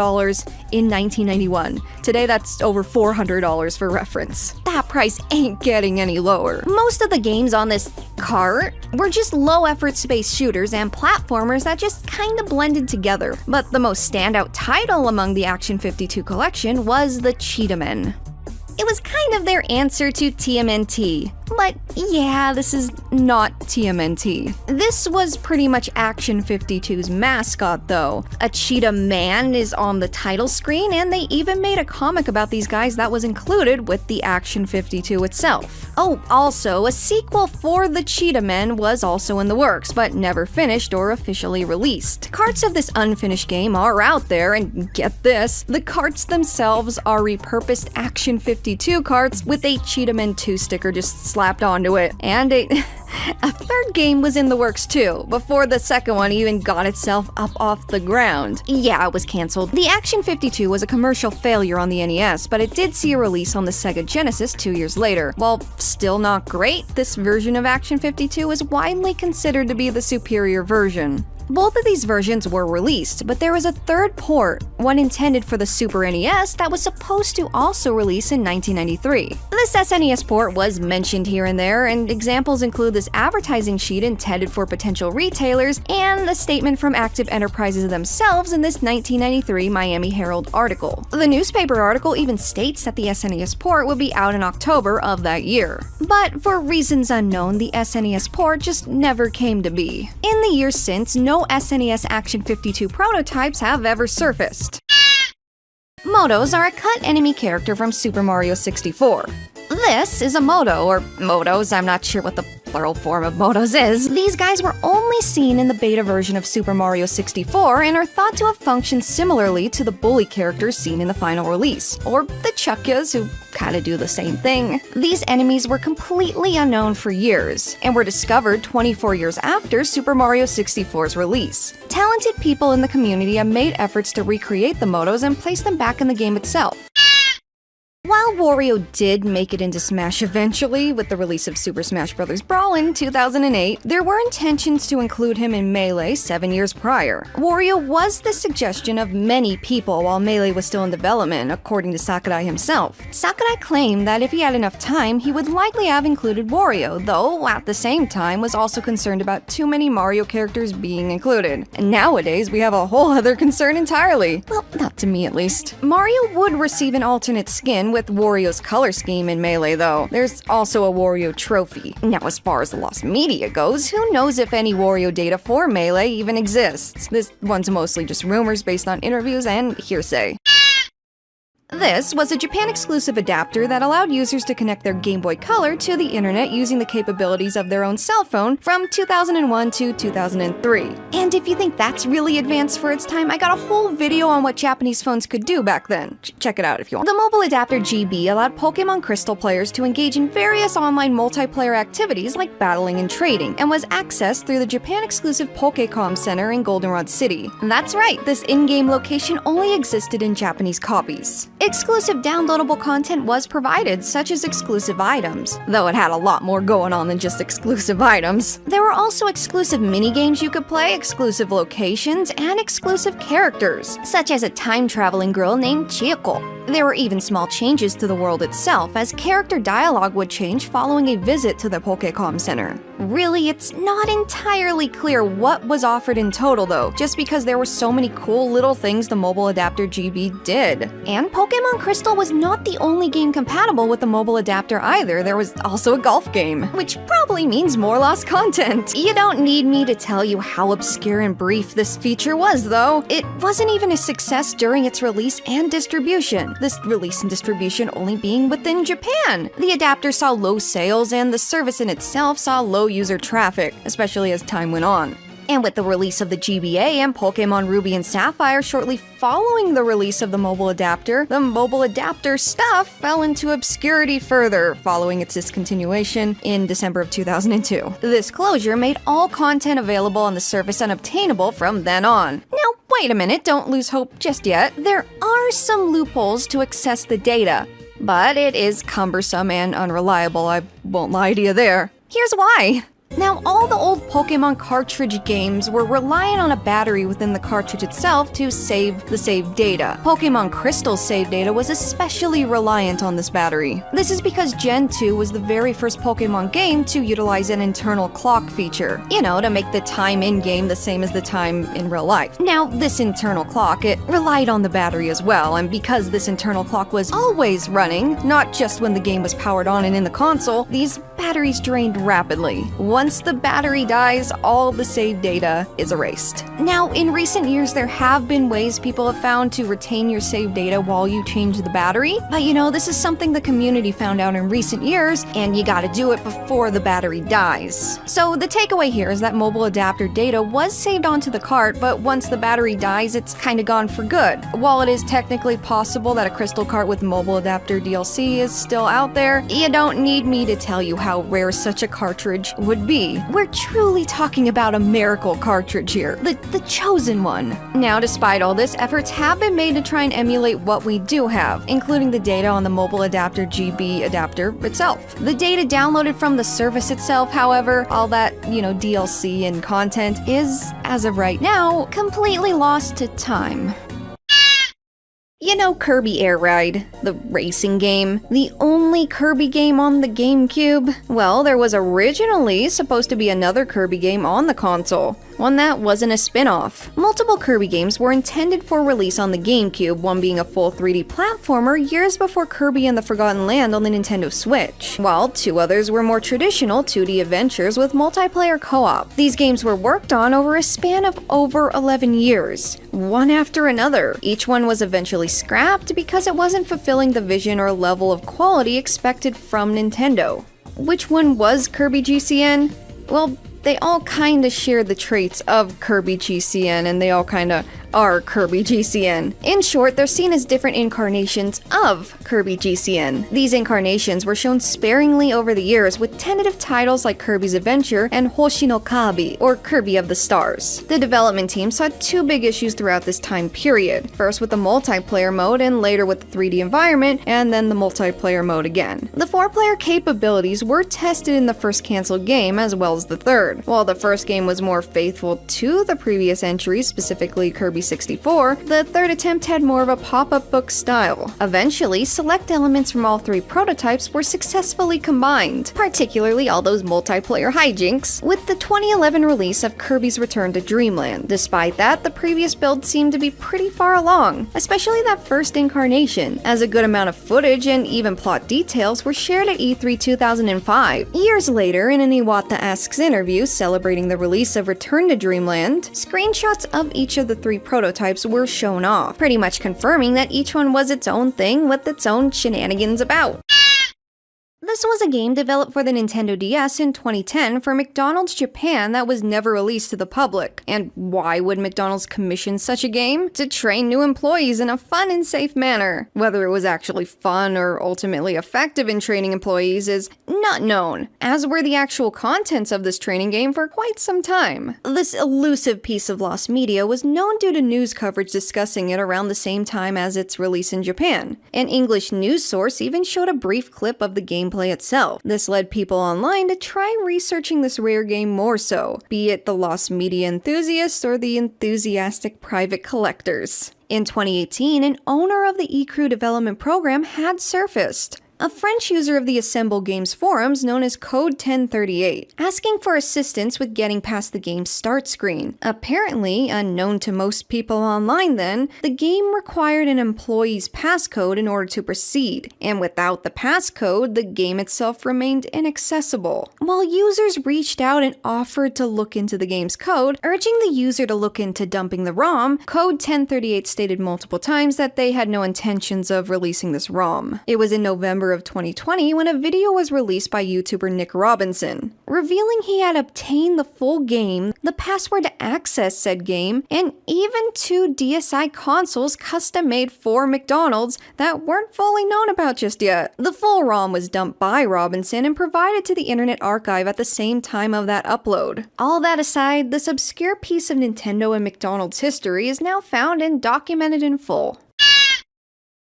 in 1991. Today, that's over $400 for reference. That price ain't getting any lower. Most of the games on this cart were just low-effort space shooters and platformers that just kinda blended together. But the most standout title among the Action 52 collection was the Cheetah-Men. It was kind of their answer to TMNT. But yeah, this is not TMNT. This was pretty much Action 52's mascot, though. A cheetah man is on the title screen, and they even made a comic about these guys that was included with the Action 52 itself. Oh, also, a sequel for the Cheetah Men was also in the works, but never finished or officially released. Carts of this unfinished game are out there, and get this, the carts themselves are repurposed Action 52 carts with a Cheetah Men 2 sticker just slapped onto it. And a third game was in the works too, before the second one even got itself up off the ground. Yeah, it was cancelled. The Action 52 was a commercial failure on the NES, but it did see a release on the Sega Genesis 2 years later. While still not great, this version of Action 52 is widely considered to be the superior version. Both of these versions were released, but there was a third port, one intended for the Super NES, that was supposed to also release in 1993. This SNES port was mentioned here and there, and examples include this advertising sheet intended for potential retailers and the statement from Active Enterprises themselves in this 1993 Miami Herald article. The newspaper article even states that the SNES port would be out in October of that year. But for reasons unknown, the SNES port just never came to be. In the years since, no SNES Action 52 prototypes have ever surfaced. Motos are a cut enemy character from Super Mario 64. This is a Moto, or Motos, I'm not sure what the plural form of Motos is. These guys were only seen in the beta version of Super Mario 64 and are thought to have functioned similarly to the bully characters seen in the final release, or the Chuckyas, who kinda do the same thing. These enemies were completely unknown for years, and were discovered 24 years after Super Mario 64's release. Talented people in the community have made efforts to recreate the Motos and place them back in the game itself. While Wario did make it into Smash eventually with the release of Super Smash Bros. Brawl in 2008, there were intentions to include him in Melee 7 years prior. Wario was the suggestion of many people while Melee was still in development, according to Sakurai himself. Sakurai claimed that if he had enough time, he would likely have included Wario, though at the same time was also concerned about too many Mario characters being included. And nowadays, we have a whole other concern entirely. Well, not to me at least. Mario would receive an alternate skin with Wario's color scheme in Melee, though. There's also a Wario trophy. Now, as far as the lost media goes, who knows if any Wario data for Melee even exists? This one's mostly just rumors based on interviews and hearsay. The This was a Japan-exclusive adapter that allowed users to connect their Game Boy Color to the internet using the capabilities of their own cell phone from 2001 to 2003. And if you think that's really advanced for its time, I got a whole video on what Japanese phones could do back then. Check it out if you want. The mobile adapter GB allowed Pokemon Crystal players to engage in various online multiplayer activities like battling and trading, and was accessed through the Japan-exclusive Pokécom Center in Goldenrod City. And that's right, this in-game location only existed in Japanese copies. Exclusive downloadable content was provided, such as exclusive items, though it had a lot more going on than just exclusive items. There were also exclusive mini-games you could play, exclusive locations, and exclusive characters, such as a time-traveling girl named Chiyoko. There were even small changes to the world itself, as character dialogue would change following a visit to the Pokécom Center. Really, it's not entirely clear what was offered in total though, just because there were so many cool little things the mobile adapter GB did. And Pokemon Crystal was not the only game compatible with the mobile adapter either. There was also a golf game, which probably means more lost content. You don't need me to tell you how obscure and brief this feature was though. It wasn't even a success during its release and distribution. This release and distribution only being within Japan. The adapter saw low sales and the service in itself saw low user traffic, especially as time went on. And with the release of the GBA and Pokemon Ruby and Sapphire shortly following the release of the mobile adapter stuff fell into obscurity further following its discontinuation in December of 2002. This closure made all content available on the service unobtainable from then on. Now, wait a minute, don't lose hope just yet. There are some loopholes to access the data, but it is cumbersome and unreliable, I won't lie to you there. Here's why. Now, all the old Pokemon cartridge games were reliant on a battery within the cartridge itself to save the saved data. Pokemon Crystal's save data was especially reliant on this battery. This is because Gen 2 was the very first Pokemon game to utilize an internal clock feature, to make the time in-game the same as the time in real life. Now, this internal clock, it relied on the battery as well, and because this internal clock was always running, not just when the game was powered on and in the console, these batteries drained rapidly. Once the battery dies, all the saved data is erased. Now, in recent years, there have been ways people have found to retain your saved data while you change the battery, but this is something the community found out in recent years, and you gotta do it before the battery dies. So the takeaway here is that mobile adapter data was saved onto the cart, but once the battery dies, it's kinda gone for good. While it is technically possible that a Crystal cart with mobile adapter DLC is still out there, you don't need me to tell you how rare such a cartridge would be. We're truly talking about a miracle cartridge here, the chosen one. Now, despite all this, efforts have been made to try and emulate what we do have, including the data on the mobile adapter GB adapter itself. The data downloaded from the service itself, however, all that, DLC and content is, as of right now, completely lost to time. Kirby Air Ride, the racing game, the only Kirby game on the GameCube? Well, there was originally supposed to be another Kirby game on the console, one that wasn't a spin-off. Multiple Kirby games were intended for release on the GameCube, one being a full 3D platformer years before Kirby and the Forgotten Land on the Nintendo Switch, while two others were more traditional 2D adventures with multiplayer co-op. These games were worked on over a span of over 11 years, one after another. Each one was eventually scrapped because it wasn't fulfilling the vision or level of quality expected from Nintendo. Which one was Kirby GCN? Well, they all kinda share the traits of Kirby GCN, and they all kinda are Kirby GCN. In short, they're seen as different incarnations of Kirby GCN. These incarnations were shown sparingly over the years, with tentative titles like Kirby's Adventure and Hoshi no Kabi, or Kirby of the Stars. The development team saw two big issues throughout this time period. First with the multiplayer mode, and later with the 3D environment, and then the multiplayer mode again. The 4-player capabilities were tested in the first canceled game, as well as the third. While the first game was more faithful to the previous entries, specifically Kirby 64, the third attempt had more of a pop-up book style. Eventually, select elements from all three prototypes were successfully combined, particularly all those multiplayer hijinks, with the 2011 release of Kirby's Return to Dreamland. Despite that, the previous build seemed to be pretty far along, especially that first incarnation, as a good amount of footage and even plot details were shared at E3 2005. Years later, in an Iwata Asks interview celebrating the release of Return to Dreamland, screenshots of each of the three prototypes were shown off, pretty much confirming that each one was its own thing with its own shenanigans about. This was a game developed for the Nintendo DS in 2010 for McDonald's Japan that was never released to the public. And why would McDonald's commission such a game? To train new employees in a fun and safe manner. Whether it was actually fun or ultimately effective in training employees is not known, as were the actual contents of this training game for quite some time. This elusive piece of lost media was known due to news coverage discussing it around the same time as its release in Japan. An English news source even showed a brief clip of the gameplay itself. This led people online to try researching this rare game more so, be it the lost media enthusiasts or the enthusiastic private collectors. In 2018, an owner of the eCrew development program had surfaced. A French user of the Assemble Games forums known as Code 1038, asking for assistance with getting past the game's start screen. Apparently, unknown to most people online then, the game required an employee's passcode in order to proceed, and without the passcode, the game itself remained inaccessible. While users reached out and offered to look into the game's code, urging the user to look into dumping the ROM, Code 1038 stated multiple times that they had no intentions of releasing this ROM. It was in November of 2020 when a video was released by YouTuber Nick Robinson, revealing he had obtained the full game, the password to access said game, and even 2 DSi consoles custom made for McDonald's that weren't fully known about just yet. The full ROM was dumped by Robinson and provided to the Internet Archive at the same time of that upload. All that aside, this obscure piece of Nintendo and McDonald's history is now found and documented in full.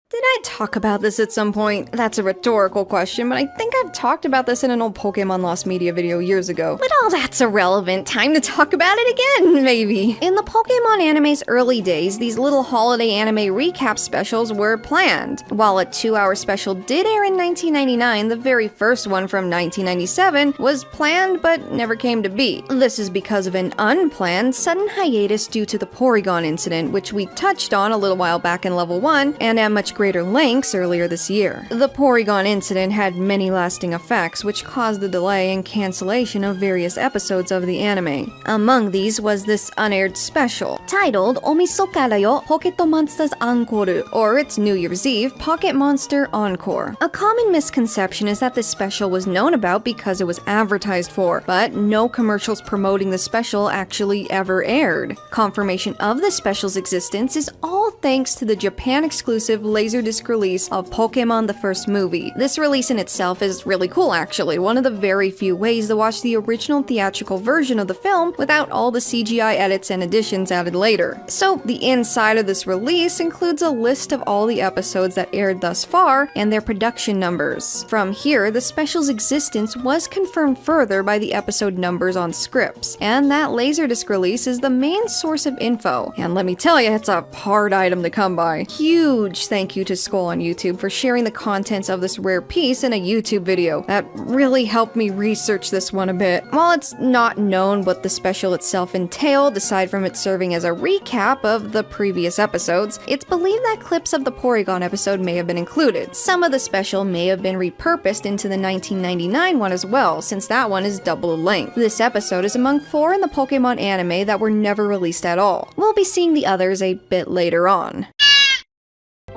Did I talk about this at some point? That's a rhetorical question, but I think I've talked about this in an old Pokemon Lost Media video years ago. But all that's irrelevant. Time to talk about it again, maybe. In the Pokemon anime's early days, these little holiday anime recap specials were planned. While a 2-hour special did air in 1999, the very first one from 1997 was planned but never came to be. This is because of an unplanned, sudden hiatus due to the Porygon incident, which we touched on a little while back in Level 1, and at much greater lengths earlier this year. The Porygon incident had many lasting effects, which caused the delay and cancellation of various episodes of the anime. Among these was this unaired special, titled Omisoka da yo Pocket Monsters Encore, or its New Year's Eve Pocket Monster Encore. A common misconception is that this special was known about because it was advertised for, but no commercials promoting the special actually ever aired. Confirmation of the special's existence is all thanks to the Japan-exclusive Laserdisc release of Pokemon the First Movie. This release in itself is really cool actually, one of the very few ways to watch the original theatrical version of the film without all the CGI edits and additions added later. So the inside of this release includes a list of all the episodes that aired thus far and their production numbers. From here, the special's existence was confirmed further by the episode numbers on scripts, and that Laserdisc release is the main source of info, and let me tell you, it's a hard item to come by. Huge thank you to Skull on YouTube for sharing the contents of this rare piece in a YouTube video. That really helped me research this one a bit. While it's not known what the special itself entailed, aside from it serving as a recap of the previous episodes, it's believed that clips of the Porygon episode may have been included. Some of the special may have been repurposed into the 1999 one as well, since that one is double the length. This episode is among 4 in the Pokemon anime that were never released at all. We'll be seeing the others a bit later on.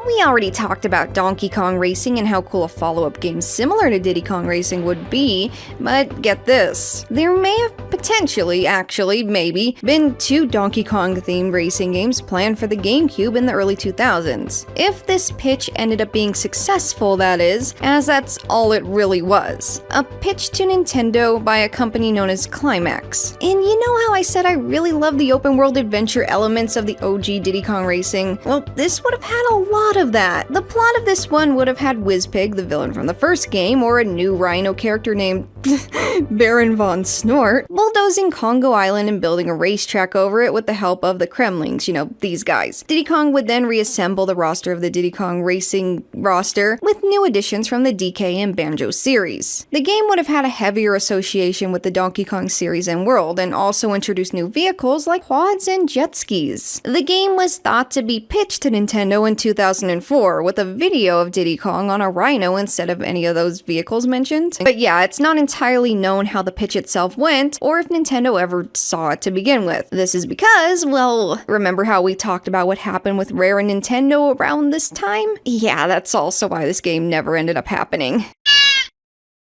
We already talked about Donkey Kong Racing and how cool a follow-up game similar to Diddy Kong Racing would be, but get this. There may have potentially, actually, maybe, been 2 Donkey Kong-themed racing games planned for the GameCube in the early 2000s. If this pitch ended up being successful, that is, as that's all it really was. A pitch to Nintendo by a company known as Climax. And you know how I said I really love the open-world adventure elements of the OG Diddy Kong Racing? Well, this would have had a lot of that. The plot of this one would have had Wizpig, the villain from the first game, or a new Rhino character named Baron Von Snort, bulldozing Congo Island and building a racetrack over it with the help of the Kremlings, you know, these guys. Diddy Kong would then reassemble the roster of the Diddy Kong Racing roster with new additions from the DK and Banjo series. The game would have had a heavier association with the Donkey Kong series and world, and also introduced new vehicles like quads and jet skis. The game was thought to be pitched to Nintendo in 2004, with a video of Diddy Kong on a Rhino instead of any of those vehicles mentioned. But yeah, it's not entirely known how the pitch itself went, or if Nintendo ever saw it to begin with. This is because, well, remember how we talked about what happened with Rare and Nintendo around this time? Yeah, that's also why this game never ended up happening.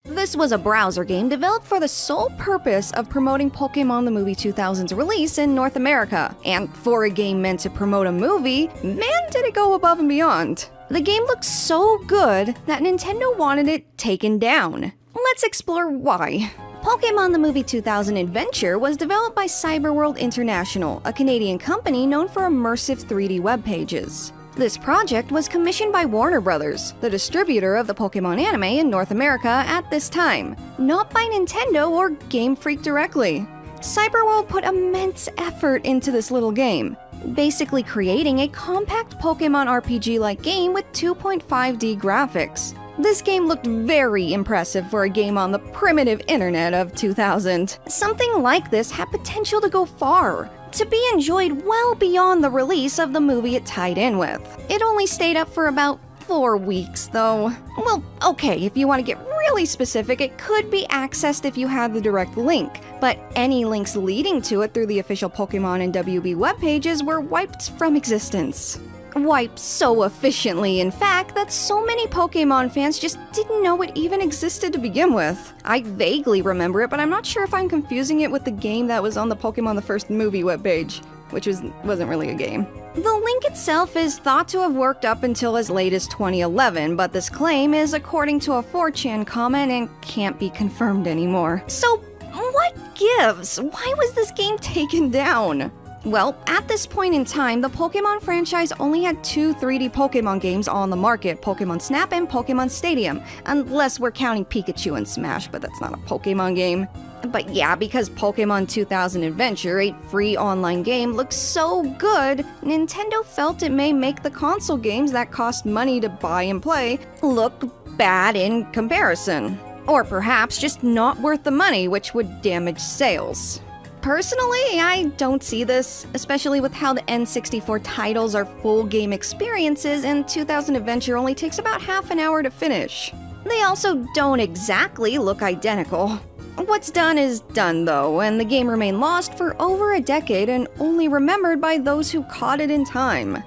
This was a browser game developed for the sole purpose of promoting Pokémon the Movie 2000's release in North America. And for a game meant to promote a movie, man did it go above and beyond. The game looked so good that Nintendo wanted it taken down. Let's explore why. Pokémon the Movie 2000 Adventure was developed by Cyberworld International, a Canadian company known for immersive 3D web pages. This project was commissioned by Warner Bros., the distributor of the Pokémon anime in North America at this time, not by Nintendo or Game Freak directly. Cyberworld put immense effort into this little game, basically creating a compact Pokémon RPG-like game with 2.5D graphics. This game looked very impressive for a game on the primitive internet of 2000. Something like this had potential to go far, to be enjoyed well beyond the release of the movie it tied in with. It only stayed up for about 4 weeks, though. Well, okay, if you want to get really specific, it could be accessed if you had the direct link, but any links leading to it through the official Pokémon and WB web pages were wiped from existence. Wiped so efficiently, in fact, that so many Pokémon fans just didn't know it even existed to begin with. I vaguely remember it, but I'm not sure if I'm confusing it with the game that was on the Pokémon the First Movie webpage, which wasn't really a game. The link itself is thought to have worked up until as late as 2011, but this claim is according to a 4chan comment and can't be confirmed anymore. So, what gives? Why was this game taken down? Well, at this point in time, the Pokémon franchise only had 2 3D Pokémon games on the market, Pokémon Snap and Pokémon Stadium, unless we're counting Pikachu and Smash, but that's not a Pokémon game. But yeah, because Pokémon 2000 Adventure, a free online game, looks so good, Nintendo felt it may make the console games that cost money to buy and play look bad in comparison. Or perhaps just not worth the money, which would damage sales. Personally, I don't see this, especially with how the N64 titles are full game experiences and 2000 Adventure only takes about half an hour to finish. They also don't exactly look identical. What's done is done though, and the game remained lost for over a decade and only remembered by those who caught it in time.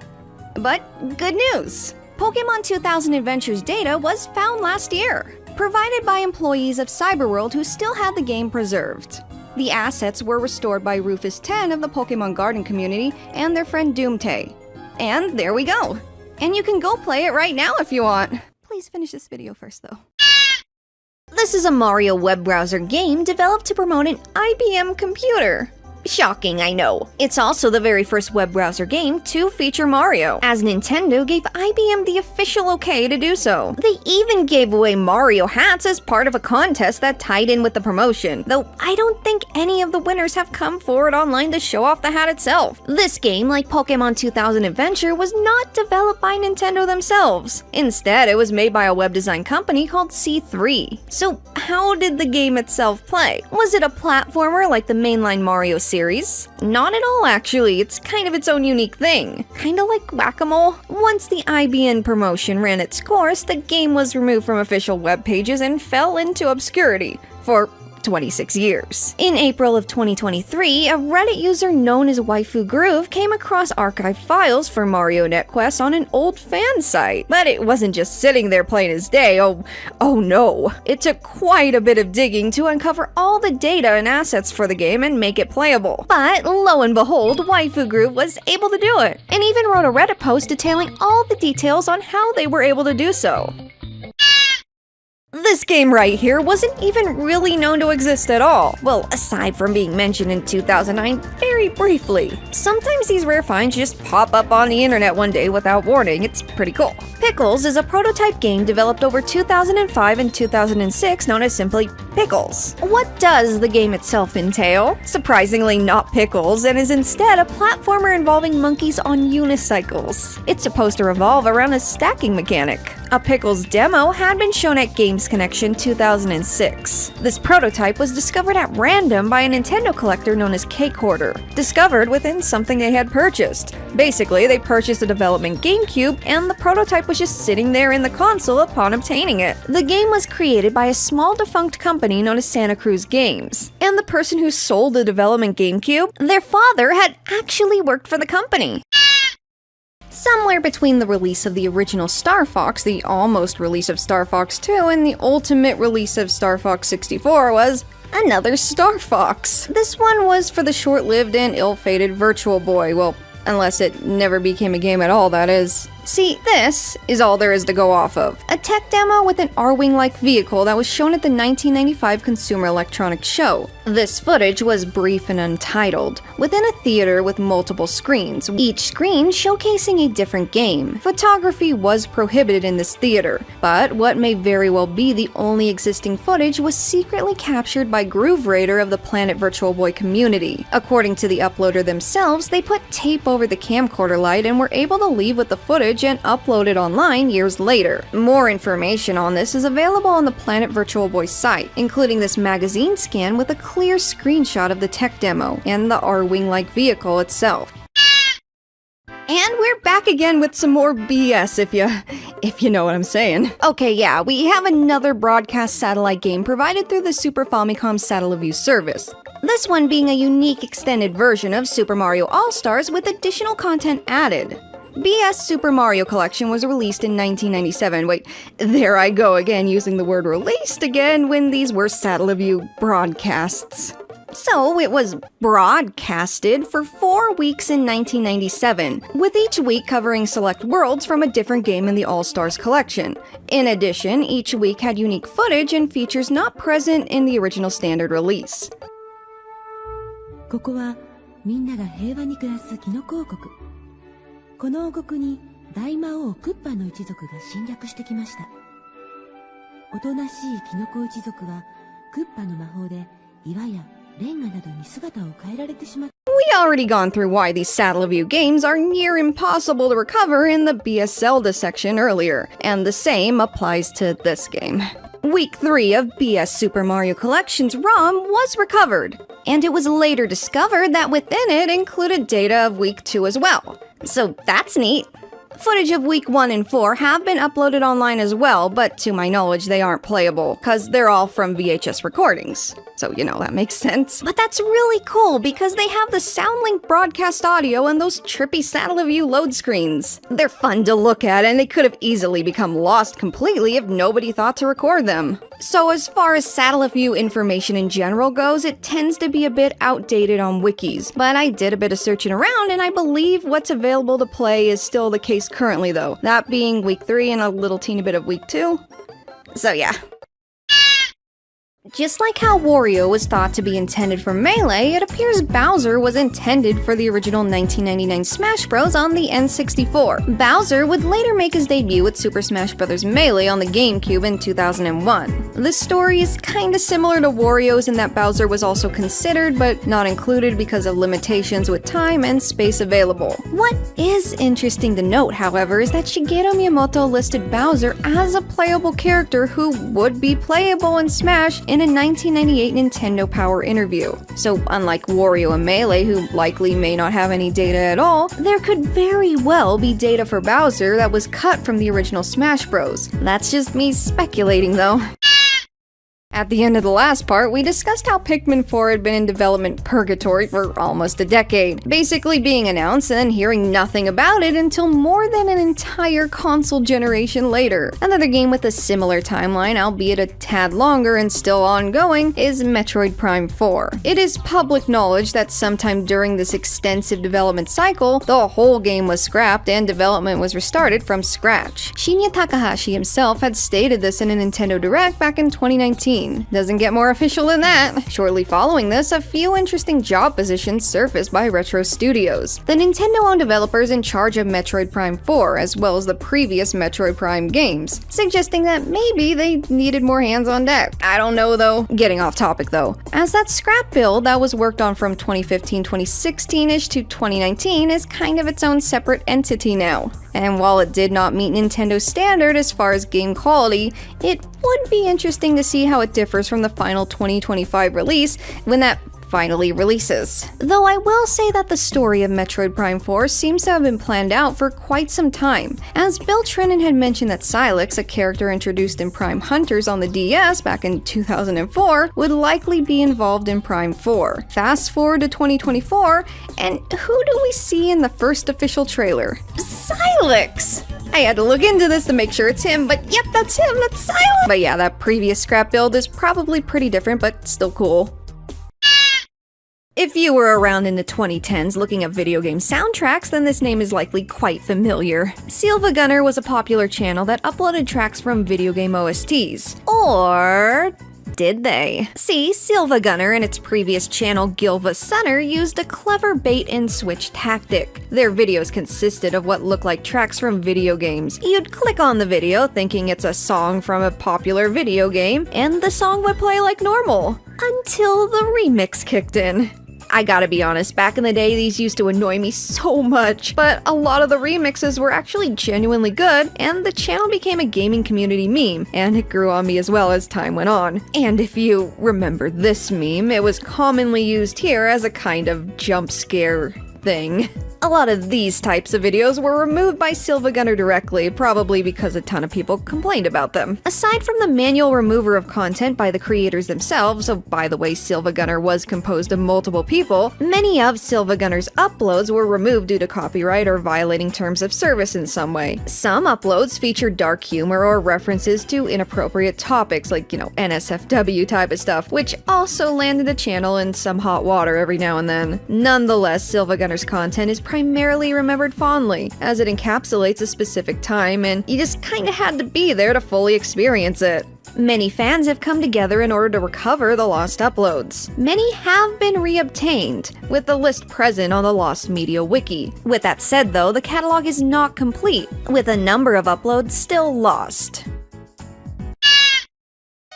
But good news! Pokémon 2000 Adventure's data was found last year, provided by employees of Cyberworld who still had the game preserved. The assets were restored by Rufus 10 of the Pokémon Garden community and their friend Doomtay. And there we go! And you can go play it right now if you want. Please finish this video first though. This is a Mario web browser game developed to promote an IBM computer. Shocking, I know. It's also the very first web browser game to feature Mario, as Nintendo gave IBM the official okay to do so. They even gave away Mario hats as part of a contest that tied in with the promotion, though I don't think any of the winners have come forward online to show off the hat itself. This game, like Pokémon 2000 Adventure, was not developed by Nintendo themselves. Instead, it was made by a web design company called C3. So how did the game itself play? Was it a platformer like the mainline Mario series? Not at all, actually. It's kind of its own unique thing. Kinda like Whack-A-Mole. Once the IBN promotion ran its course, the game was removed from official web pages and fell into obscurity for 26 years. In April of 2023, a Reddit user known as Waifu Groove came across archive files for Mario NetQuest on an old fan site. But it wasn't just sitting there plain as day, oh no. It took quite a bit of digging to uncover all the data and assets for the game and make it playable. But lo and behold, Waifu Groove was able to do it, and even wrote a Reddit post detailing all the details on how they were able to do so. This game right here wasn't even really known to exist at all. Well, aside from being mentioned in 2009 very briefly. Sometimes these rare finds just pop up on the internet one day without warning. It's pretty cool. Pickles is a prototype game developed over 2005 and 2006 known as simply Pickles. What does the game itself entail? Surprisingly not pickles, and is instead a platformer involving monkeys on unicycles. It's supposed to revolve around a stacking mechanic. A Pickles demo had been shown at Games Connection 2006. This prototype was discovered at random by a Nintendo collector known as Cake Hoarder, discovered within something they had purchased. Basically, they purchased a development GameCube, and the prototype was just sitting there in the console upon obtaining it. The game was created by a small defunct company known as Santa Cruz Games, and the person who sold the development GameCube, their father had actually worked for the company. Somewhere between the release of the original Star Fox, the almost release of Star Fox 2, and the ultimate release of Star Fox 64 was another Star Fox. This one was for the short-lived and ill-fated Virtual Boy, well, unless it never became a game at all, that is. See, this is all there is to go off of. A tech demo with an R-Wing-like vehicle that was shown at the 1995 Consumer Electronics Show. This footage was brief and untitled, within a theater with multiple screens, each screen showcasing a different game. Photography was prohibited in this theater, but what may very well be the only existing footage was secretly captured by Groove Raider of the Planet Virtual Boy community. According to the uploader themselves, they put tape over the camcorder light and were able to leave with the footage and upload it online years later. More information on this is available on the Planet Virtual Boy site, including this magazine scan with a clear screenshot of the tech demo and the R-Wing-like vehicle itself. And we're back again with some more BS, if you know what I'm saying. Okay, yeah, we have another broadcast satellite game provided through the Super Famicom Satellaview service. This one being a unique extended version of Super Mario All-Stars with additional content added. BS Super Mario Collection was released in 1997. Wait, there I go again using the word released again when these were Satellaview broadcasts. So it was broadcasted for 4 weeks in 1997, with each week covering select worlds from a different game in the All-Stars collection. In addition, each week had unique footage and features not present in the original standard release. ここはみんなが平和に暮らすキノコ王国。この王国に大魔王クッパの一族が侵略してきました。おとなしいキノコ一族はクッパの魔法で岩やレンガなどに姿を変えられてしまった。 We already gone through why these Satellaview games are near impossible to recover in the BS Zelda section earlier, and the same applies to this game. Week 3 of BS Super Mario Collection's ROM was recovered, and it was later discovered that within it included data of Week 2 as well. So that's neat. Footage of Week 1 and 4 have been uploaded online as well, but to my knowledge they aren't playable, cause they're all from VHS recordings. So, you know, that makes sense. But that's really cool because they have the SoundLink broadcast audio and those trippy Satellaview load screens. They're fun to look at and they could have easily become lost completely if nobody thought to record them. So as far as Satellaview information in general goes, it tends to be a bit outdated on wikis. But I did a bit of searching around and I believe what's available to play is still the case currently though, that being Week 3 and a little teeny bit of Week 2. So yeah. Just like how Wario was thought to be intended for Melee, it appears Bowser was intended for the original 1999 Smash Bros. On the N64. Bowser would later make his debut with Super Smash Bros. Melee on the GameCube in 2001. This story is kinda similar to Wario's in that Bowser was also considered but not included because of limitations with time and space available. What is interesting to note, however, is that Shigeru Miyamoto listed Bowser as a playable character who would be playable in Smash in a 1998 Nintendo Power interview. So unlike Wario and Melee, who likely may not have any data at all, there could very well be data for Bowser that was cut from the original Smash Bros. That's just me speculating though. At the end of the last part, we discussed how Pikmin 4 had been in development purgatory for almost a decade, basically being announced and then hearing nothing about it until more than an entire console generation later. Another game with a similar timeline, albeit a tad longer and still ongoing, is Metroid Prime 4. It is public knowledge that sometime during this extensive development cycle, the whole game was scrapped and development was restarted from scratch. Shinya Takahashi himself had stated this in a Nintendo Direct back in 2019. Doesn't get more official than that. Shortly following this, a few interesting job positions surfaced by Retro Studios, the Nintendo-owned developers in charge of Metroid Prime 4, as well as the previous Metroid Prime games, suggesting that maybe they needed more hands on deck. I don't know though. Getting off topic though, as that scrap build that was worked on from 2015-2016-ish to 2019 is kind of its own separate entity now. And while it did not meet Nintendo's standard as far as game quality, it would be interesting to see how it differs from the final 2025 release when that finally releases. Though I will say that the story of Metroid Prime 4 seems to have been planned out for quite some time, as Bill Trinen had mentioned that Sylux, a character introduced in Prime Hunters on the DS back in 2004, would likely be involved in Prime 4. Fast forward to 2024, and who do we see in the first official trailer? Sylux! I had to look into this to make sure it's him, but yep, that's him, that's Sylux! But yeah, that previous scrap build is probably pretty different, but still cool. If you were around in the 2010s looking at video game soundtracks, then this name is likely quite familiar. Silva Gunner was a popular channel that uploaded tracks from video game OSTs. Or did they? See, Silva Gunner and its previous channel Gilva Sunner used a clever bait-and-switch tactic. Their videos consisted of what looked like tracks from video games. You'd click on the video thinking it's a song from a popular video game, and the song would play like normal. Until the remix kicked in. I gotta be honest, back in the day these used to annoy me so much, but a lot of the remixes were actually genuinely good, and the channel became a gaming community meme, and it grew on me as well as time went on. And if you remember this meme, it was commonly used here as a kind of jump scare thing. A lot of these types of videos were removed by Silva Gunner directly, probably because a ton of people complained about them. Aside from the manual remover of content by the creators themselves, so by the way, Silva Gunner was composed of multiple people, many of Silva Gunner's uploads were removed due to copyright or violating terms of service in some way. Some uploads featured dark humor or references to inappropriate topics like, NSFW type of stuff, which also landed the channel in some hot water every now and then. Nonetheless, Silva Gunner's content is primarily remembered fondly, as it encapsulates a specific time, and you just kinda had to be there to fully experience it. Many fans have come together in order to recover the lost uploads. Many have been reobtained, with the list present on the Lost Media Wiki. With that said though, the catalog is not complete, with a number of uploads still lost.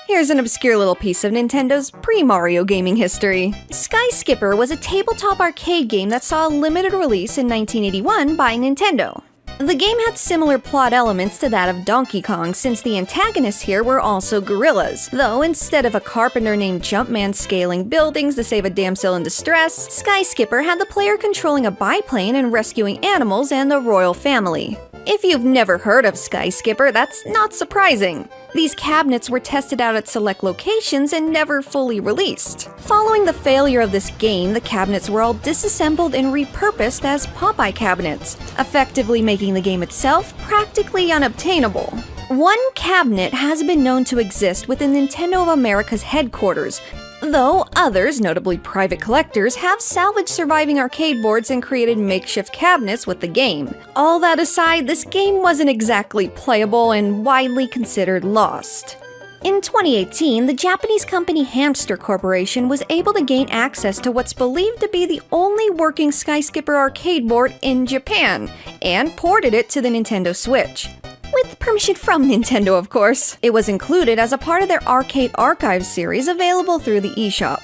Here's an obscure little piece of Nintendo's pre-Mario gaming history. Sky Skipper was a tabletop arcade game that saw a limited release in 1981 by Nintendo. The game had similar plot elements to that of Donkey Kong, since the antagonists here were also gorillas, though instead of a carpenter named Jumpman scaling buildings to save a damsel in distress, Sky Skipper had the player controlling a biplane and rescuing animals and the royal family. If you've never heard of Sky Skipper, that's not surprising. These cabinets were tested out at select locations and never fully released. Following the failure of this game, the cabinets were all disassembled and repurposed as Popeye cabinets, effectively making the game itself practically unobtainable. One cabinet has been known to exist within Nintendo of America's headquarters, though others, notably private collectors, have salvaged surviving arcade boards and created makeshift cabinets with the game. All that aside, this game wasn't exactly playable and widely considered lost. In 2018, the Japanese company Hamster Corporation was able to gain access to what's believed to be the only working Sky Skipper arcade board in Japan, and ported it to the Nintendo Switch. With permission from Nintendo, of course. It was included as a part of their Arcade Archives series available through the eShop.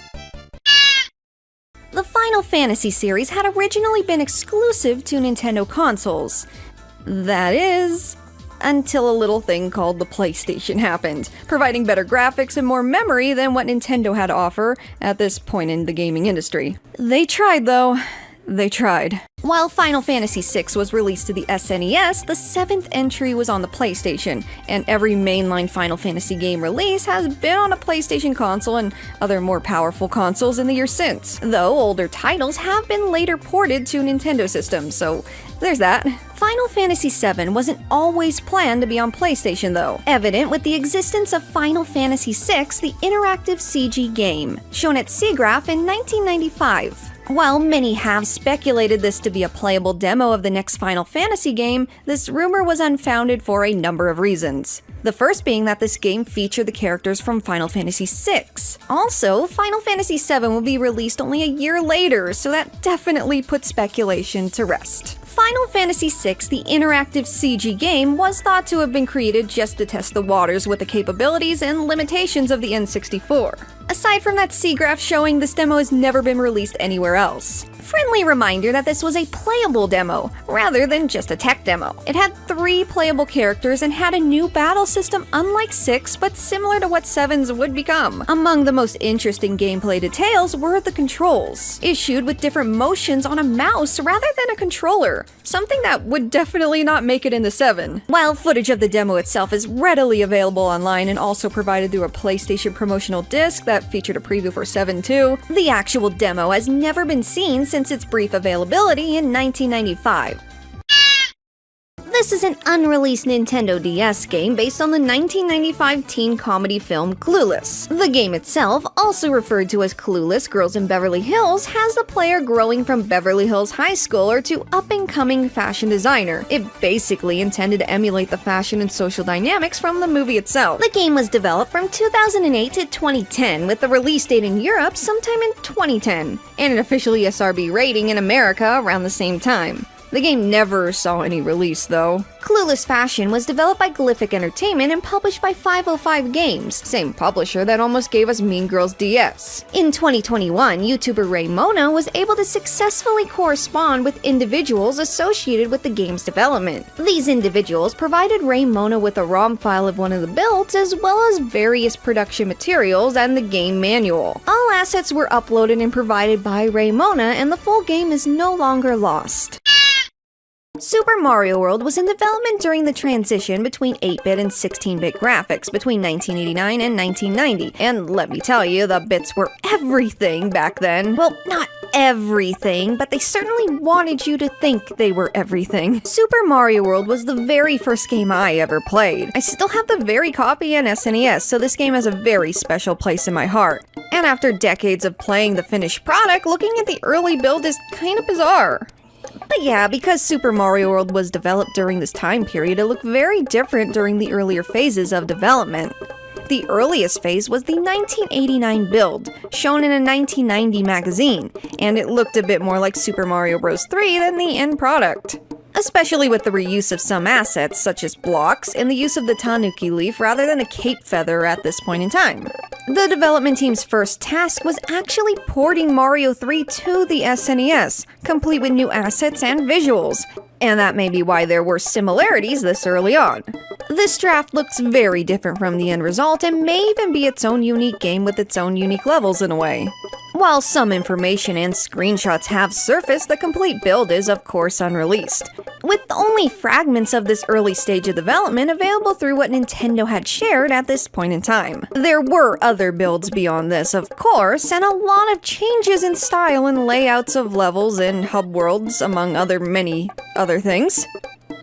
The Final Fantasy series had originally been exclusive to Nintendo consoles. That is, until a little thing called the PlayStation happened, providing better graphics and more memory than what Nintendo had to offer at this point in the gaming industry. They tried though. They tried. While Final Fantasy VI was released to the SNES, the 7th entry was on the PlayStation, and every mainline Final Fantasy game release has been on a PlayStation console and other more powerful consoles in the years since, though older titles have been later ported to Nintendo systems, so there's that. Final Fantasy VII wasn't always planned to be on PlayStation though, evident with the existence of Final Fantasy VI, the interactive CG game, shown at SIGGRAPH in 1995. While many have speculated this to be a playable demo of the next Final Fantasy game, this rumor was unfounded for a number of reasons. The first being that this game featured the characters from Final Fantasy VI. Also, Final Fantasy VII will be released only a year later, so that definitely put speculation to rest. Final Fantasy VI, the interactive CG game, was thought to have been created just to test the waters with the capabilities and limitations of the N64. Aside from that SIGGRAPH showing, this demo has never been released anywhere else. Friendly reminder that this was a playable demo, rather than just a tech demo. It had 3 playable characters and had a new battle system unlike 6, but similar to what 7's would become. Among the most interesting gameplay details were the controls, issued with different motions on a mouse rather than a controller, something that would definitely not make it into 7. While footage of the demo itself is readily available online and also provided through a PlayStation promotional disc that featured a preview for 7 too, the actual demo has never been seen since its brief availability in 1995. This is an unreleased Nintendo DS game based on the 1995 teen comedy film Clueless. The game itself, also referred to as Clueless Girls in Beverly Hills, has the player growing from Beverly Hills high schooler to up-and-coming fashion designer. It basically intended to emulate the fashion and social dynamics from the movie itself. The game was developed from 2008 to 2010, with the release date in Europe sometime in 2010, and an official ESRB rating in America around the same time. The game never saw any release, though. Clueless Fashion was developed by Glyphic Entertainment and published by 505 Games, same publisher that almost gave us Mean Girls DS. In 2021, YouTuber RayMona was able to successfully correspond with individuals associated with the game's development. These individuals provided RayMona with a ROM file of one of the builds, as well as various production materials and the game manual. All assets were uploaded and provided by RayMona, and the full game is no longer lost. Super Mario World was in development during the transition between 8-bit and 16-bit graphics between 1989 and 1990, and let me tell you, the bits were everything back then. Well, not everything, but they certainly wanted you to think they were everything. Super Mario World was the very first game I ever played. I still have the very copy on SNES, so this game has a very special place in my heart. And after decades of playing the finished product, looking at the early build is kind of bizarre. But yeah, because Super Mario World was developed during this time period, it looked very different during the earlier phases of development. The earliest phase was the 1989 build, shown in a 1990 magazine, and it looked a bit more like Super Mario Bros. 3 than the end product. Especially with the reuse of some assets, such as blocks, and the use of the tanuki leaf rather than a cape feather at this point in time. The development team's first task was actually porting Mario 3 to the SNES, complete with new assets and visuals, and that may be why there were similarities this early on. This draft looks very different from the end result and may even be its own unique game with its own unique levels in a way. While some information and screenshots have surfaced, the complete build is of course unreleased, with only fragments of this early stage of development available through what Nintendo had shared at this point in time. There were other builds beyond this, of course, and a lot of changes in style and layouts of levels and hub worlds, among many other things.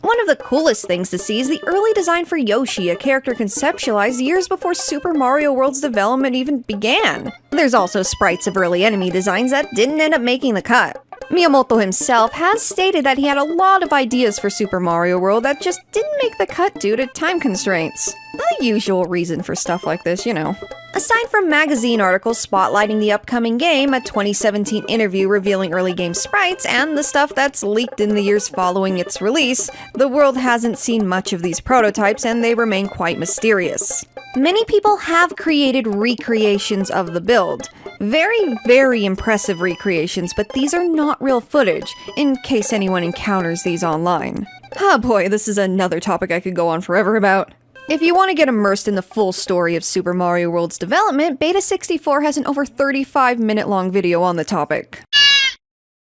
One of the coolest things to see is the early design for Yoshi, a character conceptualized years before Super Mario World's development even began. There's also sprites of early enemy designs that didn't end up making the cut. Miyamoto himself has stated that he had a lot of ideas for Super Mario World that just didn't make the cut due to time constraints. The usual reason for stuff like this, you know. Aside from magazine articles spotlighting the upcoming game, a 2017 interview revealing early game sprites, and the stuff that's leaked in the years following its release, the world hasn't seen much of these prototypes and they remain quite mysterious. Many people have created recreations of the build. Very impressive recreations, but these are not real footage, in case anyone encounters these online. Oh boy, this is another topic I could go on forever about. If you want to get immersed in the full story of Super Mario World's development, Beta 64 has an over 35-minute long video on the topic.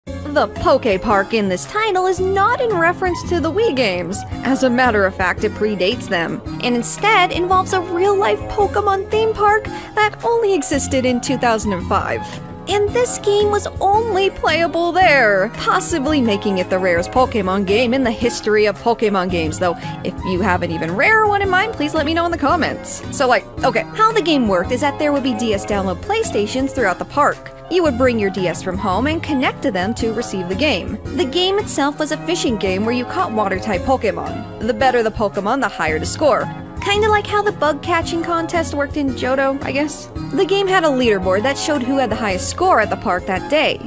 The Poke Park in this title is not in reference to the Wii games. As a matter of fact, it predates them, and instead involves a real-life Pokemon theme park that only existed in 2005. And this game was only playable there, possibly making it the rarest Pokemon game in the history of Pokemon games, though if you have an even rarer one in mind, please let me know in the comments. So okay, how the game worked is that there would be DS download PlayStations throughout the park. You would bring your DS from home and connect to them to receive the game. The game itself was a fishing game where you caught water-type Pokemon. The better the Pokemon, the higher the score. Kinda like how the bug catching contest worked in Johto, I guess. The game had a leaderboard that showed who had the highest score at the park that day.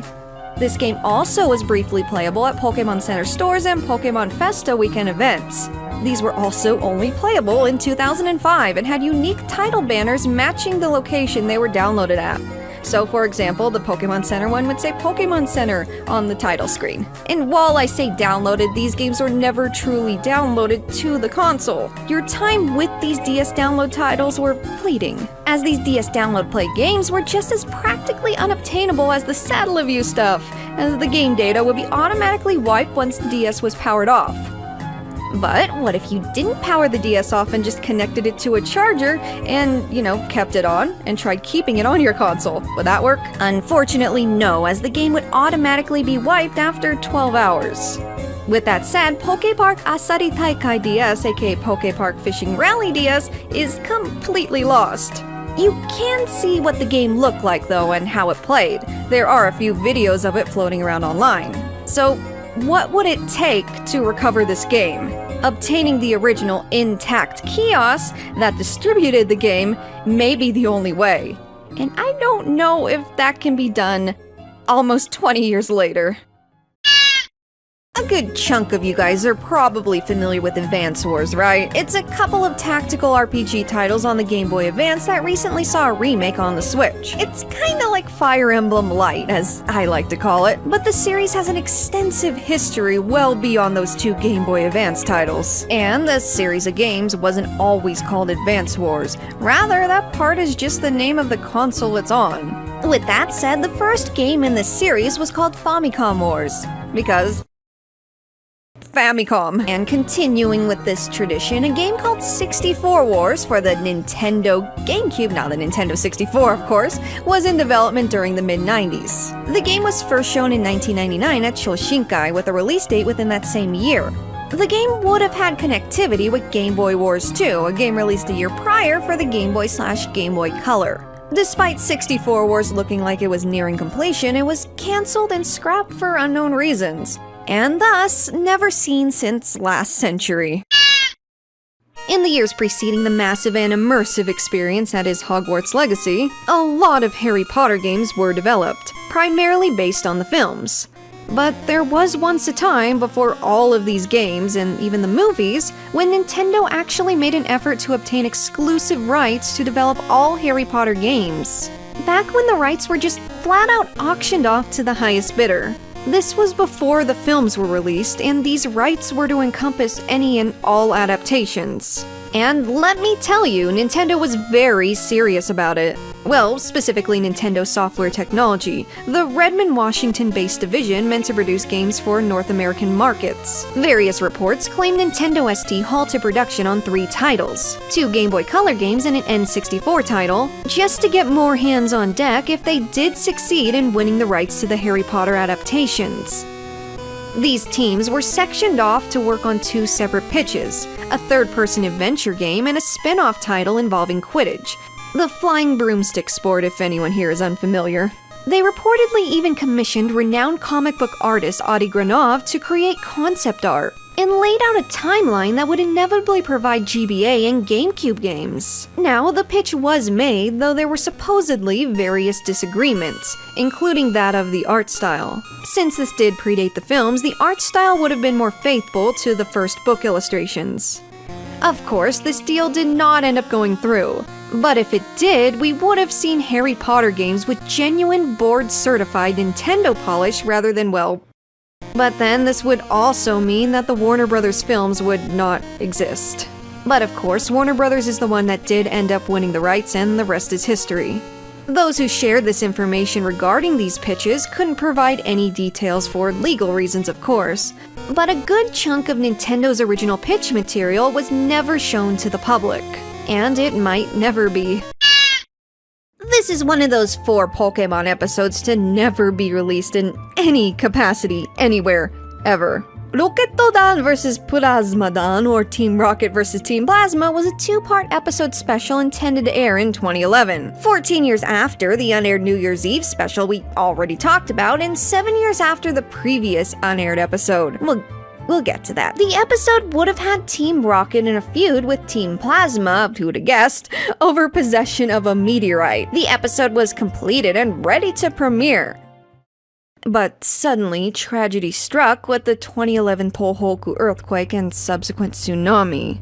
This game also was briefly playable at Pokemon Center stores and Pokemon Festa weekend events. These were also only playable in 2005 and had unique title banners matching the location they were downloaded at. So for example, the Pokemon Center one would say Pokemon Center on the title screen. And while I say downloaded, these games were never truly downloaded to the console. Your time with these DS download titles were fleeting, as these DS download play games were just as practically unobtainable as the Satellaview stuff, as the game data would be automatically wiped once the DS was powered off. But what if you didn't power the DS off and just connected it to a charger and, kept it on and tried keeping it on your console? Would that work? Unfortunately, no, as the game would automatically be wiped after 12 hours. With that said, Pokepark Asari Taikai DS, aka Pokepark Fishing Rally DS, is completely lost. You can see what the game looked like though and how it played. There are a few videos of it floating around online. So, what would it take to recover this game? Obtaining the original intact kiosk that distributed the game may be the only way. And I don't know if that can be done almost 20 years later. A good chunk of you guys are probably familiar with Advance Wars, right? It's a couple of tactical RPG titles on the Game Boy Advance that recently saw a remake on the Switch. It's kinda like Fire Emblem Light, as I like to call it, but the series has an extensive history well beyond those two Game Boy Advance titles. And the series of games wasn't always called Advance Wars. Rather, that part is just the name of the console it's on. With that said, the first game in this series was called Famicom Wars, because Famicom. And continuing with this tradition, a game called 64 Wars for the Nintendo GameCube, now the Nintendo 64 of course, was in development during the mid-90s. The game was first shown in 1999 at Shoshinkai with a release date within that same year. The game would have had connectivity with Game Boy Wars 2, a game released a year prior for the Game Boy/Game Boy Color. Despite 64 Wars looking like it was nearing completion, it was cancelled and scrapped for unknown reasons, and thus never seen since last century. In the years preceding the massive and immersive experience that is Hogwarts Legacy, a lot of Harry Potter games were developed, primarily based on the films. But there was once a time before all of these games, and even the movies, when Nintendo actually made an effort to obtain exclusive rights to develop all Harry Potter games. Back when the rights were just flat out auctioned off to the highest bidder. This was before the films were released, and these rights were to encompass any and all adaptations. And let me tell you, Nintendo was very serious about it. Well, specifically Nintendo Software Technology, the Redmond, Washington-based division meant to produce games for North American markets. Various reports claim Nintendo ST halted production on 3 titles, 2 Game Boy Color games and an N64 title, just to get more hands on deck if they did succeed in winning the rights to the Harry Potter adaptations. These teams were sectioned off to work on 2 separate pitches, a third-person adventure game and a spin-off title involving Quidditch, the flying broomstick sport if anyone here is unfamiliar. They reportedly even commissioned renowned comic book artist Adi Granov to create concept art, and laid out a timeline that would inevitably provide GBA and GameCube games. Now, the pitch was made, though there were supposedly various disagreements, including that of the art style. Since this did predate the films, the art style would have been more faithful to the first book illustrations. Of course, this deal did not end up going through, but if it did, we would have seen Harry Potter games with genuine board-certified Nintendo polish rather than, well, but then this would also mean that the Warner Brothers films would not exist. But of course, Warner Brothers is the one that did end up winning the rights, and the rest is history. Those who shared this information regarding these pitches couldn't provide any details for legal reasons, of course, but a good chunk of Nintendo's original pitch material was never shown to the public, and it might never be. This is one of those 4 Pokemon episodes to never be released in any capacity, anywhere, ever. Rocketdan vs. Plasmadan, or Team Rocket vs. Team Plasma, was a 2-part episode special intended to air in 2011. 14 years after the unaired New Year's Eve special we already talked about, and 7 years after the previous unaired episode. We'll get to that. The episode would have had Team Rocket in a feud with Team Plasma, who would have guessed, over possession of a meteorite. The episode was completed and ready to premiere. But suddenly, tragedy struck with the 2011 Tohoku earthquake and subsequent tsunami.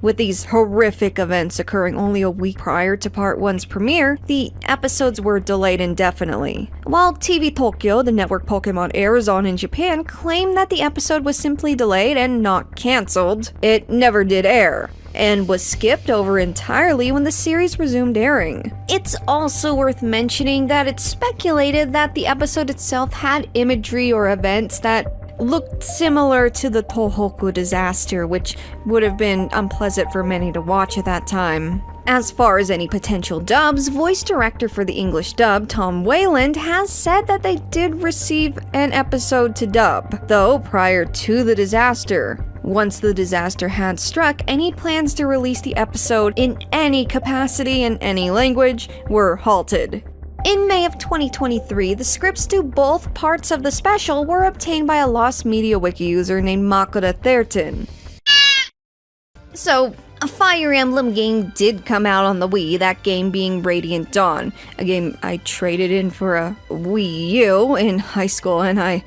With these horrific events occurring only a week prior to Part 1's premiere, the episodes were delayed indefinitely. While TV Tokyo, the network Pokemon airs on in Japan, claimed that the episode was simply delayed and not cancelled, it never did air, and was skipped over entirely when the series resumed airing. It's also worth mentioning that it's speculated that the episode itself had imagery or events that looked similar to the Tohoku disaster, which would have been unpleasant for many to watch at that time. As far as any potential dubs, voice director for the English dub, Tom Wayland, has said that they did receive an episode to dub, though prior to the disaster. Once the disaster had struck, any plans to release the episode in any capacity in any language were halted. In May of 2023, the scripts to both parts of the special were obtained by a Lost Media Wiki user named Makoda13. So, a Fire Emblem game did come out on the Wii, that game being Radiant Dawn, a game I traded in for a Wii U in high school, and I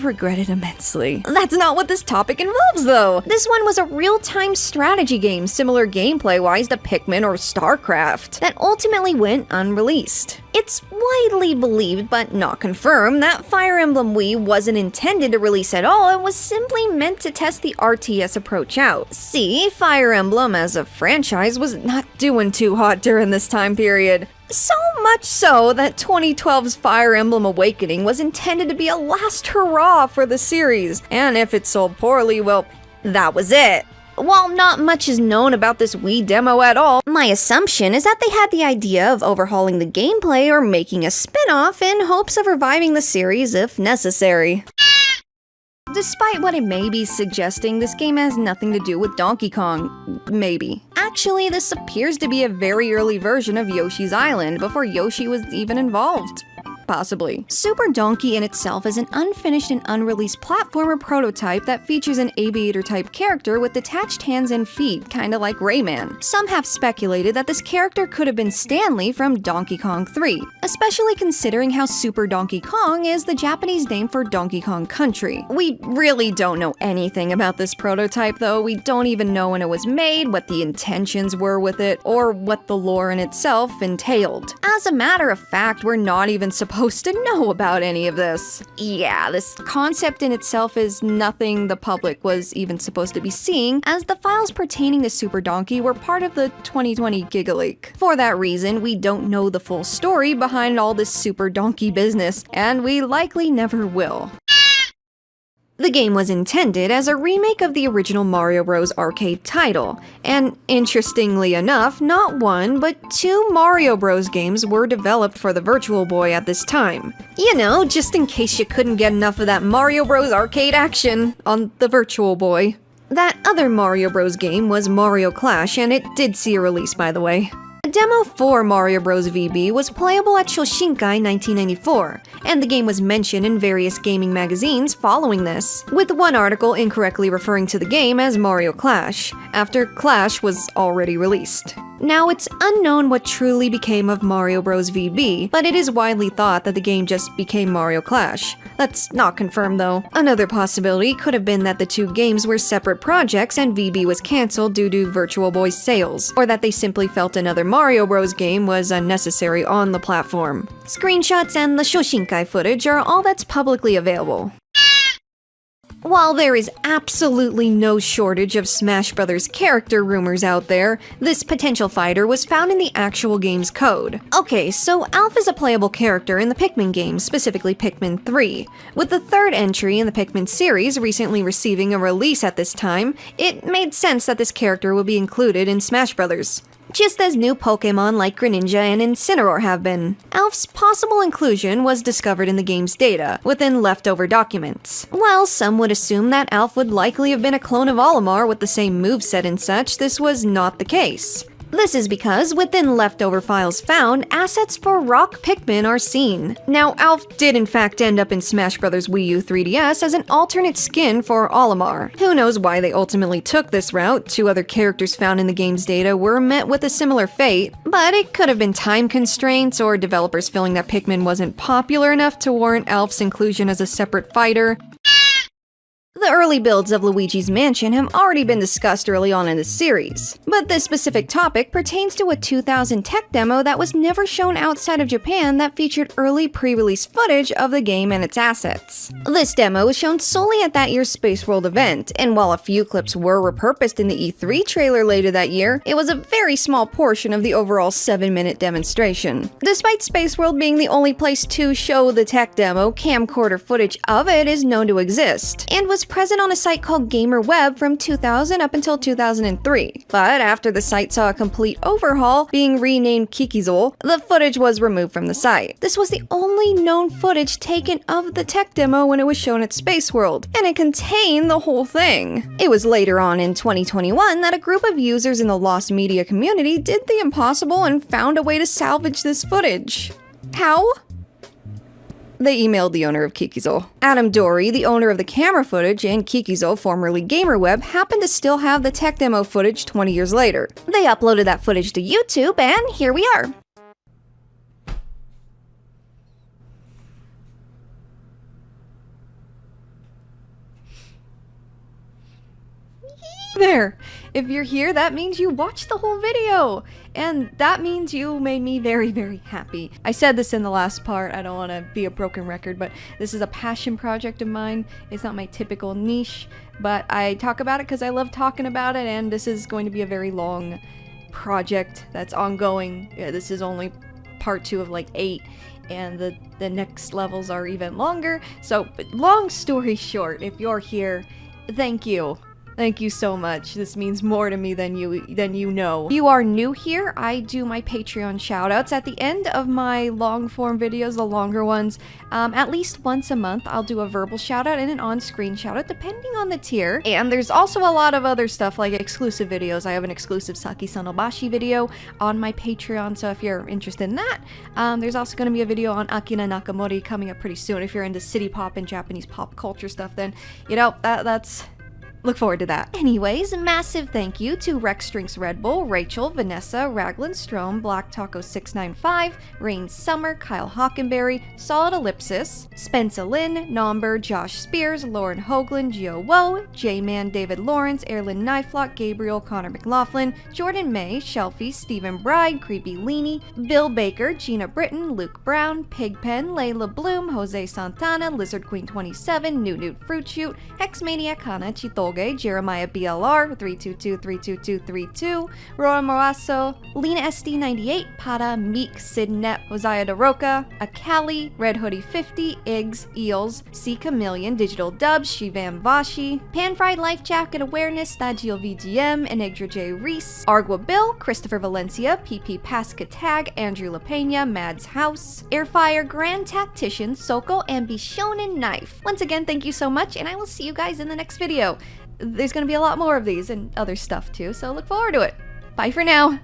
regret it immensely. That's not what this topic involves, though. This one was a real-time strategy game, similar gameplay-wise to Pikmin or StarCraft, that ultimately went unreleased. It's widely believed, but not confirmed, that Fire Emblem Wii wasn't intended to release at all and was simply meant to test the RTS approach out. See, Fire Emblem as a franchise was not doing too hot during this time period. So much so that 2012's Fire Emblem Awakening was intended to be a last hurrah for the series, and if it sold poorly, well, that was it. While not much is known about this Wii demo at all, my assumption is that they had the idea of overhauling the gameplay or making a spin-off in hopes of reviving the series if necessary. Despite what it may be suggesting, this game has nothing to do with Donkey Kong. Maybe. Actually, this appears to be a very early version of Yoshi's Island, before Yoshi was even involved. Possibly. Super Donkey in itself is an unfinished and unreleased platformer prototype that features an aviator-type character with detached hands and feet, kinda like Rayman. Some have speculated that this character could have been Stanley from Donkey Kong 3, especially considering how Super Donkey Kong is the Japanese name for Donkey Kong Country. We really don't know anything about this prototype, though. We don't even know when it was made, what the intentions were with it, or what the lore in itself entailed. As a matter of fact, we're not even supposed to know about any of this. Yeah, this concept in itself is nothing the public was even supposed to be seeing, as the files pertaining to Super Donkey were part of the 2020 Gigaleak. For that reason, we don't know the full story behind all this Super Donkey business, and we likely never will. The game was intended as a remake of the original Mario Bros. Arcade title, and interestingly enough, not one, but two Mario Bros. Games were developed for the Virtual Boy at this time. You know, just in case you couldn't get enough of that Mario Bros. Arcade action on the Virtual Boy. That other Mario Bros. Game was Mario Clash, and it did see a release, by the way. A demo for Mario Bros. VB was playable at Shoshinkai 1994, and the game was mentioned in various gaming magazines following this, with one article incorrectly referring to the game as Mario Clash, after Clash was already released. Now, it's unknown what truly became of Mario Bros. VB, but it is widely thought that the game just became Mario Clash. That's not confirmed, though. Another possibility could have been that the two games were separate projects and VB was cancelled due to Virtual Boy's sales, or that they simply felt another Mario Bros. Game was unnecessary on the platform. Screenshots and the Shoshinkai footage are all that's publicly available. While there is absolutely no shortage of Smash Bros. Character rumors out there, this potential fighter was found in the actual game's code. Okay, so Alph is a playable character in the Pikmin games, specifically Pikmin 3. With the third entry in the Pikmin series recently receiving a release at this time, it made sense that this character would be included in Smash Bros. Just as new Pokémon like Greninja and Incineroar have been. Alph's possible inclusion was discovered in the game's data, within leftover documents. While some would assume that Alph would likely have been a clone of Olimar with the same moveset and such, this was not the case. This is because, within leftover files found, assets for Rock Pikmin are seen. Now, Alph did in fact end up in Smash Bros. Wii U 3DS as an alternate skin for Olimar. Who knows why they ultimately took this route? Two other characters found in the game's data were met with a similar fate, but it could have been time constraints or developers feeling that Pikmin wasn't popular enough to warrant Alph's inclusion as a separate fighter. The early builds of Luigi's Mansion have already been discussed early on in the series, but this specific topic pertains to a 2000 tech demo that was never shown outside of Japan that featured early pre-release footage of the game and its assets. This demo was shown solely at that year's Space World event, and while a few clips were repurposed in the E3 trailer later that year, it was a very small portion of the overall 7-minute demonstration. Despite Space World being the only place to show the tech demo, camcorder footage of it is known to exist, and was present on a site called GamerWeb from 2000 up until 2003. But after the site saw a complete overhaul, being renamed Kikizol, the footage was removed from the site. This was the only known footage taken of the tech demo when it was shown at Space World, and it contained the whole thing. It was later on in 2021 that a group of users in the lost media community did the impossible and found a way to salvage this footage. How? They emailed the owner of Kikizol. Adam Dory, the owner of the camera footage, and Kikizol, formerly GamerWeb, happened to still have the tech demo footage 20 years later. They uploaded that footage to YouTube, and here we are. There! If you're here, that means you watched the whole video! And that means you made me very, very happy. I said this in the last part, I don't want to be a broken record, but this is a passion project of mine. It's not my typical niche, but I talk about it because I love talking about it, and this is going to be a very long project that's ongoing. Yeah, this is only part 2 of like 8, and the next levels are even longer. So, long story short, if you're here, thank you. Thank you so much. This means more to me than you know. If you are new here, I do my Patreon shoutouts at the end of my long form videos, the longer ones. At least once a month, I'll do a verbal shoutout and an on-screen shoutout, depending on the tier. And there's also a lot of other stuff like exclusive videos. I have an exclusive Saki Sanobashi video on my Patreon, so if you're interested in that. There's also going to be a video on Akira Nakamori coming up pretty soon. If you're into city pop and Japanese pop culture stuff, then, you know, that's... Look forward to that. Anyways, massive thank you to Rex Drinks Red Bull, Rachel, Vanessa, Raglan Strom, Black Taco 695, Rain Summer, Kyle Hockenberry, Solid Ellipsis, Spencer Lynn, Nomber, Josh Spears, Lauren Hoagland, Gio Woe, J-Man, David Lawrence, Erlyn Kniflock, Gabriel, Connor McLaughlin, Jordan May, Shelfie, Stephen Bride, Creepy Leanie, Bill Baker, Gina Britton, Luke Brown, Pigpen, Layla Bloom, Jose Santana, Lizard Queen 27, Newt Fruit Shoot, Hexmaniac Hana, Chito Jeremiah BLR 322-32232, Roa Morasso, Lena SD98, Pada, Meek, Sidnet, Hosea DeRoca, Akali, Red Hoodie 50, Iggs, Eels, C Chameleon, Digital Dubs, Shivam Vashi, Pan Fried Life Jacket Awareness, Thagio VGM, Enigra J. Reese, Argua Bill, Christopher Valencia, PP Pasca Tag, Andrew LaPena, Mads House, Airfire, Grand Tactician, Soko, and Bishonen Knife. Once again, thank you so much, and I will see you guys in the next video. There's gonna be a lot more of these and other stuff too, so look forward to it. Bye for now!